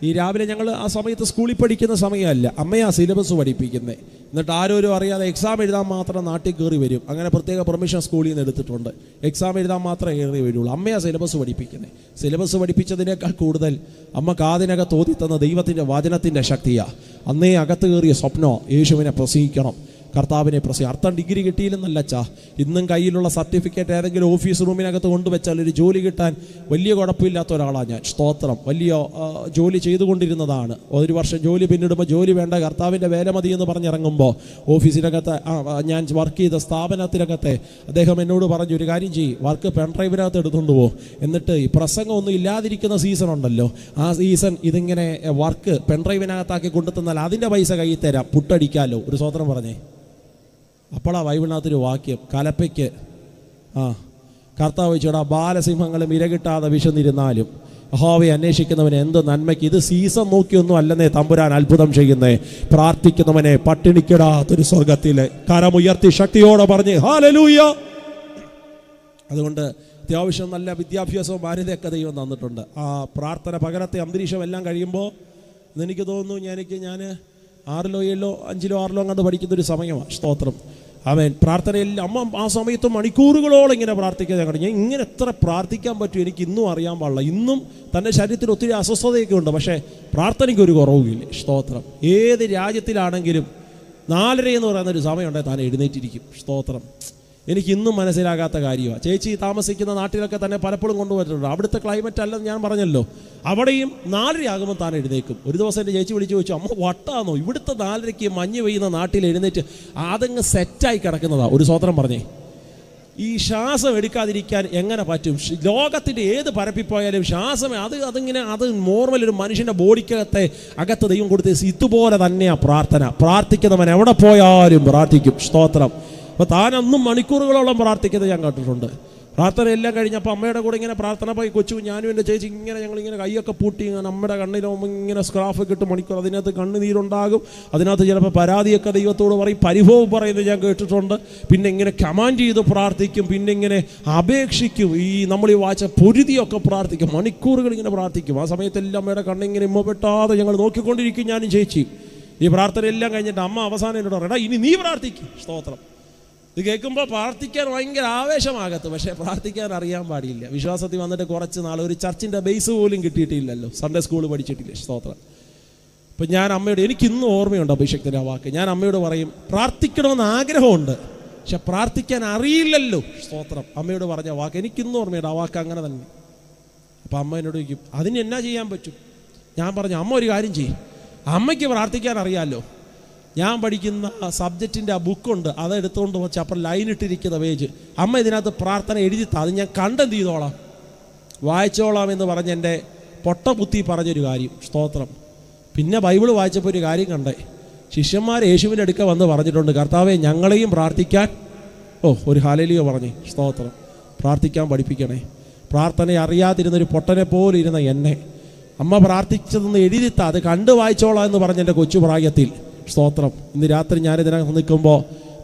ഈ രാവിലെ ഞങ്ങൾ ആ സമയത്ത് സ്കൂളിൽ പഠിക്കുന്ന സമയമല്ല, അമ്മയാ സിലബസ് പഠിപ്പിക്കുന്നത്. എന്നിട്ട് ആരോരും അറിയാതെ എക്സാം എഴുതാൻ മാത്രം നാട്ടിൽ കയറി വരും. അങ്ങനെ പ്രത്യേക പെർമിഷൻ സ്കൂളിൽ നിന്ന് എടുത്തിട്ടുണ്ട്. എക്സാം എഴുതാൻ മാത്രമേ കയറി വരുള്ളൂ. അമ്മയാ സിലബസ് പഠിപ്പിക്കുന്നത്. സിലബസ് പഠിപ്പിച്ചതിനേക്കാൾ കൂടുതൽ അമ്മ കാതിനകത്ത് ഓതി തന്ന ദൈവത്തിൻ്റെ വചനത്തിൻ്റെ ശക്തിയാണ്. അന്നേ അകത്ത് കയറിയ സ്വപ്നോ യേശുവിനെ പ്രസംഗിക്കണം. കർത്താവിനെ അർത്ഥം ഡിഗ്രി കിട്ടിയില്ലെന്നല്ല അച്ഛാ, ഇന്നും കയ്യിലുള്ള സർട്ടിഫിക്കറ്റ് ഏതെങ്കിലും ഓഫീസ് റൂമിനകത്ത് കൊണ്ടുവച്ചാൽ ഒരു ജോലി കിട്ടാൻ വലിയ കുഴപ്പമില്ലാത്ത ഒരാളാണ് ഞാൻ. സ്തോത്രം. വലിയ ജോലി ചെയ്തുകൊണ്ടിരുന്നതാണ്. 1 വർഷം ജോലി പിന്നിടുമ്പോൾ ജോലി വേണ്ട, കർത്താവിൻ്റെ വേല മതി എന്ന് പറഞ്ഞിറങ്ങുമ്പോൾ ഓഫീസിനകത്ത് ഞാൻ വർക്ക് ചെയ്ത സ്ഥാപനത്തിനകത്തെ അദ്ദേഹം എന്നോട് പറഞ്ഞു, ഒരു കാര്യം ചെയ്യും, വർക്ക് പെൺഡ്രൈവിനകത്ത് എടുത്തുകൊണ്ട് പോകും, എന്നിട്ട് ഈ പ്രസംഗമൊന്നും ഇല്ലാതിരിക്കുന്ന സീസൺ ഉണ്ടല്ലോ, ആ സീസൺ ഇതിങ്ങനെ വർക്ക് പെൺഡ്രൈവിനകത്താക്കി കൊണ്ടുതന്നാൽ അതിൻ്റെ പൈസ കയ്യിൽ തരാം, പുട്ടടിക്കാമല്ലോ. ഒരു സ്വതന്ത്രം പറഞ്ഞേ. അപ്പോഴാ ബൈബിളിനകത്തൊരു വാക്യം, കലപ്പയ്ക്ക് കർത്താവ് വെച്ചോടാ, ബാലസിംഹങ്ങളും ഇരകിട്ടാതെ വിശന്നിരുന്നാലും യഹോവയെ അന്വേഷിക്കുന്നവനെ എന്ത് നന്മയ്ക്ക്. ഇത് സീസൺ നോക്കിയൊന്നും അല്ലെന്നേ തമ്പുരാൻ അത്ഭുതം ചെയ്യുന്നേ. പ്രാർത്ഥിക്കുന്നവനെ പട്ടിണിക്കിടാത്തൊരു സ്വർഗത്തിലെ കരമുയർത്തി ശക്തിയോടെ പറഞ്ഞ് ഹല്ലേലൂയ. അതുകൊണ്ട് അത്യാവശ്യം നല്ല വിദ്യാഭ്യാസവും ഭാര്യതയൊക്കെ ദൈവം തന്നിട്ടുണ്ട്. ആ പ്രാർത്ഥന പകരത്തെ അന്തരീക്ഷം എല്ലാം കഴിയുമ്പോൾ എനിക്ക് തോന്നുന്നു ഞാൻ 6ലോ 7ലോ 5ലോ 6ലോ അങ്ങോട്ട് പഠിക്കുന്നൊരു സമയമാണ്. സ്തോത്രം. ആമേൻ. പ്രാർത്ഥനയിൽ അമ്മ ആ സമയത്ത് മണിക്കൂറുകളോളം ഇങ്ങനെ പ്രാർത്ഥിക്കാൻ ഞാൻ കണ്ടു. ഞാൻ ഇങ്ങനെ എത്ര പ്രാർത്ഥിക്കാൻ പറ്റും എനിക്ക് ഇന്നും അറിയാൻ പാടില്ല. ഇന്നും തൻ്റെ ശരീരത്തിൽ ഒത്തിരി അസ്വസ്ഥതയൊക്കെ ഉണ്ട്, പക്ഷേ പ്രാർത്ഥനയ്ക്കൊരു കുറവുമില്ല. സ്തോത്രം. ഏത് രാജ്യത്തിലാണെങ്കിലും 4:30 എന്ന് പറയുന്നൊരു സമയമുണ്ടെങ്കിൽ താൻ എഴുന്നേറ്റിരിക്കും. സ്തോത്രം. എനിക്ക് ഇന്നും മനസ്സിലാകാത്ത കാര്യമാണ്. ചേച്ചി താമസിക്കുന്ന നാട്ടിലൊക്കെ തന്നെ പലപ്പോഴും കൊണ്ടുപോയിട്ടുണ്ട്. അവിടുത്തെ ക്ലൈമറ്റ് അല്ലെന്ന് ഞാൻ പറഞ്ഞല്ലോ. അവിടെയും 4:30 ആകുമ്പോൾ താൻ എഴുന്നേക്കും. ഒരു ദിവസം എൻ്റെ ചേച്ചി വിളിച്ച് ചോദിച്ചു, അമ്മ വട്ടാന്നോ, ഇവിടുത്തെ 4:30 മഞ്ഞ് പെയ്യുന്ന നാട്ടിൽ എഴുന്നേറ്റ് അതങ്ങ് സെറ്റായി കിടക്കുന്നതാ. ഒരു സ്വതന്ത്രം പറഞ്ഞേ. ഈ ശ്വാസം എടുക്കാതിരിക്കാൻ എങ്ങനെ പറ്റും? ലോകത്തിൻ്റെ ഏത് പരപ്പിപ്പോയാലും ശ്വാസം അത് നോർമൽ ഒരു മനുഷ്യൻ്റെ അകത്ത് ദൈവം കൊടുത്ത് ഇതുപോലെ തന്നെയാണ് പ്രാർത്ഥന. പ്രാർത്ഥിക്കുന്നവൻ എവിടെ പോയാലും പ്രാർത്ഥിക്കും. സ്തോത്രം. അപ്പോൾ താനൊന്നും മണിക്കൂറുകളോളം പ്രാർത്ഥിക്കുന്നത് ഞാൻ കേട്ടിട്ടുണ്ട്. പ്രാർത്ഥന എല്ലാം കഴിഞ്ഞപ്പോൾ അമ്മയുടെ കൂടെ ഇങ്ങനെ പ്രാർത്ഥന പോയി കൊച്ചു ഞാനും എൻ്റെ ചേച്ചി ഞങ്ങളിങ്ങനെ കൈയൊക്കെ പൂട്ടി ഇങ്ങനെ നമ്മുടെ കണ്ണിലാവുമ്പോൾ ഇങ്ങനെ സ്ക്രാഫൊക്കെ ഇട്ട് മണിക്കൂർ അതിനകത്ത് കണ്ണുനീരുണ്ടാകും. അതിനകത്ത് ചിലപ്പോൾ പരാതിയൊക്കെ ദൈവത്തോട് പറയും, പരിഭവം പറയുന്നത് ഞാൻ കേട്ടിട്ടുണ്ട്. പിന്നെ ഇങ്ങനെ കമാൻഡ് ചെയ്ത് പ്രാർത്ഥിക്കും, പിന്നെ ഇങ്ങനെ അപേക്ഷിക്കും. നമ്മൾ ഈ വായിച്ച പൊരുതിയൊക്കെ പ്രാർത്ഥിക്കും, മണിക്കൂറുകൾ ഇങ്ങനെ പ്രാർത്ഥിക്കും. ആ സമയത്തെല്ലാം അമ്മയുടെ കണ്ണിങ്ങനെ ഇമ്മപ്പെട്ടാതെ ഞങ്ങൾ നോക്കിക്കൊണ്ടിരിക്കും ഞാനും ചേച്ചി. ഈ പ്രാർത്ഥന എല്ലാം കഴിഞ്ഞിട്ട് അമ്മ അവസാനം എന്നോട് പറയടാ ഇനി നീ പ്രാർത്ഥിക്കും. സ്തോത്രം. ഇത് കേൾക്കുമ്പോൾ പ്രാർത്ഥിക്കാൻ ഭയങ്കര ആവേശമാകത്ത്, പക്ഷേ പ്രാർത്ഥിക്കാൻ അറിയാൻ പാടില്ല. വിശ്വാസത്തിൽ വന്നിട്ട് കുറച്ച് നാൾ ഒരു ചർച്ചിൻ്റെ ബേസ് പോലും കിട്ടിയിട്ടില്ലല്ലോ, സൺഡേ സ്കൂൾ പഠിച്ചിട്ടില്ല. സ്തോത്രം. ഇപ്പം ഞാൻ അമ്മയോട്, എനിക്കിന്നും ഓർമ്മയുണ്ട് അഭിഷേകത്തിൻ്റെ ആ വാക്ക്. ഞാൻ അമ്മയോട് പറയും പ്രാർത്ഥിക്കണമെന്ന് ആഗ്രഹമുണ്ട്, പക്ഷെ പ്രാർത്ഥിക്കാൻ അറിയില്ലല്ലോ. സ്തോത്രം. അമ്മയോട് പറഞ്ഞ വാക്ക് എനിക്കിന്നും ഓർമ്മയുണ്ട്. ആ വാക്ക് അങ്ങനെ തന്നെ. അപ്പം അമ്മ എന്നോട് ചോദിക്കും അതിന് എന്നാ ചെയ്യാൻ പറ്റും? ഞാൻ പറഞ്ഞു അമ്മ ഒരു കാര്യം ചെയ്യും, അമ്മയ്ക്ക് പ്രാർത്ഥിക്കാൻ അറിയാമല്ലോ, ഞാൻ പഠിക്കുന്ന സബ്ജക്റ്റിൻ്റെ ആ ബുക്കുണ്ട്, അതെടുത്തുകൊണ്ട് വെച്ച് അപ്പം ലൈനിട്ടിരിക്കുന്ന പേജ് അമ്മ ഇതിനകത്ത് പ്രാർത്ഥന എഴുതിത്താ, അത് ഞാൻ കണ്ടെന്ത് ചെയ്തോളാം, വായിച്ചോളാം എന്ന് പറഞ്ഞ് എൻ്റെ പൊട്ട ബുദ്ധി പറഞ്ഞൊരു കാര്യം. സ്തോത്രം. പിന്നെ ബൈബിൾ വായിച്ചപ്പോൾ ഒരു കാര്യം കണ്ടേ, ശിഷ്യന്മാർ യേശുവിൻ്റെ അടുക്ക വന്ന് പറഞ്ഞിട്ടുണ്ട്, കർത്താവേ ഞങ്ങളെയും പ്രാർത്ഥിക്കാൻ ഒരു ഹല്ലേലൂയ പറഞ്ഞേ. സ്തോത്രം. പ്രാർത്ഥിക്കാൻ പഠിപ്പിക്കണേ. പ്രാർത്ഥന അറിയാതിരുന്നൊരു പൊട്ടനെ പോലെ ഇരുന്ന എന്നെ അമ്മ പ്രാർത്ഥിച്ചതെന്ന് എഴുതിത്താ, അത് കണ്ടു വായിച്ചോളാം എന്ന് പറഞ്ഞ് എൻ്റെ കൊച്ചു പ്രായത്തിൽ. സ്തോത്രം. ഇന്ന് രാത്രി ഞാനിതിനകത്ത് നിൽക്കുമ്പോൾ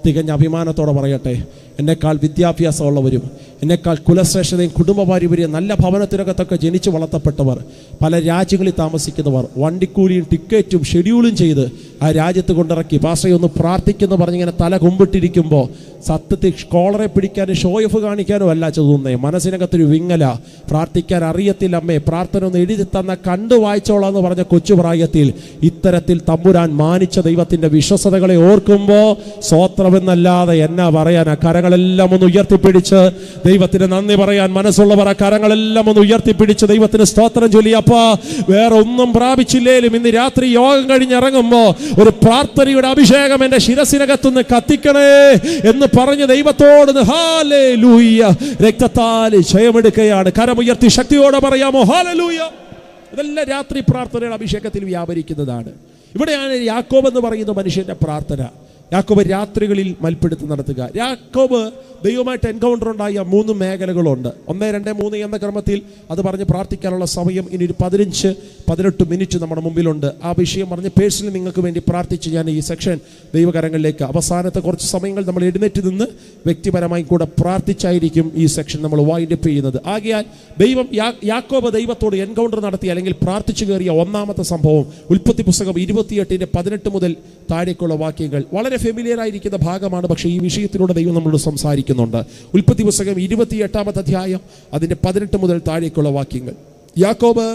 തികഞ്ഞ അഭിമാനത്തോടെ പറയട്ടെ, എന്നെക്കാൾ വിദ്യാഭ്യാസമുള്ളവരും എന്നെക്കാൾ കുലശ്രേഷ്ഠതയും കുടുംബ പാരമ്പര്യം നല്ല ഭവനത്തിനകത്തൊക്കെ ജനിച്ചു വളർത്തപ്പെട്ടവർ, പല രാജ്യങ്ങളിൽ താമസിക്കുന്നവർ, വണ്ടിക്കൂലിയും ടിക്കറ്റും ഷെഡ്യൂളും ചെയ്ത് ആ രാജ്യത്ത് കൊണ്ടിറക്കി പാസ്റ്ററെ ഒന്ന് പ്രാർത്ഥിക്കുന്നു പറഞ്ഞിങ്ങനെ തല കുമ്പിട്ടിരിക്കുമ്പോൾ സത്യത്തിൽ കോളറെ പിടിക്കാനും ഷോ ഓഫ് കാണിക്കാനും അല്ല തോന്നുന്നേ, മനസ്സിനകത്തൊരു വിങ്ങല. പ്രാർത്ഥിക്കാൻ അറിയത്തില്ല അമ്മേ, പ്രാർത്ഥന ഒന്ന് എഴുതി തന്ന കണ്ടു വായിച്ചോളാം എന്ന് പറഞ്ഞ കൊച്ചുപ്രായത്തിൽ ഇത്തരത്തിൽ തമ്പുരാൻ മാനിച്ച ദൈവത്തിൻ്റെ വിശ്വസതകളെ ഓർക്കുമ്പോൾ സ്വോത്രമെന്നല്ലാതെ എന്നാ പറയാനാ? കരങ്ങളെല്ലാം ഒന്ന് ഉയർത്തിപ്പിടിച്ച് ദൈവത്തിന് നന്ദി പറയാൻ മനസ്സുള്ളവർ ആ കരങ്ങളെല്ലാം ഒന്ന് ഉയർത്തിപ്പിടിച്ച് ദൈവത്തിന് സ്തോത്രം ചൊല്ലിയപ്പാ. വേറെ ഒന്നും പ്രാപിച്ചില്ലേലും ഇന്ന് രാത്രി യോഗം കഴിഞ്ഞിറങ്ങുമ്പോൾ ഒരു പ്രാർത്ഥനയുടെ അഭിഷേകം എൻ്റെ ശിരസിനകത്തുനിന്ന് കത്തിക്കണേ എന്ന് പറഞ്ഞ് ദൈവത്തോട് ഹല്ലേലൂയ രക്തത്താൽ ജയമെടുക്കുകയാണ്. കരമുയർത്തി ശക്തിയോടെ പറയാമോ ഹല്ലേലൂയ? ഇതെല്ലാം രാത്രി പ്രാർത്ഥനയുടെ അഭിഷേകത്തിൽ വ്യാപരിക്കുന്നതാണ്. ഇവിടെയാണ് യാക്കോബ് എന്ന് പറയുന്ന മനുഷ്യന്റെ പ്രാർത്ഥന. യാക്കോബ് രാത്രികളിൽ മൽപ്പിടുത്തം നടത്തുക. യാക്കോബ് ദൈവമായിട്ട് എൻകൗണ്ടർ ഉണ്ടായ 3 മേഖലകളുണ്ട്. 1, 2, 3 എന്ന ക്രമത്തിൽ അത് പറഞ്ഞ് പ്രാർത്ഥിക്കാനുള്ള സമയം ഇനി ഒരു 15-18 മിനിറ്റ് നമ്മുടെ മുമ്പിലുണ്ട്. ആ വിഷയം പറഞ്ഞ് പേഴ്സണലി നിങ്ങൾക്ക് വേണ്ടി പ്രാർത്ഥിച്ച് ഞാൻ ഈ സെക്ഷൻ ദൈവകരങ്ങളിലേക്ക് അവസാനത്തെ കുറച്ച് സമയങ്ങൾ നമ്മൾ എഴുന്നേറ്റ് നിന്ന് വ്യക്തിപരമായി കൂടെ പ്രാർത്ഥിച്ചായിരിക്കും ഈ സെക്ഷൻ നമ്മൾ വൈൻഡ് അപ്പ് ചെയ്യുന്നത്. ആകയാൽ യാക്കോബ് ദൈവത്തോട് എൻകൗണ്ടർ നടത്തി അല്ലെങ്കിൽ പ്രാർത്ഥിച്ചു കയറിയ ഒന്നാമത്തെ സംഭവം ഉൽപ്പത്തി പുസ്തകം 28-18 മുതൽ താഴേക്കുള്ള വാക്യങ്ങൾ വളരെ ഫെമിലിയർ ആയിരിക്കുന്ന ഭാഗമാണ്. പക്ഷേ ഈ വിഷയത്തിലൂടെ ദൈവം നമ്മളോട് സംസാരിക്കുന്നുണ്ട്. ഉൽപ്പത്തി പുസ്തകം 28-ാമത്തെ അധ്യായം അതിൻ്റെ 18 മുതൽ താഴേക്കുള്ള വാക്യങ്ങൾ. യാക്കോബ്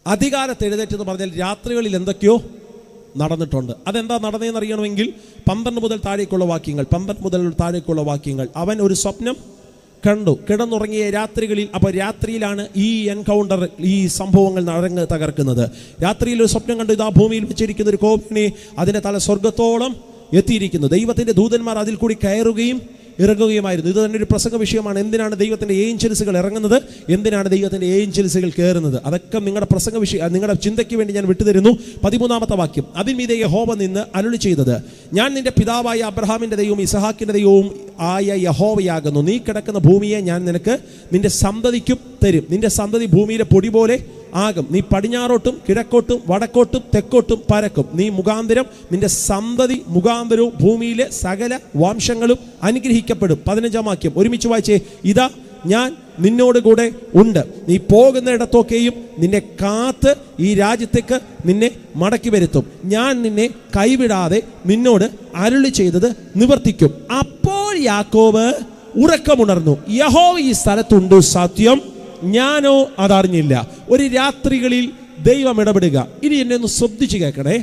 അധികാരത്തെ എഴുന്നേറ്റെന്ന് പറഞ്ഞാൽ രാത്രികളിൽ എന്തൊക്കെയോ നടന്നിട്ടുണ്ട്. അതെന്താ നടന്നതെന്ന് അറിയണമെങ്കിൽ 12 മുതൽ താഴേക്കുള്ള വാക്യങ്ങൾ. അവൻ ഒരു സ്വപ്നം കണ്ടു, കിടന്നുറങ്ങിയ രാത്രികളിൽ. അപ്പോൾ രാത്രിയിലാണ് ഈ എൻകൗണ്ടർ, ഈ സംഭവങ്ങൾ തകർക്കുന്നത്. രാത്രിയിൽ ഒരു സ്വപ്നം കണ്ടു, ഇതാ ഭൂമിയിൽ വെച്ചിരിക്കുന്ന ഒരു കോപ്പിനെ, അതിൻ്റെ തല സ്വർഗത്തോളം എത്തിയിരിക്കുന്നു. ദൈവത്തിൻ്റെ ദൂതന്മാർ അതിൽ കൂടി കയറുകയും ഇറങ്ങുകയുമായിരുന്നു. ഇത് തന്നെ ഒരു പ്രസംഗ വിഷയമാണ്. എന്തിനാണ് ദൈവത്തിൻ്റെ ഏഞ്ചൽസുകൾ ഇറങ്ങുന്നത്, എന്തിനാണ് ദൈവത്തിൻ്റെ ഏഞ്ചൽസുകൾ കയറുന്നത്? അതൊക്കെ നിങ്ങളുടെ പ്രസംഗ വിഷയം, നിങ്ങളുടെ ചിന്തയ്ക്ക് വേണ്ടി ഞാൻ വിട്ടുതരുന്നു. 13-ാമത്തെ വാക്യം. അതിന്മീതെ യഹോവ നിന്ന് അരുളി ചെയ്തത്, ഞാൻ നിന്റെ പിതാവായ അബ്രഹാമിൻ്റെ ദൈവവും ഇസഹാക്കിൻ്റെ ദൈവവും ആയ യഹോവയാകുന്നു. നീ കിടക്കുന്ന ഭൂമിയെ ഞാൻ നിനക്ക് നിന്റെ സന്തതിക്കും തരും. നിന്റെ സന്തതി ഭൂമിയിലെ പൊടി പോലെ ആകും. നീ പടിഞ്ഞാറോട്ടും കിഴക്കോട്ടും വടക്കോട്ടും തെക്കോട്ടും പരക്കും. നീ മുഖാന്തരം നിന്റെ സന്തതി മുഖാന്തരവും ഭൂമിയിലെ സകല വംശങ്ങളും അനുഗ്രഹിക്കപ്പെടും. 15-ാം വാക്യം ഒരുമിച്ച് വായിച്ചേ. ഇതാ ഞാൻ നിന്നോട് കൂടെ ഉണ്ട്. നീ പോകുന്നിടത്തൊക്കെയും നിന്നെ കാത്ത് ഈ രാജ്യത്തേക്ക് നിന്നെ മടക്കി വരുത്തും. ഞാൻ നിന്നെ കൈവിടാതെ നിന്നോട് അരുളി ചെയ്തത് നിവർത്തിക്കും. അപ്പോൾ യാക്കോബ് ഉറക്കമുണർന്നു, യഹോവ ഈ സ്ഥലത്തുണ്ട്, സത്യം, ഞാനോ അതറിഞ്ഞില്ല. ഒരു രാത്രികളിൽ ദൈവം ഇടപെടുക. ഇനി എന്നെ ഒന്ന് ശ്രദ്ധിച്ച് കേൾക്കണേ.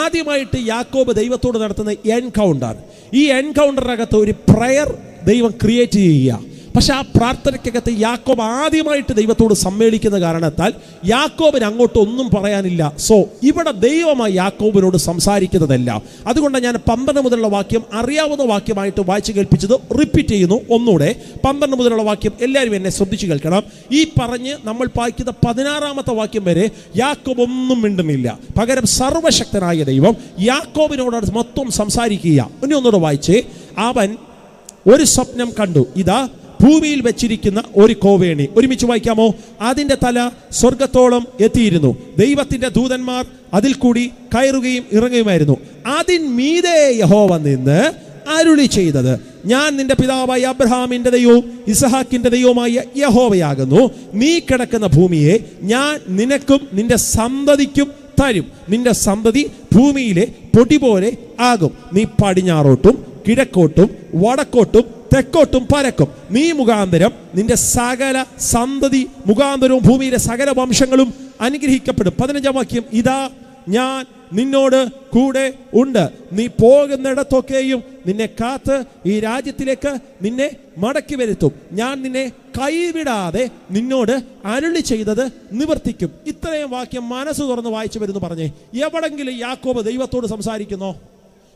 ആദ്യമായിട്ട് യാക്കോബ് ദൈവത്തോട് നടത്തുന്ന എൻകൗണ്ടർ, ഈ എൻകൗണ്ടറിനകത്ത് ഒരു പ്രയർ ദൈവം ക്രിയേറ്റ് ചെയ്യുക. പക്ഷെ ആ പ്രാർത്ഥനയ്ക്കകത്ത് യാക്കോബ് ആദ്യമായിട്ട് ദൈവത്തോട് സമ്മേളിക്കുന്ന കാരണത്താൽ യാക്കോബിന് അങ്ങോട്ട് ഒന്നും പറയാനില്ല. സോ ഇവിടെ ദൈവമായി യാക്കോബിനോട് സംസാരിക്കുന്നതല്ല. അതുകൊണ്ടാണ് ഞാൻ 12 മുതലുള്ള വാക്യം അറിയാവുന്ന വാക്യമായിട്ട് വായിച്ചു കേൾപ്പിച്ചത്. റിപ്പീറ്റ് ചെയ്യുന്നു ഒന്നുകൂടെ. 12 മുതലുള്ള വാക്യം എല്ലാവരും എന്നെ ശ്രദ്ധിച്ചു കേൾക്കണം. ഈ പറഞ്ഞ് നമ്മൾ വായിക്കുന്ന 16-ാമത്തെ വാക്യം വരെ യാക്കോബ് ഒന്നും മിണ്ടുന്നില്ല. പകരം സർവശക്തനായ ദൈവം യാക്കോബിനോട് മൊത്തം സംസാരിക്കുക. ഇനി ഒന്നുകൂടെ വായിച്ചേ. അവൻ ഒരു സ്വപ്നം കണ്ടു, ഇതാ ഭൂമിയിൽ വെച്ചിരിക്കുന്ന ഒരു കോവേണി. ഒരുമിച്ച് വായിക്കാമോ? അതിൻ്റെ തല സ്വർഗത്തോളം എത്തിയിരുന്നു. ദൈവത്തിൻ്റെ ദൂതന്മാർ അതിൽ കൂടി കയറുകയും ഇറങ്ങുകയുമായിരുന്നു. അതിന്മീതെ യഹോവ നിന്ന് അരുളി ചെയ്തത്, ഞാൻ നിന്റെ പിതാവായ അബ്രഹാമിൻ്റെ ദൈവവും ഇസഹാക്കിൻ്റെ ദൈവവുമായ യഹോവയാകുന്നു. നീ കിടക്കുന്ന ഭൂമിയെ ഞാൻ നിനക്കും നിന്റെ സന്തതിക്കും തരും. നിന്റെ സന്തതി ഭൂമിയിലെ പൊടി പോലെ ആകും. നീ പടിഞ്ഞാറോട്ടും കിഴക്കോട്ടും വടക്കോട്ടും തെക്കോട്ടും പരക്കും. നീ മുഖാന്തരം നിന്റെ സകല സന്തതി മുഖാന്തരവും ഭൂമിയിലെ സകല വംശങ്ങളും അനുഗ്രഹിക്കപ്പെടും. 15-ാം വാക്യം. ഇതാ ഞാൻ നിന്നോട് കൂടെ ഉണ്ട്. നീ പോകുന്നിടത്തൊക്കെയും നിന്നെ കാത്ത് ഈ രാജ്യത്തിലേക്ക് നിന്നെ മടക്കി വരുത്തും. ഞാൻ നിന്നെ കൈവിടാതെ നിന്നോട് അരുളി ചെയ്തത് നിവർത്തിക്കും. ഇത്രയും വാക്യം മനസ്സ് തുറന്ന് വായിച്ചു വരുന്നു പറഞ്ഞേ. എവിടെങ്കിലും യാക്കോബ് ദൈവത്തോട് സംസാരിക്കുന്നോ?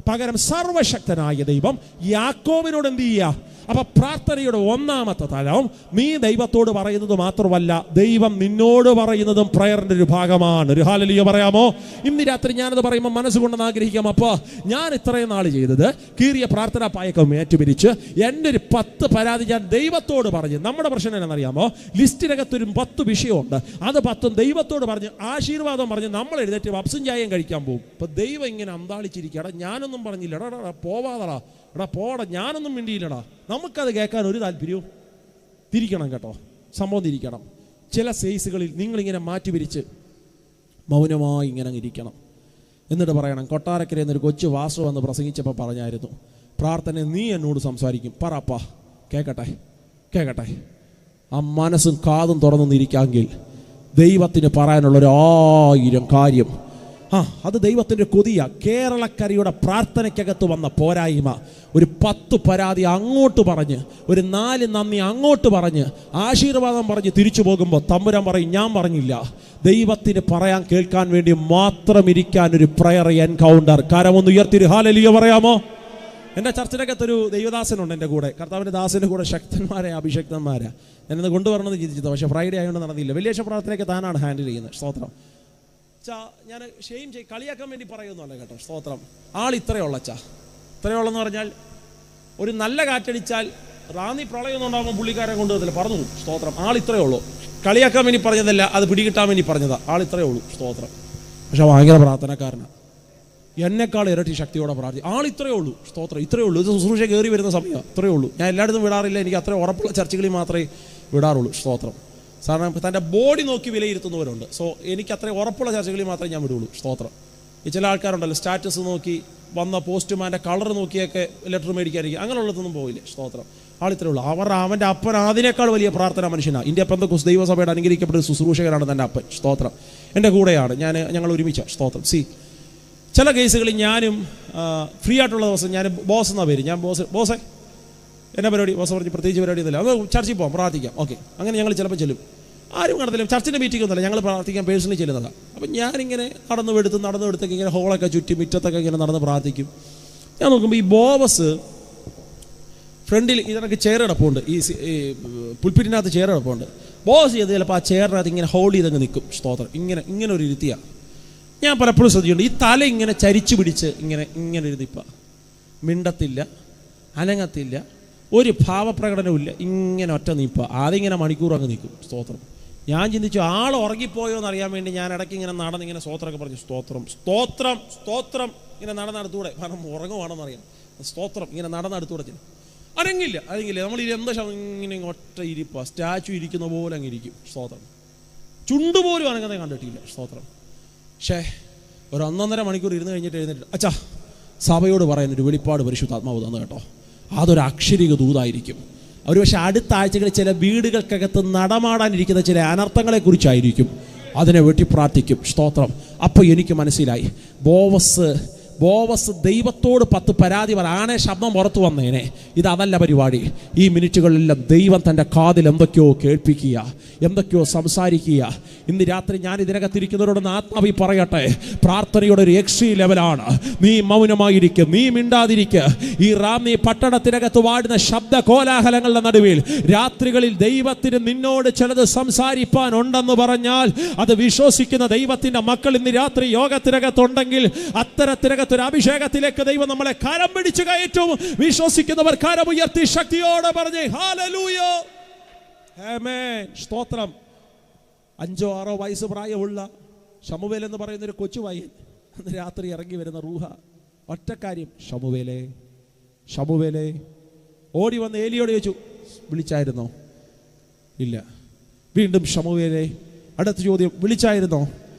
പകരം സർവശക്തനായ ദൈവം യാക്കോബിനോട് എന്ത് ചെയ്യുക? അപ്പൊ പ്രാർത്ഥനയുടെ ഒന്നാമത്തെ തലം നീ ദൈവത്തോട് പറയുന്നത് മാത്രമല്ല, ദൈവം നിന്നോട് പറയുന്നതും പ്രയറിന്റെ ഒരു ഭാഗമാണ്. ഒരു ഹല്ലേലൂയ പറയാമോ? ഇന്ന് രാത്രി ഞാനത് പറയുമ്പോൾ മനസ്സുകൊണ്ടെന്ന് ആഗ്രഹിക്കാം. അപ്പോൾ ഞാൻ ഇത്രയും നാൾ ചെയ്തത് കീറിയ പ്രാർത്ഥനാ പായക്കം ഏറ്റുപിരിച്ച് എൻ്റെ ഒരു 10 പരാതി ഞാൻ ദൈവത്തോട് പറഞ്ഞ്. നമ്മുടെ പ്രശ്നം എന്നറിയാമോ? ലിസ്റ്റിനകത്തൊരു 10 വിഷയമുണ്ട്. അത് 10 ദൈവത്തോട് പറഞ്ഞ് ആശീർവാദം പറഞ്ഞ് നമ്മൾ എഴുന്നേറ്റ് വപ്സും ചായയും കഴിക്കാൻ പോകും. ഇപ്പൊ ദൈവം ഇങ്ങനെ അന്താളിച്ചിരിക്കടാ, ഞാനൊന്നും പറഞ്ഞില്ല, എടാ പോവാതടാ, എടാ പോടാ, ഞാനൊന്നും മിണ്ടിയില്ലടാ. നമുക്കത് കേൾക്കാൻ ഒരു താല്പര്യവും. തിരിക്കണം കേട്ടോ, സംഭവം തിരിക്കണം. ചില സൈസുകളിൽ നിങ്ങളിങ്ങനെ മാറ്റി പിരിച്ച് മൗനമായി ഇങ്ങനെ ഇരിക്കണം. എന്നിട്ട് പറയണം, കൊട്ടാരക്കരയിൽ നിന്നൊരു കൊച്ചു വാസു വന്ന് പ്രസംഗിച്ചപ്പോൾ പറഞ്ഞായിരുന്നു, പ്രാർത്ഥന നീ എന്നോട് സംസാരിക്കും, പറപ്പാ കേൾക്കട്ടെ. ആ മനസ്സും കാതും തുറന്നിരിക്കാമെങ്കിൽ ദൈവത്തിന് പറയാനുള്ള 1000 കാര്യം. അത് ദൈവത്തിൻ്റെ കൊതിയ. കേരളക്കരയുടെ പ്രാർത്ഥനയ്ക്കകത്ത് വന്ന പോരായ്മ, ഒരു 10 പരാതി അങ്ങോട്ട് പറഞ്ഞ്, ഒരു 4 നന്ദി അങ്ങോട്ട് പറഞ്ഞ്, ആശീർവാദം പറഞ്ഞ് തിരിച്ചു പോകുമ്പോൾ തമ്പുരാൻ പറയും, ഞാൻ പറഞ്ഞില്ല. ദൈവത്തിന് പറയാൻ കേൾക്കാൻ വേണ്ടി മാത്രം ഇരിക്കാൻ ഒരു പ്രയർ എൻകൗണ്ടർ. കരമൊന്ന് ഉയർത്തി ഹല്ലേലൂയ പറയാമോ? എൻ്റെ ചർച്ചിനകത്തൊരു ദൈവദാസനുണ്ട് എൻ്റെ കൂടെ, കർത്താവിൻ്റെ ദാസൻ്റെ കൂടെ ശക്തന്മാരെ അഭിഷക്തന്മാരെ ഞാനിന്ന് കൊണ്ടുവരണമെന്ന് ചിന്തിച്ചത്. പക്ഷേ ഫ്രൈഡേ ആയതുകൊണ്ട് നടന്നില്ല. വെള്ളിയാഴ്ച പ്രാർത്ഥനയൊക്കെ താനാണ് ഹാൻഡിൽ ചെയ്യുന്നത്. സ്തോത്രം. ഞാൻ ഷെയിം കളിയാക്കാൻ വേണ്ടി പറയുന്നല്ല കേട്ടോ. സ്തോത്രം. ആൾ ഇത്രയുള്ളെന്ന് പറഞ്ഞാൽ ഒരു നല്ല കാറ്റടിച്ചാൽ റാന്നി പ്രളയമൊന്നും ഉണ്ടാകുമ്പോൾ പുള്ളിക്കാരെ കൊണ്ടുവന്നില്ല, പറഞ്ഞു. സ്തോത്രം. ആൾ ഇത്രയേ ഉള്ളൂ. കളിയാക്കാൻ വേണ്ടി പറഞ്ഞതല്ല, അത് പിടികിട്ടാൻ വേണ്ടി പറഞ്ഞതാ. ആൾ ഇത്രയേ ഉള്ളൂ. സ്തോത്രം. പക്ഷെ ഭയങ്കര പ്രാർത്ഥനക്കാരനാണ്. എന്നെക്കാൾ ഇരട്ടി ശക്തിയോടെ പ്രാർത്ഥിക്കും. ആൾ ഇത്രയേ ഉള്ളൂ. സ്തോത്രം. ഇത്രയേ ഉള്ളൂ. ഇത് ശുശ്രൂഷ കയറി വരുന്ന സമയം ഇത്രയേ ഉള്ളൂ. ഞാൻ എല്ലായിടത്തും വിടാറില്ല. എനിക്ക് അത്ര ഉറപ്പുള്ള ചർച്ചകളിൽ മാത്രമേ വിടാറുള്ളൂ. സ്തോത്രം. സാധാരണ തൻ്റെ ബോഡി നോക്കി വിലയിരുത്തുന്നവരുണ്ട്. സോ എനിക്ക് അത്ര ഉറപ്പുള്ള ചർച്ചകളിൽ മാത്രമേ ഞാൻ വിടുള്ളൂ. സ്തോത്രം. ഈ ചില ആൾക്കാരുണ്ടല്ലോ, സ്റ്റാറ്റസ് നോക്കി വന്ന പോസ്റ്റ്മാൻ്റെ കളർ നോക്കിയൊക്കെ ലെറ്റർ മേടിക്കാതിരിക്കും. അങ്ങനെയുള്ളതൊന്നും പോയില്ലേ. സ്തോത്രം. ആളിത്രേ ഉള്ളൂ. അവൻ്റെ അപ്പൻ അതിനേക്കാൾ വലിയ പ്രാർത്ഥന മനുഷ്യനാണ്. ഇന്ത്യ പെന്തക്കോസ്ത് ദൈവസഭയുടെ അനുഗ്രഹിക്കപ്പെട്ട ശുശ്രൂഷകനാണ് തൻ്റെ അപ്പൻ. സ്തോത്രം. എൻ്റെ കൂടെയാണ്. ഞങ്ങൾ ഒരുമിച്ച. സ്തോത്രം. ചില കേസുകളിൽ ഞാനും ഫ്രീ ആയിട്ടുള്ള ദിവസം ഞാൻ ബോസ് എന്നാ പേര്, ഞാൻ ബോസേ എന്നാ പരിപാടി, ബോസ് പറഞ്ഞ് പ്രത്യേകിച്ച് പരിപാടി ഒന്നുമില്ല, അത് ചർച്ചിൽ പോകാം പ്രാർത്ഥിക്കാം, ഓക്കെ. അങ്ങനെ ഞങ്ങൾ ചിലപ്പോൾ ചെല്ലും. ആരും കാണത്തില്ല, ചർച്ചിൻ്റെ മീറ്റിംഗ് ഒന്നുമല്ല, ഞങ്ങൾ പ്രാർത്ഥിക്കാൻ പേഴ്സണലി ചെല്ലുന്നതാണ്. അപ്പം ഞാനിങ്ങനെ നടന്നെടുത്തൊക്കെ ഇങ്ങനെ ഹോളൊക്കെ ചുറ്റി മുറ്റത്തൊക്കെ ഇങ്ങനെ നടന്ന് പ്രാർത്ഥിക്കും. ഞാൻ നോക്കുമ്പോൾ ഈ ബോവസ് ഫ്രണ്ടിൽ ഇതിനൊക്കെ ചെയർ കിടപ്പുണ്ട്, ഈ പുൽപ്പിറ്റിനകത്ത് ചെയർ കിടപ്പുണ്ട്. ബോസ് ചെയ്ത് ചിലപ്പോൾ ആ ചെയറിനകത്ത് ഇങ്ങനെ ഹോൾഡ് ചെയ്തങ്ങ് നിൽക്കും. സ്തോത്രം. ഇങ്ങനെ ഒരു ഇരുത്തിയാണ്. ഞാൻ പലപ്പോഴും ശ്രദ്ധിച്ചിട്ടുണ്ട്, ഈ തല ഇങ്ങനെ ചരിച്ചു പിടിച്ച് ഇങ്ങനെ ഒരു നിൽപ്പ, മിണ്ടത്തില്ല, അനങ്ങത്തില്ല, ഒരു ഭാവപ്രകടനവും ഇല്ല, ഇങ്ങനെ ഒറ്റ നിൽപ്പ. അതിങ്ങനെ മണിക്കൂർ അങ്ങ് നിൽക്കും. സ്തോത്രം. ഞാൻ ചിന്തിച്ചു ആൾ ഉറങ്ങിപ്പോയോ എന്നറിയാൻ വേണ്ടി ഞാൻ ഇടയ്ക്ക് ഇങ്ങനെ നടന്നിങ്ങനെ സ്തോത്രമൊക്കെ പറഞ്ഞു, സ്തോത്രം സ്തോത്രം സ്തോത്രം, ഇങ്ങനെ നടന്നടുത്തൂടെ, കാരണം ഉറങ്ങുവാണെന്നറിയാം. സ്തോത്രം ഇങ്ങനെ നടന്നടുത്തൂടെ ചെല്ലും. അനങ്ങില്ല. നമ്മൾ എന്താ ഇങ്ങനെ ഒറ്റ ഇരിപ്പ, സ്റ്റാച്ചു ഇരിക്കുന്ന പോലെ അങ്ങ് ഇരിക്കും. സ്തോത്രം. ചുണ്ടുപോലും അനങ്ങുന്നത് കണ്ടിട്ടില്ല. സ്തോത്രം. പക്ഷേ ഒരു 1.5 മണിക്കൂർ ഇരുന്ന് കഴിഞ്ഞിട്ട് എഴുന്നേറ്റ്, അച്ഛാ സഭയോട് പറയുന്നൊരു വെളിപ്പാട് പരിശുദ്ധാത്മാവ് തന്നു കേട്ടോ, അതൊരു അക്ഷരിക ദൂതായിരിക്കും. ഒരു പക്ഷേ അടുത്ത ആഴ്ചകളിൽ ചില വീടുകൾക്കകത്ത് നടമാടാനിരിക്കുന്ന ചില അനർത്ഥങ്ങളെക്കുറിച്ചായിരിക്കും. അതിനെ വെട്ടി പ്രാർത്ഥിക്കും. സ്തോത്രം. അപ്പോൾ എനിക്ക് മനസ്സിലായി, ബോവസ് ദൈവത്തോട് 10 പരാതി ആണേ ശബ്ദം പുറത്തു വന്നേനെ. ഇതല്ല പരിപാടി. ഈ മിനിറ്റുകളിലെല്ലാം ദൈവം തൻ്റെ കാതിൽ എന്തൊക്കെയോ കേൾപ്പിക്കുക, എന്തൊക്കെയോ സംസാരിക്കുക. ഇന്ന് രാത്രി ഞാൻ ഇതിനകത്തിരിക്കുന്നവരോടൊന്ന് ആത്മാവി പറയട്ടെ, പ്രാർത്ഥനയുടെ ഒരു എക്സ്ട്രീ ലെവലാണ്. നീ മൗനമായിരിക്കും, നീ മിണ്ടാതിരിക്കുക. ഈ റാന്നി പട്ടണത്തിനകത്ത് വാടുന്ന ശബ്ദ കോലാഹലങ്ങളുടെ നടുവിൽ രാത്രികളിൽ ദൈവത്തിന് നിന്നോട് ചിലത് സംസാരിപ്പാനുണ്ടെന്ന് പറഞ്ഞാൽ അത് വിശ്വസിക്കുന്ന ദൈവത്തിൻ്റെ മക്കൾ ഇന്ന് രാത്രി യോഗത്തിനകത്തുണ്ടെങ്കിൽ അത്തരത്തിനകത്ത് ഒരു അഭിഷേകത്തിലേക്ക് ദൈവം നമ്മളെ കരം പിടിച്ചു കയറ്റും. വിശ്വസിക്കുന്നവർ കരമുയർത്തി ശക്തിയോടെ പറഞ്ഞേ ഹല്ലേലൂയ, ആമേൻ. സ്തോത്രം. 5-6 വയസ്സ് പ്രായമുള്ള ശമൂവേൽ എന്ന് പറയുന്നൊരു കൊച്ചു പയ്യൻ രാത്രി ഇറങ്ങി വരുന്ന റൂഹ, ഒറ്റക്കാര്യം, ശമൂവേലേ ഓടി വന്ന് ഏലിയോട് ചോദിച്ചു, വിളിച്ചായിരുന്നോ? ഇല്ല. വീണ്ടും ശമൂവേലേ. അടുത്ത ചോദ്യം, വിളിച്ചായിരുന്നോ?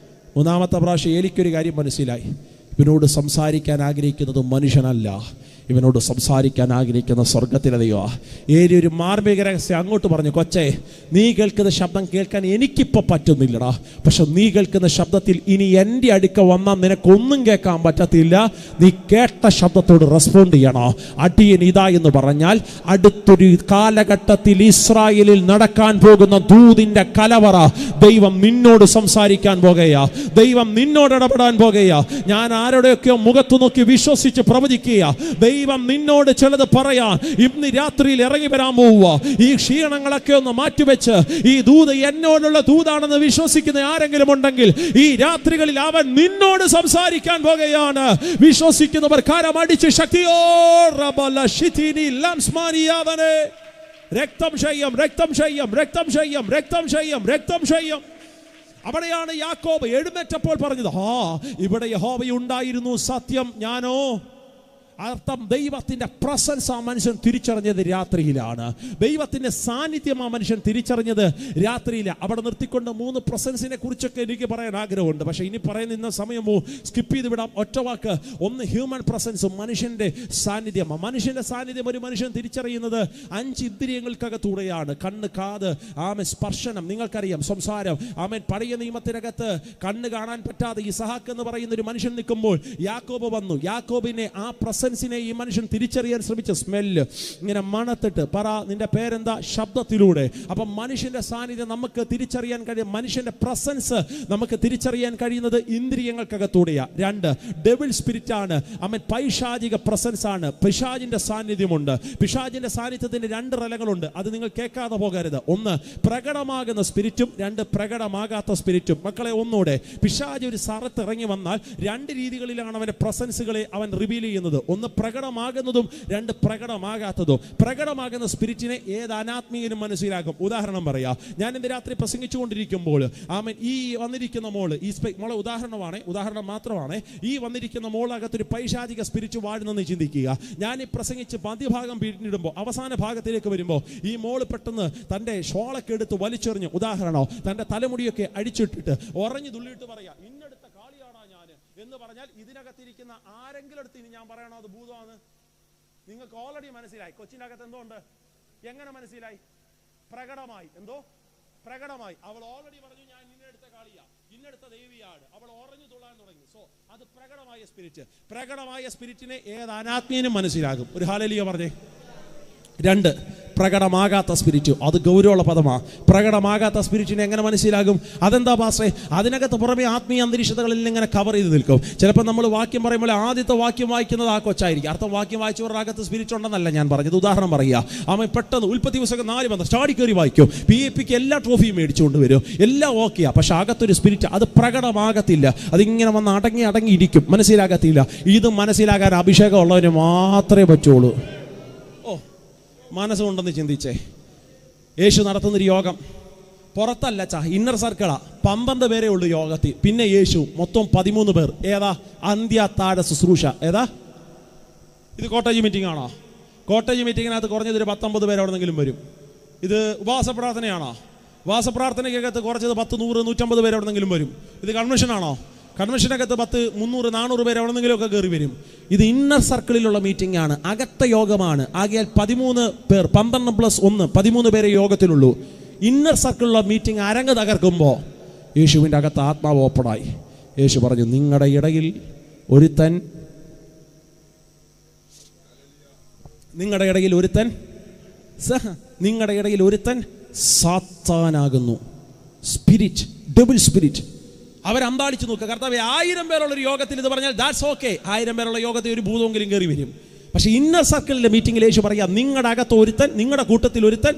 3-ാമത്തെ പ്രാവശ്യം ഏലിക്കൊരു കാര്യം മനസ്സിലായി, ഇവനോട് സംസാരിക്കാൻ ആഗ്രഹിക്കുന്നത് മനുഷ്യനല്ല, ഇവനോട് സംസാരിക്കാൻ ആഗ്രഹിക്കുന്ന സ്വർഗത്തിലെ ദൈവമാണ്. ഏലി ഒരു മാർമിക രഹസ്യം അങ്ങോട്ട് പറഞ്ഞു, കൊച്ചേ നീ കേൾക്കുന്ന ശബ്ദം കേൾക്കാൻ എനിക്കിപ്പോൾ പറ്റുന്നില്ലടാ, പക്ഷെ നീ കേൾക്കുന്ന ശബ്ദത്തിൽ ഇനി എൻ്റെ അടുക്ക വന്നാൽ നിനക്കൊന്നും കേൾക്കാൻ പറ്റത്തില്ല. നീ കേട്ട ശബ്ദത്തോട് റെസ്പോണ്ട് ചെയ്യണോ? അടിയൻ ഇതാ എന്ന് പറഞ്ഞാൽ അടുത്തൊരു കാലഘട്ടത്തിൽ ഇസ്രായേലിൽ നടക്കാൻ പോകുന്ന ദൂതിൻ്റെ കലവറ ദൈവം നിന്നോട് സംസാരിക്കാൻ പോകുകയാ, ദൈവം നിന്നോട് ഇടപെടാൻ പോകുകയാ. ഞാൻ ആരുടെയൊക്കെയോ മുഖത്തു നോക്കി വിശ്വസിച്ച് പ്രവചിക്കുക, ദൈവം നിന്നോട് ചിലത് പറയാൻ ഇന്ന് രാത്രിയിൽ ഇറങ്ങി വരാൻ പോവുക. ഈ ക്ഷീണങ്ങളൊക്കെ ഒന്ന് മാറ്റിവെച്ച് ഈ ദൂത് എന്നോടുള്ള ദൂതാണെന്ന് വിശ്വസിക്കുന്ന ആരെങ്കിലും ഉണ്ടെങ്കിൽ ഈ രാത്രികളിൽ അവൻ നിന്നോട് സംസാരിക്കാൻ പോകുകയാണ്. വിശ്വസിക്കുന്നവർ കരമടിച്ച് രക്തം ചെയ്യും, രക്തം ചെയ്യും, രക്തം ചെയ്യും, രക്തം ചെയ്യും, രക്തം ചെയ്യും. അവിടെയാണ് യാക്കോബ് എഴുന്നേറ്റപ്പോൾ പറഞ്ഞത്, ഇവിടെ യഹോവയുണ്ടായിരുന്നു, സത്യം ഞാനോ. അർത്ഥം ദൈവത്തിൻ്റെ പ്രസൻസ് ആ മനുഷ്യൻ തിരിച്ചറിഞ്ഞത് രാത്രിയിലാണ്. ദൈവത്തിൻ്റെ സാന്നിധ്യം ആ മനുഷ്യൻ തിരിച്ചറിഞ്ഞത് രാത്രിയിലാണ്. അവിടെ നിർത്തിക്കൊണ്ട് 3 പ്രസൻസിനെ കുറിച്ചൊക്കെ എനിക്ക് പറയാൻ ആഗ്രഹമുണ്ട്, പക്ഷേ ഇനി പറയുന്ന സമയമോ സ്കിപ്പ് ചെയ്ത് വിടാം. ഒറ്റ വാക്ക്. ഒന്ന് ഹ്യൂമൻ പ്രസൻസ്, മനുഷ്യൻ്റെ സാന്നിധ്യം. മനുഷ്യൻ്റെ സാന്നിധ്യം ഒരു മനുഷ്യൻ തിരിച്ചറിയുന്നത് 5 ഇന്ദ്രിയങ്ങൾക്കകത്തൂടെയാണ്. കണ്ണ്, കാത്, സ്പർശനം, നിങ്ങൾക്കറിയാം, സംസാരം. പഴയ നിയമത്തിനകത്ത് കണ്ണ് കാണാൻ പറ്റാതെ ഇസഹാക്ക് എന്ന് പറയുന്ന ഒരു മനുഷ്യൻ നിൽക്കുമ്പോൾ യാക്കോബ് വന്നു. യാക്കോബിനെ ആ ഈ മനുഷ്യൻ തിരിച്ചറിയാൻ ശ്രമിച്ച സ്മെല്ല്, ഇങ്ങനെ മണത്തിട്ട് പറ നിന്റെ പേരെന്താ, ശബ്ദത്തിലൂടെ. അപ്പം മനുഷ്യന്റെ സാന്നിധ്യം നമുക്ക് തിരിച്ചറിയാൻ കഴിയും, മനുഷ്യന്റെ പ്രസൻസ് നമുക്ക് തിരിച്ചറിയാൻ കഴിയുന്നത് ഇന്ദ്രിയങ്ങൾക്കകത്തൂടെയാണ്. 2 ഡെവിൾ സ്പിരിറ്റ് ആണ്, പൈശാചിക പ്രസൻസ് ആണ്, പിശാചിന്റെ സാന്നിധ്യമുണ്ട്. പിശാചിന്റെ സാന്നിധ്യത്തിന് 2 തലങ്ങളുണ്ട്, അത് നിങ്ങൾ കേൾക്കാതെ പോകരുത്. 1 പ്രകടമാകുന്ന സ്പിരിറ്റും, 2 പ്രകടമാകാത്ത സ്പിരിറ്റും. മക്കളെ ഒന്നുകൂടെ, പിശാച് ഒരു സ്ഥലത്ത് ഇറങ്ങി വന്നാൽ 2 രീതികളിലാണ് അവന്റെ പ്രസൻസുകളെ അവൻ റിവീൽ ചെയ്യുന്നത്. 1 പ്രകടമാകുന്നതും, 2 പ്രകടമാകാത്തതും. പ്രകടമാകുന്ന സ്പിരിറ്റിനെ ഏത് അനാത്മീയനും മനസ്സിലാക്കും. ഉദാഹരണം പറയാം, ഞാൻ ഇന്ന് രാത്രി പ്രസംഗിച്ചുകൊണ്ടിരിക്കുമ്പോൾ ഈ വന്നിരിക്കുന്ന മോള്, മോളെ ഉദാഹരണം മാത്രമാണ്, ഈ വന്നിരിക്കുന്ന മോളകത്തൊരു പൈശാചിക സ്പിരിറ്റ് വാഴുന്നെന്ന് ചിന്തിക്കുക. ഞാൻ ഈ പ്രസംഗിച്ച് മധ്യഭാഗം പിന്നിടുമ്പോൾ അവസാന ഭാഗത്തിലേക്ക് വരുമ്പോൾ ഈ മോള് പെട്ടെന്ന് തൻ്റെ ഷോളൊക്കെ എടുത്ത് വലിച്ചെറിഞ്ഞ്, ഉദാഹരണോ തൻ്റെ തലമുടിയൊക്കെ അടിച്ചിട്ടിട്ട് ഉറഞ്ഞു തുള്ളിയിട്ട് പറയാം, ഇന്നെടുത്ത കാളിയാണാ ഞാൻ എന്ന് പറഞ്ഞാൽ ഇതിനകത്തിരിക്കുന്ന ആരെങ്കിലും അടുത്ത് ഇനി ഞാൻ പറയണോ അത് ഭൂതമാണ്? നിങ്ങൾക്ക് ഓൾറെഡി മനസ്സിലായി. കൊച്ചിനകത്ത് എന്തോ ഉണ്ട്? എങ്ങനെ മനസ്സിലായി? പ്രകടമായി. എന്തോ പ്രകടമായി. അവൾ ഓൾറെഡി പറഞ്ഞു, ഞാൻ ഇന്നെടുത്ത കാളിയാ, ഇന്നെടുത്ത ദേവിയാണ്. അവൾ ഓറഞ്ഞു തുള്ളാൻ തുടങ്ങി. സോ അത് പ്രകടമായ സ്പിരിറ്റ്. പ്രകടമായ സ്പിരിറ്റിനെ ഏത് അനാത്മീയനും മനസ്സിലാകും. ഒരു ഹല്ലേലൂയ പറഞ്ഞേ. 2, പ്രകടമാകാത്ത സ്പിരിറ്റ്. അത് ഗൗരവമുള്ള പദമാണ്. പ്രകടമാകാത്ത സ്പിരിറ്റിനെ എങ്ങനെ മനസ്സിലാകും? അതെന്താ പാസ്റ്ററെ? അതിനകത്ത് പുറമെ ആത്മീയ അന്തരീക്ഷതകളിൽ ഇങ്ങനെ കവർ ചെയ്ത് നിൽക്കും. ചിലപ്പോൾ നമ്മൾ വാക്യം പറയുമ്പോൾ ആദ്യത്തെ വാക്യം വായിക്കുന്നത് ആ കൊച്ചായിരിക്കും. അർത്ഥം വാക്യം വായിച്ചവരുടെ അകത്ത് സ്പിരിറ്റ് ഉണ്ടെന്നല്ല ഞാൻ പറഞ്ഞത്. ഉദാഹരണം പറയുക, അവൻ പെട്ടെന്ന് ഉൽപ്പത്തി പുസ്തകം 4 സ്റ്റാടി കയറി വായിക്കും. PAPക്ക് എല്ലാ ട്രോഫിയും മേടിച്ചുകൊണ്ട് വരും, എല്ലാം ഓക്കെയാ. പക്ഷെ അകത്തൊരു സ്പിരിറ്റ്, അത് പ്രകടമാകത്തില്ല. അതിങ്ങനെ വന്ന് അടങ്ങിയിരിക്കും, മനസ്സിലാകത്തില്ല. ഇത് മനസ്സിലാകാൻ അഭിഷേകം ഉള്ളവന് മാത്രമേ പറ്റുള്ളൂ. മനസ്സുകൊണ്ടെന്ന് ചിന്തിച്ചേ. യേശു നടത്തുന്നൊരു യോഗം പുറത്തല്ല, ഇന്നർ സർക്കിളാ. 12 പേരേ ഉള്ളൂ യോഗത്തിൽ. പിന്നെ യേശു മൊത്തം 13 പേർ. ഏതാ? അന്ത്യത്താഴ ശുശ്രൂഷ. ഏതാ ഇത്? കോട്ടേജ് മീറ്റിംഗ് ആണോ? കോട്ടേജ് മീറ്റിങ്ങിനകത്ത് കുറഞ്ഞത് ഒരു 19 പേര് എവിടെന്നെങ്കിലും വരും. ഇത് ഉപവാസ പ്രാർത്ഥനയാണോ? ഉപവാസ പ്രാർത്ഥനയ്ക്കകത്ത് കുറച്ചത് 10, 100, 150 പേര് എവിടെന്നെങ്കിലും വരും. ഇത് കൺവെൻഷനാണോ? കൺവെൻഷനകത്ത് 10, 300, 400 പേര് എവിടെന്നെങ്കിലുമൊക്കെ കയറി വരും. ഇത് ഇന്നർ സർക്കിളിലുള്ള മീറ്റിംഗ് ആണ്, അകത്ത യോഗമാണ്. ആകയാൽ 13 പേർ, 12 + 1, 13 പേരെ യോഗത്തിലുള്ളൂ. ഇന്നർ സർക്കിളിലുള്ള മീറ്റിംഗ് അരങ്ങ് തകർക്കുമ്പോൾ യേശുവിൻ്റെ അകത്ത് ആത്മാവ് ഓപ്പണായി. യേശു പറഞ്ഞു, നിങ്ങളുടെ ഇടയിൽ ഒരുത്തൻ സാത്താനാകുന്നു. Spirit, double spirit. അവരന്താളിച്ചു നോക്കുക. കർത്താവേ, 1000 പേരുള്ളൊരു യോഗത്തിൽ ഇത് പറഞ്ഞാൽ ദാറ്റ്സ് ഓക്കെ. 1000 പേരുള്ള യോഗത്തിൽ ഒരു ഭൂതമെങ്കിലും കയറി വരും. പക്ഷെ ഇന്നർ സർക്കിളിലെ മീറ്റിംഗിൽ യേശു പറയാം, നിങ്ങളുടെ അകത്ത് ഒരുത്തൻ, നിങ്ങളുടെ കൂട്ടത്തിൽ ഒരുത്തൻ.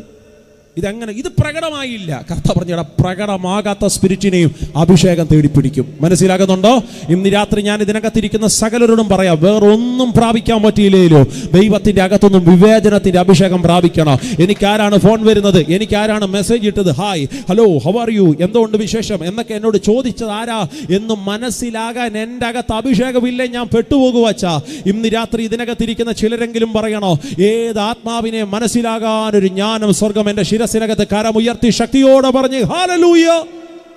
ഇതെങ്ങനെ? ഇത് പ്രകടമായില്ല. കർത്താവ് പറഞ്ഞ പ്രകടമാകാത്ത സ്പിരിറ്റിനെയും അഭിഷേകം തേടിപ്പിടിക്കും. മനസ്സിലാകുന്നുണ്ടോ? ഇന്ന് രാത്രി ഞാൻ ഇതിനകത്തിരിക്കുന്ന സകലരോടും പറയാം, വേറൊന്നും പ്രാപിക്കാൻ പറ്റിയില്ലേലോ ദൈവത്തിന്റെ അകത്തൊന്നും വിവേചനത്തിന്റെ അഭിഷേകം പ്രാപിക്കണം. എനിക്കാരാണ് ഫോൺ വരുന്നത്, എനിക്കാരാണ് മെസ്സേജ് ഇട്ടത്, hi, hello, how are you, എന്തുകൊണ്ട് വിശേഷം എന്നൊക്കെ എന്നോട് ചോദിച്ചത് ആരാ എന്ന് മനസ്സിലാകാൻ എൻ്റെ അകത്ത് അഭിഷേകമില്ലേ, ഞാൻ പെട്ടുപോകുവച്ചാ. ഇന്ന് രാത്രി ഇതിനകത്തിരിക്കുന്ന ചിലരെങ്കിലും പറയണോ, ഏത് ആത്മാവിനെ മനസ്സിലാകാൻ ഒരു ജ്ഞാനം സ്വർഗം എൻ്റെ ശിരസിനകത്ത് കരമുയർത്തി ശക്തിയോടെ പറഞ്ഞ് ഹല്ലേലൂയ,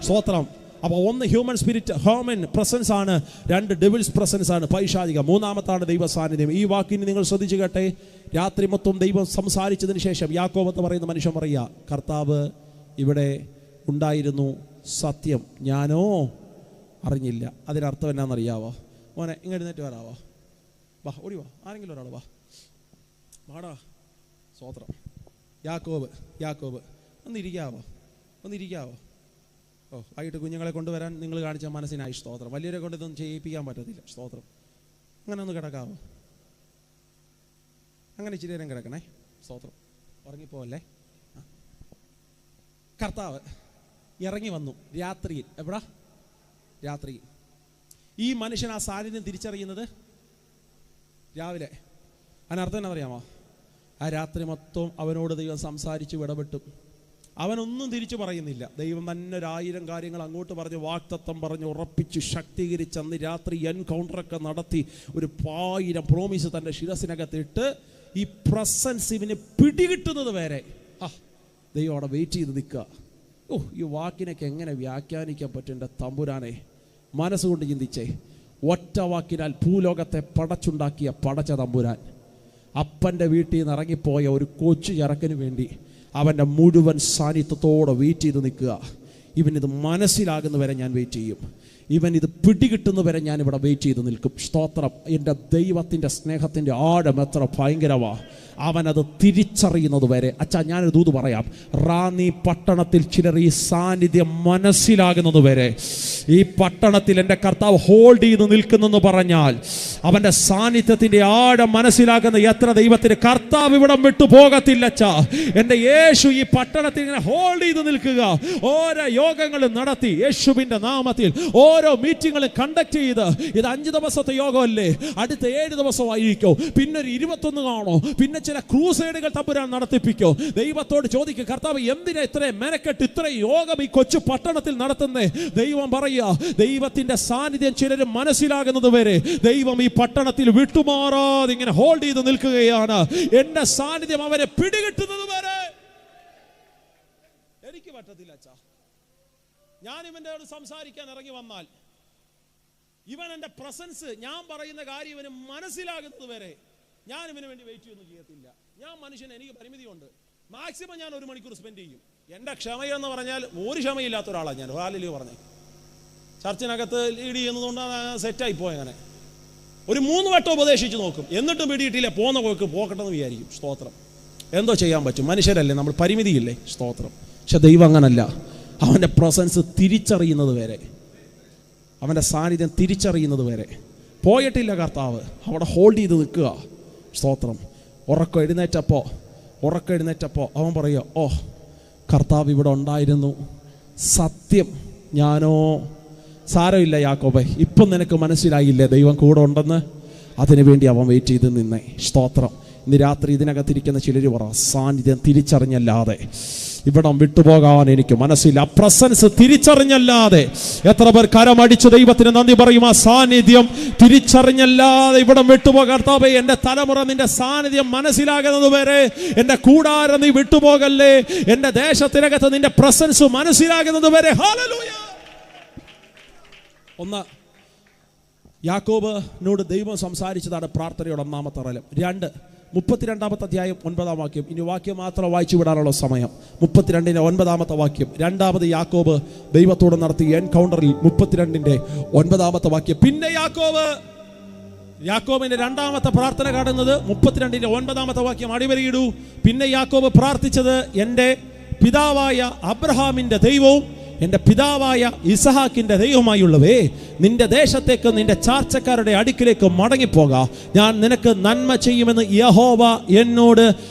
സ്തോത്രം. അപ്പോൾ 1 ഹ്യൂമൻ സ്പിരിറ്റ്, ഹ്യൂമൻ പ്രസൻസ് ആണ്. 2 ഡെവിൾസ് പ്രസൻസ് ആണ്, പൈശാചിക. 3-ാമത്താണ് ദൈവ സാന്നിധ്യം. ഈ വാക്കിന് നിങ്ങൾ ശ്രദ്ധിച്ചു കേട്ടെ. രാത്രി മൊത്തം ദൈവം സംസാരിച്ചതിന് ശേഷം യാക്കോബ് എന്ന് പറയുന്ന മനുഷ്യൻ പറയുക, കർത്താവ് ഇവിടെ ഉണ്ടായിരുന്നു, സത്യം ഞാനോ അറിഞ്ഞില്ല. അതിനർത്ഥം എന്നാണെന്നറിയാവോ? മോനെ ഇങ്ങ് എഴുന്നേറ്റ് വരാവോ? വാ, ഓടി വാ, ആരെങ്കിലും ഒരാൾ വാ, വാടാ. സ്തോത്രം. യാക്കോബ് ഒന്നിരിക്കാവോ? ഓ, വൈകിട്ട് കുഞ്ഞുങ്ങളെ കൊണ്ടുവരാൻ നിങ്ങൾ കാണിച്ച മനസ്സിനായി സ്തോത്രം. വലിയവരെ കൊണ്ട് ഇതൊന്നും ചെയ്യിപ്പിക്കാൻ പറ്റത്തില്ല. സ്തോത്രം. അങ്ങനെ ഒന്ന് കിടക്കാവോ? അങ്ങനെ ഇച്ചിരി നേരം കിടക്കണേ. സ്തോത്രം. ഉറങ്ങിപ്പോവല്ലേ. കർത്താവ് ഇറങ്ങി വന്നു രാത്രിയിൽ. എവിടാ? രാത്രിയിൽ. ഈ മനുഷ്യൻ ആ സാന്നിധ്യം തിരിച്ചറിയുന്നത് രാവിലെ. അതിനർത്ഥം എന്നറിയാമോ? ആ രാത്രി മൊത്തം അവനോട് ദൈവം സംസാരിച്ചു ഇടപെട്ടു. അവനൊന്നും തിരിച്ചു പറയുന്നില്ല. ദൈവം തന്നെ 1000 കാര്യങ്ങൾ അങ്ങോട്ട് പറഞ്ഞ്, വാക്തത്വം പറഞ്ഞ്, ഉറപ്പിച്ച്, ശക്തീകരിച്ച് അന്ന് രാത്രി എൻകൗണ്ടറൊക്കെ നടത്തി ഒരു 1000 പ്രോമിസ് തൻ്റെ ശിരസിനകത്തിട്ട് ഈ പ്രസൻസ് ഇവന് പിടികിട്ടുന്നത് വരെ ദൈവം അവിടെ വെയിറ്റ് ചെയ്ത് നിൽക്കുക. ഓ, ഈ വാക്കിനൊക്കെ എങ്ങനെ വ്യാഖ്യാനിക്കാൻ പറ്റും എൻ്റെ തമ്പുരാനെ? മനസ്സുകൊണ്ട് ചിന്തിച്ചേ. ഒറ്റ വാക്കിനാൽ ഭൂലോകത്തെ പടച്ചുണ്ടാക്കിയ പടച്ച തമ്പുരാൻ അപ്പൻ്റെ വീട്ടിൽ നിന്ന് ഇറങ്ങിപ്പോയ ഒരു കൊച്ചു ചെറുക്കന് വേണ്ടി അവൻ്റെ മുഴുവൻ സാന്നിധ്യത്തോടെ വെയിറ്റ് ചെയ്ത് നിൽക്കുക. ഇവനിത് മനസ്സിലാകുന്നവരെ ഞാൻ വെയിറ്റ് ചെയ്യും, ഇവൻ ഇത് പിടികിട്ടുന്നവരെ ഞാൻ ഇവിടെ വെയിറ്റ് ചെയ്ത് നിൽക്കും. സ്തോത്രം. എൻ്റെ ദൈവത്തിൻ്റെ സ്നേഹത്തിൻ്റെ ആഴം എത്ര ഭയങ്കരമാ. അവനത് തിരിച്ചറിയുന്നത് വരെ. അച്ഛാ, ഞാനൊരു ദൂത് പറയാം. റാന്നി പട്ടണത്തിൽ ചിലർ ഈ സാന്നിധ്യം മനസ്സിലാകുന്നത് വരെ, ഈ പട്ടണത്തിൽ എൻ്റെ കർത്താവ് ഹോൾഡ് ചെയ്ത് നിൽക്കുന്നെന്ന് പറഞ്ഞാൽ അവൻ്റെ സാന്നിധ്യത്തിൻ്റെ ആഴം മനസ്സിലാക്കുന്ന എത്ര ദൈവത്തിന് കർത്താവ് ഇവിടം വിട്ടു പോകത്തില്ല. അച്ഛാ, എൻ്റെ യേശു ഈ പട്ടണത്തിൽ ഇങ്ങനെ ഹോൾഡ് ചെയ്ത് നിൽക്കുക. ഓരോ യോഗങ്ങളും നടത്തി യേശുവിൻ്റെ നാമത്തിൽ ഓരോ മീറ്റിങ്ങുകളും കണ്ടക്ട് ചെയ്ത്. ഇത് 5 ദിവസത്തെ യോഗമല്ലേ, അടുത്ത 7 ദിവസമായിരിക്കും, പിന്നെ ഒരു 21 കാണോ, പിന്നെ ചില ക്രൂസൈഡുകൾ തമ്പുരാൻ നടത്തിപ്പിക്കോ. ദൈവത്തോട് ചോദിക്കുക, കർത്താവ് എന്തിനാ ഇത്രയും മെനക്കെട്ട് ഇത്രയും യോഗം ഈ കൊച്ചു പട്ടണത്തിൽ നടത്തുന്നേ? ദൈവം പറയുക, ദൈവത്തിന്റെ സാന്നിധ്യം ചിലര് മനസ്സിലാകുന്നത് വരെ ദൈവം ഈ പട്ടണത്തിൽ വിട്ടുമാറാതെ ഇങ്ങനെ ഹോൾഡ് ചെയ്ത് നിൽക്കുകയാണ്. എന്റെ സാന്നിധ്യം അവരെ പിടികിട്ടുന്നത് വരെ എനിക്ക് പറ്റത്തില്ല. അച്ഛാ, ഞാൻ ഇവന്റെ സംസാരിക്കാൻ ഇറങ്ങി വന്നാൽ ഇവൻ എൻ്റെ പ്രസൻസ്, ഞാൻ പറയുന്ന കാര്യം ഇവന് മനസ്സിലാകുന്നത് വരെ ഞാൻ ഇവന് വേണ്ടി വെയിറ്റ് ഒന്നും ചെയ്യത്തില്ല. ഞാൻ മനുഷ്യൻ, എനിക്ക് പരിമിതിയുണ്ട്. മാക്സിമം ഞാൻ 1 മണിക്കൂർ സ്പെൻഡ് ചെയ്യും. എൻ്റെ ക്ഷമയെന്ന് പറഞ്ഞാൽ ഒരു ക്ഷമയില്ലാത്ത ഒരാളാണ് ഞാൻ. ഹാലലൂയ പറഞ്ഞേ. ചർച്ചിനകത്ത് ലീഡ് ചെയ്യുന്നതുകൊണ്ട് സെറ്റായി പോയി. അങ്ങനെ ഒരു 3 വട്ടം ഉപദേശിച്ച് നോക്കും, എന്നിട്ടും പിടിയിട്ടില്ല. പോന്ന പോക്ക് പോക്കട്ടെന്ന് വിചാരിക്കും. സ്തോത്രം. എന്തോ ചെയ്യാൻ പറ്റും, മനുഷ്യരല്ലേ നമ്മൾ, പരിമിതിയില്ലേ. സ്തോത്രം. പക്ഷെ ദൈവം അങ്ങനല്ല. അവൻ്റെ പ്രസൻസ് തിരിച്ചറിയുന്നത് വരെ, അവൻ്റെ സാന്നിധ്യം തിരിച്ചറിയുന്നത് വരെ പോയിട്ടില്ല കർത്താവ്. അവിടെ ഹോൾഡ് ചെയ്ത് നിൽക്കുക. സ്തോത്രം. ഉറക്കം എഴുന്നേറ്റപ്പോൾ അവൻ പറയുക, ഓ കർത്താവ് ഇവിടെ ഉണ്ടായിരുന്നു, സത്യം. ഞാനോ സാരമില്ല യാക്കോബേ, ഇപ്പം നിനക്ക് മനസ്സിലായില്ലേ ദൈവം കൂടെ ഉണ്ടെന്ന്? അതിനുവേണ്ടി അവൻ വെയിറ്റ് ചെയ്ത് നിന്നേ. സ്തോത്രം. ഇന്ന് രാത്രി ഇതിനകത്തിരിക്കുന്ന ചിലർ പറ, സാന്നിധ്യം തിരിച്ചറിഞ്ഞല്ലാതെ ഇവിടം വിട്ടുപോകാൻ എനിക്ക് മനസ്സില്ല. പ്രസൻസ് തിരിച്ചറിഞ്ഞല്ലാതെ എത്ര പേർ കരമടിച്ച് ദൈവത്തിന് നന്ദി പറയും? ആ സാന്നിധ്യം തിരിച്ചറിഞ്ഞല്ലാതെ ഇവിടം വിട്ടുപോകാൻ. കർത്താവേ, എൻ്റെ തലമുറ നിന്റെ സാന്നിധ്യം മനസ്സിലാകുന്നത് വരെ എൻ്റെ കൂടാരം നീ വിട്ടുപോകല്ലേ. എൻ്റെ ദേശത്തിനകത്ത് നിന്റെ പ്രസൻസ് മനസ്സിലാകുന്നത് വരെ. ഹല്ലേലൂയ. ഒന്ന്, യാക്കോബിനോട് ദൈവം സംസാരിച്ചതാണ് പ്രാർത്ഥനയുടെ ഒന്നാമത്തെ തലം. 2, 32-ാമത്തെ അധ്യായം 9-ാം വാക്യം. ഇനി വാക്യം മാത്രം വായിച്ചു വിടാനുള്ള സമയം. 32-ന്റെ 9-ാമത്തെ വാക്യം. രണ്ടാമത് യാക്കോബ് ദൈവത്തോട് നടത്തിയ എൻകൗണ്ടറിൽ 32-ന്റെ 9-ാമത്തെ വാക്യം. പിന്നെ യാക്കോബിന്റെ രണ്ടാമത്തെ പ്രാർത്ഥന കാണുന്നത് 32-ന്റെ 9-ാമത്തെ വാക്യം. അടിവരയിടൂ. പിന്നെ യാക്കോബ് പ്രാർത്ഥിച്ചത്, എൻ്റെ പിതാവായ അബ്രഹാമിന്റെ ദൈവവും എൻ്റെ പിതാവായ ഇസഹാക്കിന്റെ ദൈവമായുള്ളവേ, നിന്റെ ദേശത്തേക്ക് നിന്റെ ചാർച്ചക്കാരുടെ അടുക്കിലേക്ക് മടങ്ങിപ്പോക. ഞാൻ നിനക്ക് നന്മ ചെയ്യുമെന്ന് യഹോവ എന്നോട്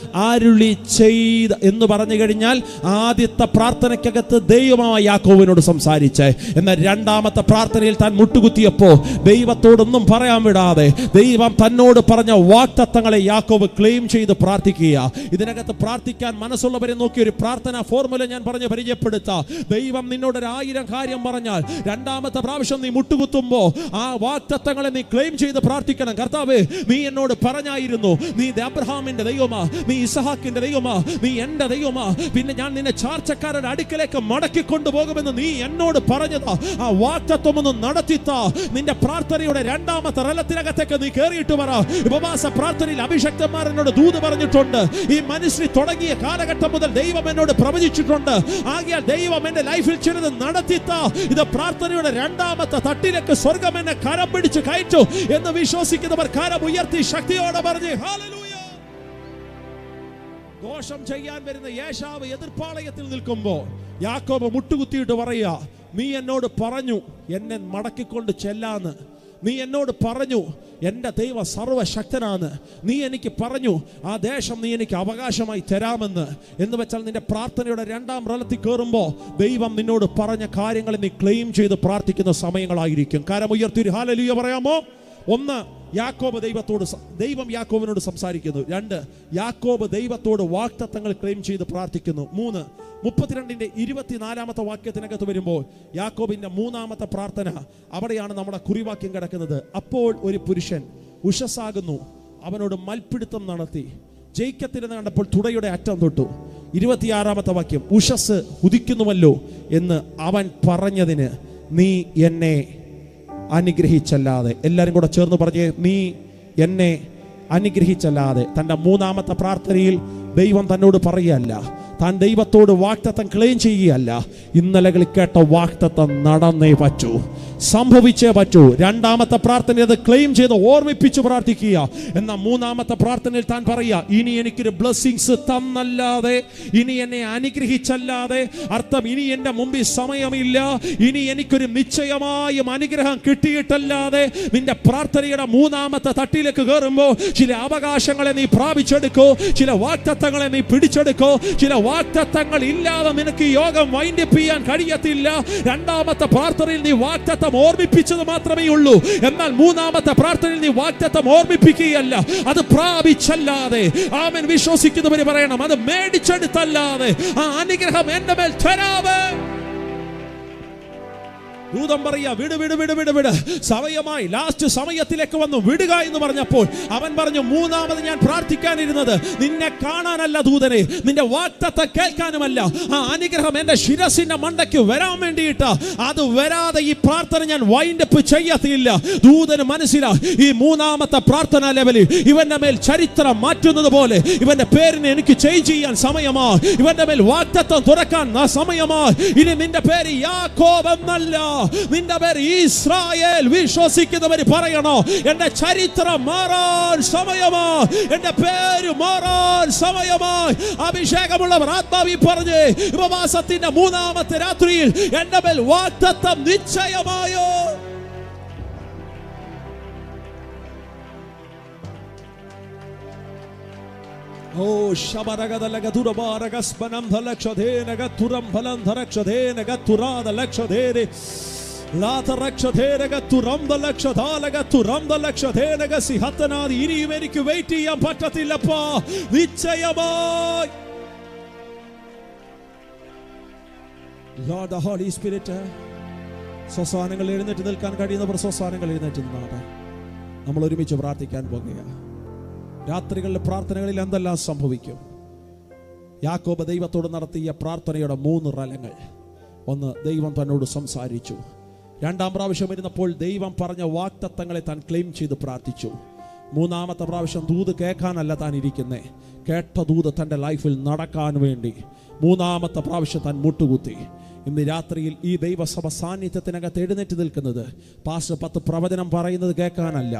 അരുളി ചെയ്ത എന്ന് പറഞ്ഞു കഴിഞ്ഞാൽ ആദ്യത്തെ പ്രാർത്ഥനയ്ക്കകത്ത് ദൈവമായ യാക്കോബിനോട് സംസാരിച്ചേ. എന്നാൽ രണ്ടാമത്തെ പ്രാർത്ഥനയിൽ താൻ മുട്ടുകുത്തിയപ്പോ ദൈവത്തോടൊന്നും പറയാൻ വിടാതെ ദൈവം തന്നോട് പറഞ്ഞ വാഗ്ദത്തങ്ങളെ യാക്കോബ് ക്ലെയിം ചെയ്ത് പ്രാർത്ഥിക്കുക. ഇതിനകത്ത് പ്രാർത്ഥിക്കാൻ മനസ്സുള്ളവരെ നോക്കി ഒരു പ്രാർത്ഥന ഫോർമുല ഞാൻ പറഞ്ഞ് പരിചയപ്പെടുത്താം. ദൈവം നിന്നോട് 1000 കാര്യം പറഞ്ഞാൽ രണ്ടാമത്തെ പ്രാവശ്യം നീ മുട്ടുകുത്തുമ്പോ ആ വാഗ്ദത്തങ്ങളെ നീ ക്ലെയിം ചെയ്ത് പ്രാർത്ഥിക്കണം. കർത്താവേ, നീ എന്നോട് പറഞ്ഞായിരുന്നു, നീ അബ്രഹാമിന്റെ ദൈവമാ, നീ ഇസഹാക്കിന്റെ ദൈവമാ, നീ എന്റെ ദൈവമാ, പിന്നെ ഞാൻ നിന്നെ ചാർച്ചക്കാരുടെ അടുക്കലേക്ക് മടക്കി കൊണ്ടുപോകുമെന്ന് നീ എന്നോട് പറഞ്ഞതാ. ആ വാഗ്ദത്തം ഒന്ന് നടത്തിത്താ. നിന്റെ പ്രാർത്ഥനയുടെ രണ്ടാമത്തെ റലത്തിനകത്തേക്ക് നീ കയറിയിട്ട് പറ. ഉപവാസ പ്രാർത്ഥനയിൽ അഭിഷക്തന്മാരെന്നോട് ദൂത് പറഞ്ഞിട്ടുണ്ട്. ഈ മനുഷ്യൻ തുടങ്ങിയ കാലഘട്ടം മുതൽ ദൈവം എന്നോട് പ്രവചിച്ചിട്ടുണ്ട്. ആകയാൽ ദൈവം എന്റെ ലൈഫിൽ ചിലത് നടത്തിത്താ. ഇത് പ്രാർത്ഥനയുടെ രണ്ടാമത്തെ തട്ടിലേക്ക് സ്വർഗം എന്നെ കരം പിടിച്ച് കയറ്റു എന്ന് വിശ്വസിക്കുന്നവർ കരം ഉയർത്തി ശക്തിയോടെ പറഞ്ഞ് ഹല്ലേലൂയ. ദോഷം ചെയ്യാൻ വരുന്ന ഏശാവ് എതിർപ്പാളയത്തിൽ നിൽക്കുമ്പോ യാക്കോബ് മുട്ടുകുത്തിയിട്ട് പറയാ, നീ എന്നോട് പറഞ്ഞു എന്നെ മടക്കിക്കൊണ്ട് ചെല്ലാന്ന്. നീ എന്നോട് പറഞ്ഞു എൻ്റെ ദൈവം സർവശക്തനാണ്. നീ എനിക്ക് പറഞ്ഞു ആ ദേശം നീ എനിക്ക് അവകാശമായി തരാമെന്ന്. എന്ന് വെച്ചാൽ നിന്റെ പ്രാർത്ഥനയുടെ രണ്ടാം റലത്തിൽ കയറുമ്പോൾ ദൈവം നിന്നോട് പറഞ്ഞ കാര്യങ്ങൾ നീ ക്ലെയിം ചെയ്ത് പ്രാർത്ഥിക്കുന്ന സമയങ്ങളായിരിക്കും. കരമുയർത്തി ഹല്ലേലൂയ പറയാമോ? 1, ദൈവം യാക്കോബിനോട് സംസാരിക്കുന്നു. 2, യാക്കോബ് ദൈവത്തോട് വാഗ്ദത്തങ്ങൾ ക്ലെയിം ചെയ്ത് പ്രാർത്ഥിക്കുന്നു. 3, 32-ന്റെ 24-ാമത്തെ വാക്യത്തിനകത്ത് വരുമ്പോൾ യാക്കോബിന്റെ 3-ാമത്തെ പ്രാർത്ഥന. അവിടെയാണ് നമ്മുടെ കുറിവാക്യം കിടക്കുന്നത്. അപ്പോൾ ഒരു പുരുഷൻ ഉഷസ്സാകുന്നു, അവനോട് മൽപ്പിടുത്തം നടത്തി, ജയിക്കത്തില്ലെന്ന് കണ്ടപ്പോൾ തുടയുടെ അറ്റം തൊട്ടു. 26-ാമത്തെ വാക്യം, ഉഷസ് ഉദിക്കുന്നുവല്ലോ എന്ന് അവൻ പറഞ്ഞതിന് നീ എന്നെ അനുഗ്രഹിച്ചല്ലാതെ. എല്ലാവരും കൂടെ ചേർന്ന് പറഞ്ഞേ, നീ എന്നെ അനുഗ്രഹിച്ചല്ലാതെ. തൻ്റെ 3-ാമത്തെ പ്രാർത്ഥനയിൽ ദൈവം തന്നോട് പറയുകയല്ല, താൻ ദൈവത്തോട് വാഗ്ദത്തം ക്ലെയിം ചെയ്യുകയല്ല. ഇന്നലകളിൽ കേട്ട വാഗ്ദത്തം നടന്നേ പറ്റൂ, സംഭവിച്ചേ പറ്റൂ. രണ്ടാമത്തെ പ്രാർത്ഥന അത് ക്ലെയിം ചെയ്ത് ഓർമ്മിപ്പിച്ച് പ്രാർത്ഥിക്കുക. എന്നാൽ 3-ാമത്തെ പ്രാർത്ഥനയിൽ താൻ പറയുക, ഇനി എനിക്കൊരു ബ്ലെസ്സിങ്സ് തന്നല്ലാതെ, ഇനി എന്നെ അനുഗ്രഹിച്ചല്ലാതെ, അർത്ഥം ഇനി എൻ്റെ മുമ്പിൽ സമയമില്ല, ഇനി എനിക്കൊരു നിശ്ചയമായും അനുഗ്രഹം കിട്ടിയിട്ടല്ലാതെ. നിന്റെ പ്രാർത്ഥനയുടെ 3-ാമത്തെ തട്ടിലേക്ക് കയറുമ്പോൾ ചില അവകാശങ്ങളെ നീ പ്രാപിച്ചെടുക്കോ, ചില വാഗ്ദത്തങ്ങളെ നീ പിടിച്ചെടുക്കോ. ചില വാഗ്ദത്തങ്ങൾ ഇല്ലാതെ നിനക്ക് യോഗം വൈൻഡപ്പ് ചെയ്യാൻ കഴിയത്തില്ല. രണ്ടാമത്തെ പ്രാർത്ഥനയിൽ നീ വാഗ്ദത്തം ഓർമ്മിപ്പിച്ചത് മാത്രമേ ഉള്ളൂ. എന്നാൽ 3-ാമത്തെ പ്രാർത്ഥനയിൽ നീ വാഗ്ദത്തം ഓർമ്മിപ്പിക്കുകയല്ല, അത് പ്രാപിച്ചല്ലാതെ. ആമേൻ. വിശ്വസിക്കുന്നവര് പറയണം, അത് മേടിച്ചെടുത്തല്ലാതെ ആ അനുഗ്രഹം എന്റെ മേൽ തരാവേ. ദൂതൻ പറയാ വിട് വിട് വിട് വിട് വിട്. സമയമായി, ലാസ്റ്റ് സമയത്തിലേക്ക് വന്നു, വിടുക എന്ന് പറഞ്ഞപ്പോൾ അവൻ പറഞ്ഞു, മൂന്നാമത് ഞാൻ പ്രാർത്ഥിക്കാനിരുന്നത് നിന്നെ കാണാനല്ല ദൂതനെ, നിന്റെ വാഗ്ദത്തം കേൾക്കാനുമല്ല. ആ അനുഗ്രഹം എന്റെ ശിരസിന്റെ മണ്ടയ്ക്ക് വരാൻ വേണ്ടിയിട്ട്, അത് വരാതെ ഈ പ്രാർത്ഥന ഞാൻ വൈൻഡപ്പ് ചെയ്യത്തില്ല. ദൂതന് മനസ്സിലായി ഈ മൂന്നാമത്തെ പ്രാർത്ഥനാ ലെവലിൽ ഇവന്റെ മേൽ ചരിത്രം മാറ്റുന്നത് പോലെ ഇവന്റെ പേരിനെ എനിക്ക് ചേഞ്ച് ചെയ്യാൻ സമയമായി, ഇവന്റെ മേൽ വാഗ്ദത്തം തുറക്കാൻ സമയമായി. ഇനി നിന്റെ പേര് യാക്കോബ് എന്നല്ല, നിന്റെ പേര് ഇസ്രായേൽ. വിശ്വസിക്കുന്നവര് പറയണോ, എന്റെ ചരിത്രം മാറാൻ സമയമായി, എന്റെ പേര് മാറാൻ സമയമായി. അഭിഷേകമുള്ളവർ ആത്മാവി പറഞ്ഞ് ഉപവാസത്തിന്റെ മൂന്നാമത്തെ രാത്രിയിൽ എന്റെ മേൽ വാഗ്ദത്തം നിശ്ചയമായോ. ഓ ശബരഗദലഗദുരബാരഗസ്ബനം ധലക്ഷധേനഗതുരം ഫലന്ധരക്ഷധേനഗതുരാദലക്ഷധേരെ ഇനിയും എനിക്ക് വെയിറ്റ് ചെയ്യാൻ പറ്റത്തില്ലപ്പാ. നിശ്ചയമായി Lord, the Holy Spirit, സ്വസാനങ്ങൾ എഴുന്നേറ്റ് നിൽക്കാൻ കഴിയുന്നവർ സ്വസാനങ്ങൾ എഴുന്നേറ്റ് നിന്നാട്ടെ. നമ്മൾ ഒരുമിച്ച് പ്രാർത്ഥിക്കാൻ പോകുകയാണ്. രാത്രികളിലെ പ്രാർത്ഥനകളിൽ എന്തെല്ലാം സംഭവിക്കും? യാക്കോബ് ദൈവത്തോട് നടത്തിയ പ്രാർത്ഥനയുടെ 3 റലങ്ങൾ. ഒന്ന്, ദൈവം തന്നോട് സംസാരിച്ചു. 2ാം പ്രാവശ്യം വരുന്നപ്പോൾ ദൈവം പറഞ്ഞ വാഗ്ദത്തങ്ങളെ താൻ ക്ലെയിം ചെയ്ത് പ്രാർത്ഥിച്ചു. 3ാമത്തെ പ്രാവശ്യം ദൂത് കേൾക്കാനല്ല താൻ ഇരിക്കുന്നേ, കേട്ട ദൂത് തൻ്റെ ലൈഫിൽ നടക്കാൻ വേണ്ടി 3ാമത്തെ പ്രാവശ്യം താൻ മുട്ടുകുത്തി. ഇന്ന് രാത്രിയിൽ ഈ ദൈവസഭ സാന്നിധ്യത്തിനകത്ത് എഴുന്നേറ്റ് നിൽക്കുന്നത് പാസ്റ്റർ 10 പ്രവചനം പറയുന്നത് കേൾക്കാനല്ല,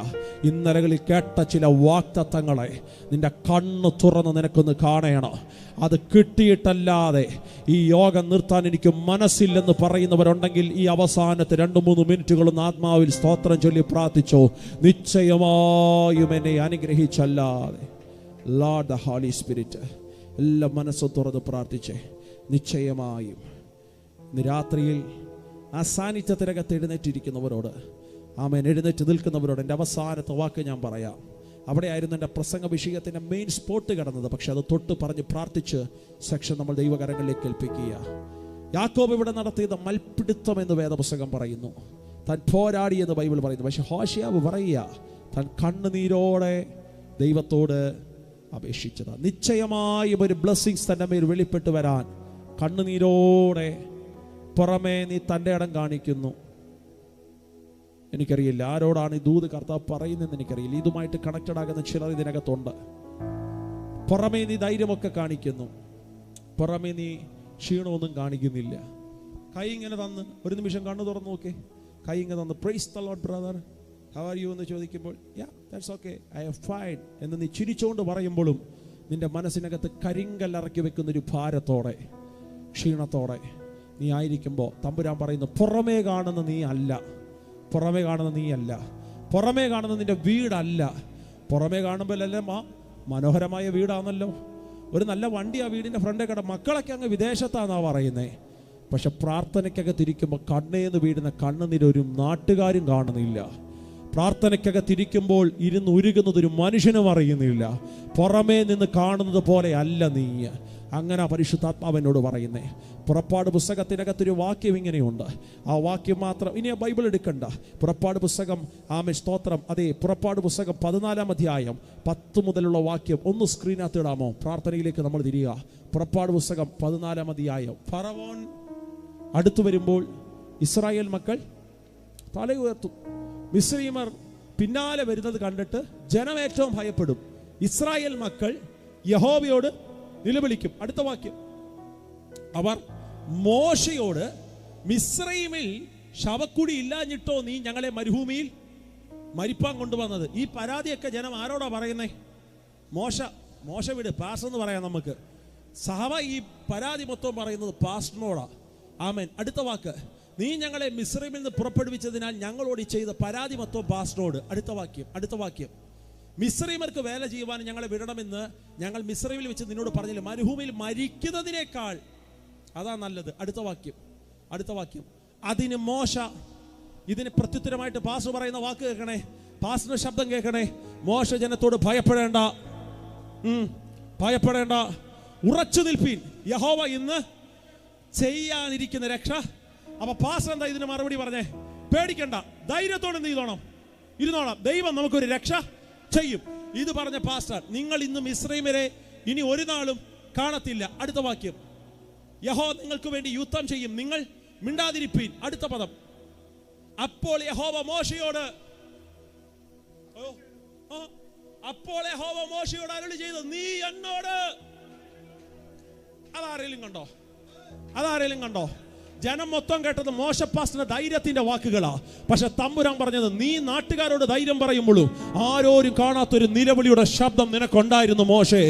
ഇന്നലകളിൽ കേട്ട ചില വാഗ്ദത്തങ്ങളെ നിന്റെ കണ്ണ് തുറന്ന് നിനക്കൊന്ന് കാണണം. അത് കിട്ടിയിട്ടല്ലാതെ ഈ യോഗം നിർത്താൻ എനിക്ക് മനസ്സില്ലെന്ന് പറയുന്നവരുണ്ടെങ്കിൽ ഈ അവസാനത്തെ 2-3 മിനിറ്റുകളൊന്ന് ആത്മാവിൽ സ്തോത്രം ചൊല്ലി പ്രാർത്ഥിച്ചോ. നിശ്ചയമായും എന്നെ അനുഗ്രഹിച്ചല്ലാതെ. ലോർഡ് ദ ഹോളി സ്പിരിറ്റ്, എല്ലാ മനസ്സും തുറന്ന് പ്രാർത്ഥിച്ചേ. നിശ്ചയമായും ഇന്ന് രാത്രിയിൽ ആ സാന്നിധ്യത്തിനകത്ത് എഴുന്നേറ്റിരിക്കുന്നവരോട്, ആമേൻ, എഴുന്നേറ്റ് നിൽക്കുന്നവരോട് എൻ്റെ അവസാനത്തെ വാക്ക് ഞാൻ പറയാം. അവിടെയായിരുന്നു എൻ്റെ പ്രസംഗ വിഷയത്തിൻ്റെ മെയിൻ സ്പോട്ട് കിടന്നത്. പക്ഷെ അത് തൊട്ട് പറഞ്ഞ് പ്രാർത്ഥിച്ച് സെക്ഷൻ നമ്മൾ ദൈവകരങ്ങളിലേക്ക് ഏൽപ്പിക്കുക. യാക്കോബ് ഇവിടെ നടത്തിയത് മൽപ്പിടുത്തം എന്ന് വേദപുസ്തകം പറയുന്നു, താൻ പോരാടി എന്ന് ബൈബിൾ പറയുന്നു. പക്ഷെ ഹോശയാവ് പറയുക താൻ കണ്ണുനീരോടെ ദൈവത്തോട് അപേക്ഷിച്ചതാണ്. നിശ്ചയമായും ഒരു ബ്ലെസ്സിങ്സ് തൻ്റെ മേൽ വെളിപ്പെട്ട് വരാൻ കണ്ണുനീരോടെ പുറമേ നീ തൻ്റെ ഇടം കാണിക്കുന്നു. എനിക്കറിയില്ല ആരോടാണ് ഈ ദൂത് കർത്താവ് പറയുന്നതെന്ന് എനിക്കറിയില്ല. ഇതുമായിട്ട് കണക്റ്റഡ് ആകുന്ന ചിലർ ഇതിനകത്തുണ്ട്. പുറമേ നീ ധൈര്യമൊക്കെ കാണിക്കുന്നു, പുറമേ നീ ക്ഷീണമൊന്നും കാണിക്കുന്നില്ല. കൈ ഇങ്ങനെ തന്ന് ഒരു നിമിഷം കണ്ണു തുറന്നു നോക്കേ, കൈ ഇങ്ങനെ തന്ന് praise the Lord brother how are you എന്ന് ചോദിക്കുമ്പോൾ yeah that's okay I have fine എന്ന് നീ ചിരിച്ചുകൊണ്ട് പറയുമ്പോഴും നിന്റെ മനസ്സിനകത്ത് കരിങ്കല്ലിറക്കി വെക്കുന്നൊരു ഭാരത്തോടെ ക്ഷീണത്തോടെ നീ ആയിരിക്കുമ്പോൾ തമ്പുരാൻ പറയുന്നു, പുറമേ കാണുന്ന നീ അല്ല, പുറമേ കാണുന്ന നീ അല്ല, പുറമേ കാണുന്ന നിന്റെ വീടല്ല. പുറമേ കാണുമ്പോഴല്ലേ മനോഹരമായ വീടാണല്ലോ, ഒരു നല്ല വണ്ടി ആ വീടിൻ്റെ ഫ്രണ്ടേ കട, മക്കളൊക്കെ അങ്ങ് വിദേശത്താന്നാ പറയുന്നേ. പക്ഷെ പ്രാർത്ഥനയ്ക്കകത്തിരിക്കുമ്പോൾ കണ്ണേന്ന് വീടുന്ന കണ്ണുനീര് ഒരു നാട്ടുകാരും കാണുന്നില്ല. പ്രാർത്ഥനയ്ക്കകത്തിരിക്കുമ്പോൾ ഇരുന്ന് ഉരുകുന്നത് ഒരു മനുഷ്യനും അറിയുന്നില്ല. പുറമേ നിന്ന് കാണുന്നത് പോലെ അല്ല നീ. അങ്ങനെ പരിശുദ്ധാത്മാവനോട് പറയുന്നേ. പുറപ്പാട് പുസ്തകത്തിനകത്തൊരു വാക്യം ഇങ്ങനെയുണ്ട്. ആ വാക്യം മാത്രം ഇനി ആ ബൈബിൾ എടുക്കണ്ട. പുറപ്പാട് പുസ്തകം, ആമേൻ സ്തോത്രം, അതെ, പുറപ്പാട് പുസ്തകം 14-ാം അധ്യായം 10 മുതലുള്ള വാക്യം ഒന്ന് സ്ക്രീനകത്ത് ഇടാമോ? പ്രാർത്ഥനയിലേക്ക് നമ്മൾ തിരിയുക. പുറപ്പാട് പുസ്തകം 14-ാം അധ്യായം. ഫറവോൻ അടുത്തു വരുമ്പോൾ ഇസ്രായേൽ മക്കൾ തല ഉയർത്തും. മിസ്രയീമർ പിന്നാലെ വരുന്നത് കണ്ടിട്ട് ജനം ഏറ്റവും ഭയപ്പെടും. ഇസ്രായേൽ മക്കൾ യഹോവയോട് നിലവിളിക്കും. അടുത്ത വാക്യം, അവർ മോശയോട് മിസ്രയീമിൽ ശവക്കുടി ഇല്ലാഞ്ഞിട്ടോ നീ ഞങ്ങളെ മരുഭൂമിയിൽ മരിപ്പാൻ കൊണ്ടുവന്നത്. ഈ പരാതിയൊക്കെ ജനം ആരോടാ പറയുന്നേ? മോശ വിട്, പാസ്റ്റർ എന്ന് പറയാം നമുക്ക്. സഹവ ഈ പരാതി മൊത്തം പറയുന്നത് പാസ്റ്ററിനോടാ. ആമേൻ. അടുത്ത വാക്ക്, നീ ഞങ്ങളെ മിസ്രയീമിൽ നിന്ന് പുറപ്പെടുവിച്ചതിനാൽ ഞങ്ങളോട് ചെയ്ത പരാതി മൊത്തം പാസ്റ്ററിനോട്. അടുത്ത വാക്യം, മിസ്രയീമർക്ക് വേല ചെയ്യുവാൻ ഞങ്ങളെ വിടണമെന്ന് ഞങ്ങൾ മിസ്രയീമിൽ വെച്ച് നിന്നോട് പറഞ്ഞില്ല, മരുഭൂമിയിൽ മരിക്കുന്നതിനേക്കാൾ അതാ നല്ലത്. അടുത്ത വാക്യം, അതിന് മോശ, ഇതിന് പ്രത്യുത്തരമായിട്ട് പാസ്റ്റർ പറയുന്ന വാക്ക് കേൾക്കണേ, പാസ്റ്ററുടെ ശബ്ദം കേൾക്കണേ. മോശ ജനത്തോട് ഭയപ്പെടേണ്ട, ഉറച്ചു നിൽപ്പീൻ, യഹോവ ഇന്ന് ചെയ്യാനിരിക്കുന്ന രക്ഷ അപ്പൊ പാസ്റ്റർ എന്താ ഇതിന് മറുപടി പറഞ്ഞേ? പേടിക്കണ്ട, ധൈര്യത്തോടെ എന്ത് ചെയ്തോണം, ഇരുന്നോളാം, ദൈവം നമുക്കൊരു രക്ഷ ചെയ്യും. ഇത് പറഞ്ഞ പാസ്റ്റർ, നിങ്ങൾ ഇന്ന് മിസ്രൈമിനെ ഇനി ഒരു നാളും കാണത്തില്ല. അടുത്ത വാക്യം, യഹോവ നിങ്ങൾക്ക് വേണ്ടി യുദ്ധം ചെയ്യും, നിങ്ങൾ മിണ്ടാതിരിപ്പീൻ. അടുത്ത പദം, അപ്പോൾ യഹോവ മോശയോട് അരുളി ചെയ്തു, നീ എന്നോട്. അതാരേലും കണ്ടോ? ജനം മൊത്തം കേട്ടത് മോശ പാസ്റ്ററിന്റെ ധൈര്യത്തിന്റെ വാക്കുകളാ. പക്ഷെ തമ്പുരാൻ പറഞ്ഞത്, നീ നാട്ടുകാരോട് ധൈര്യം പറയുമ്പോഴും ആരോരും കാണാത്തൊരു നിലവിളിയുടെ ശബ്ദം നിനക്കുണ്ടായിരുന്നു മോശേ.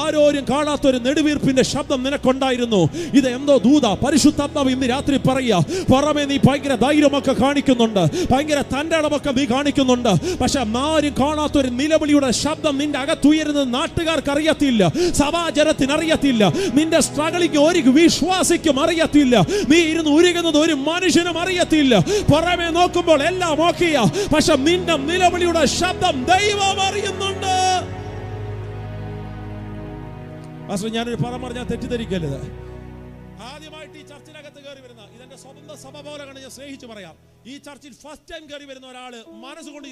ആരോരും കാണാത്തൊരു നെടുവീർപ്പിന്റെ ശബ്ദം നിനക്കുണ്ടായിരുന്നു. ഇത് എന്തോ ദൂത. പരിശുദ്ധാത്മാവ് ഇന്ന് രാത്രി പറയുക, പുറമെ നീ ഭയങ്കര ധൈര്യമൊക്കെ കാണിക്കുന്നുണ്ട്, ഭയങ്കര തന്റെ ഇടമൊക്കെ നീ കാണിക്കുന്നുണ്ട്. പക്ഷെ ആരും കാണാത്തൊരു നിലവിളിയുടെ ശബ്ദം നിന്റെ അകത്തുയരുന്നത് നാട്ടുകാർക്ക് അറിയത്തില്ല, സഭാജനത്തിന് അറിയത്തില്ല, നിന്റെ സ്ട്രഗിളിക്ക് ഒരു വിശ്വാസിക്കും അറിയത്തില്ല, നീ ഉരുകുന്നത് ഒരു മനുഷ്യനും അറിയത്തില്ല. പുറമെ നോക്കുമ്പോൾ എല്ലാം ഓക്കെയാ, പക്ഷെ നിന്റെ നിലവിളിയുടെ ശബ്ദം ദൈവം അറിയുന്നുണ്ട്. ഞാനൊരു പദം പറഞ്ഞാൽ തെറ്റിദ്ധരിക്കരുത്. ആദ്യമായിട്ട് ഈ ചർച്ചിനകത്ത് കയറി വരുന്ന, ഇതെന്റെ സ്വന്തം സഭ പോലെയാണ് ഞാൻ സ്നേഹിച്ച് പറയാം, ഈ ചർച്ചിൽ ഫസ്റ്റ് ടൈം കയറി വരുന്ന ഒരാള് മനസ്സുകൊണ്ട്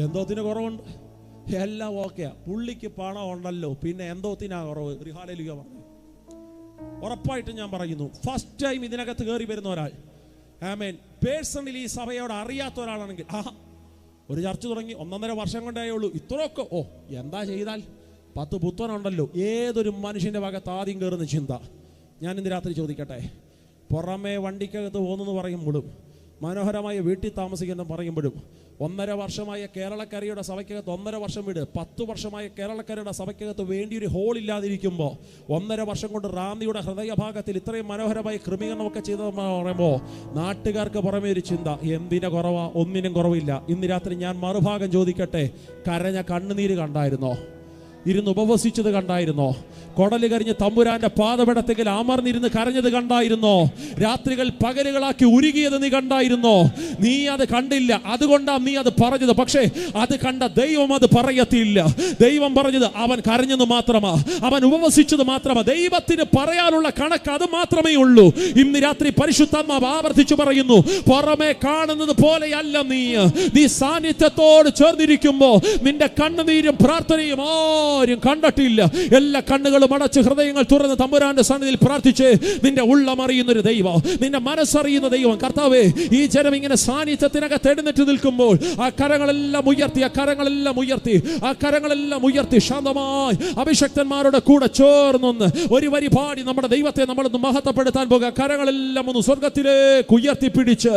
എന്തോത്തിന് കുറവുണ്ട്, എല്ലാം ഓക്കെയാ, പുള്ളിക്ക് പണം ഉണ്ടല്ലോ, പിന്നെ എന്തോത്തിനാ കുറവ്? ഹല്ലേലൂയ. ഉറപ്പായിട്ടും ഞാൻ പറയുന്നു, ഫസ്റ്റ് ടൈം ഇതിനകത്ത് കയറി വരുന്ന ഒരാൾ, ആമേൻ, പേഴ്സണലി ഈ സഭയോട് അറിയാത്ത ഒരാളാണെങ്കിൽ, ഒരു ചർച്ച തുടങ്ങി 1.5 വർഷം കൊണ്ടേ ഉള്ളൂ, ഇത്രയൊക്കെ എന്താ ചെയ്താൽ 10 പുത്തനുണ്ടല്ലോ, ഏതൊരു മനുഷ്യന്റെ ഭാഗത്ത് ആദ്യം കയറുന്ന ചിന്ത. ഞാൻ ഇന്ന് രാത്രി ചോദിക്കട്ടെ, പുറമേ വണ്ടിക്കകത്ത് പോകുന്നെന്ന് പറയുമ്പോഴും, മനോഹരമായ വീട്ടിൽ താമസിക്കുന്ന പറയുമ്പോഴും, 1.5 വർഷമായ കേരളക്കരയുടെ സഭയ്ക്കകത്ത് 1.5 വർഷം വീട്, 10 വർഷമായ കേരളക്കരയുടെ സഭയ്ക്കകത്ത് വേണ്ടിയൊരു ഹോൾ ഇല്ലാതിരിക്കുമ്പോൾ, 1.5 വർഷം കൊണ്ട് റാന്നിയുടെ ഹൃദയഭാഗത്തിൽ ഇത്രയും മനോഹരമായ ക്രമീകരണമൊക്കെ ചെയ്തതെന്ന് പറയുമ്പോൾ, നാട്ടുകാർക്ക് പുറമേ ഒരു ചിന്ത, എന്തിനെ കുറവാ? ഒന്നിനും കുറവില്ല. ഇന്ന് രാത്രി ഞാൻ മറുഭാഗം ചോദിക്കട്ടെ, കരഞ്ഞ കണ്ണുനീര് കണ്ടായിരുന്നോ? ഇരുന്ന് ഉപവസിച്ചത് കണ്ടായിരുന്നോ? കൊടല് കരിഞ്ഞ് തമ്പുരാന്റെ പാദപീഠത്തിൽ അമർന്നിരുന്ന് കരഞ്ഞത് കണ്ടായിരുന്നോ? രാത്രികൾ പകലുകളാക്കി ഉരുകിയത് നീ കണ്ടായിരുന്നോ? നീ അത് കണ്ടില്ല, അതുകൊണ്ടാ നീ അത് പറഞ്ഞത്. പക്ഷേ അത് കണ്ട ദൈവം അത് പറയത്തില്ല. ദൈവം പറഞ്ഞത് അവൻ കരഞ്ഞത് മാത്രമാ, അവൻ ഉപവസിച്ചത് മാത്രമാ. ദൈവത്തിന് പറയാനുള്ള കണക്ക് അത് മാത്രമേ ഉള്ളൂ. ഇന്ന് രാത്രി പരിശുദ്ധാത്മാവ് ആവർത്തിച്ചു പറയുന്നു, പുറമെ കാണുന്നത് പോലെയല്ല നീ സാന്നിധ്യത്തോട് ചേർന്നിരിക്കുമ്പോ നിന്റെ കണ്ണുനീരും പ്രാർത്ഥനയും ആരും കണ്ടിട്ടില്ല. എല്ലാ കണ്ണുകളും അടച്ച് ഹൃദയങ്ങൾ തുറന്ന് തമ്പുരാന്റെ സന്നിധിയിൽ പ്രാർത്ഥിച്ച് നിന്റെ ഉള്ളം അറിയുന്നൊരു ദൈവം, നിന്റെ മനസ്സറിയുന്ന ദൈവം. കർത്താവേ, ഈ ജനം ഇങ്ങനെ സാന്നിധ്യത്തിനകത്ത് എഴുന്നേറ്റ് നിൽക്കുമ്പോൾ ആ കരങ്ങളെല്ലാം ഉയർത്തി ശാന്തമായി അഭിഷക്തന്മാരുടെ കൂടെ ചേർന്നൊന്ന് ഒരു വരി പാടി നമ്മുടെ ദൈവത്തെ നമ്മളൊന്ന് മഹത്വപ്പെടുത്താൻ പോകുക. കരങ്ങളെല്ലാം ഒന്ന് സ്വർഗത്തിലേക്ക് ഉയർത്തിപ്പിടിച്ച്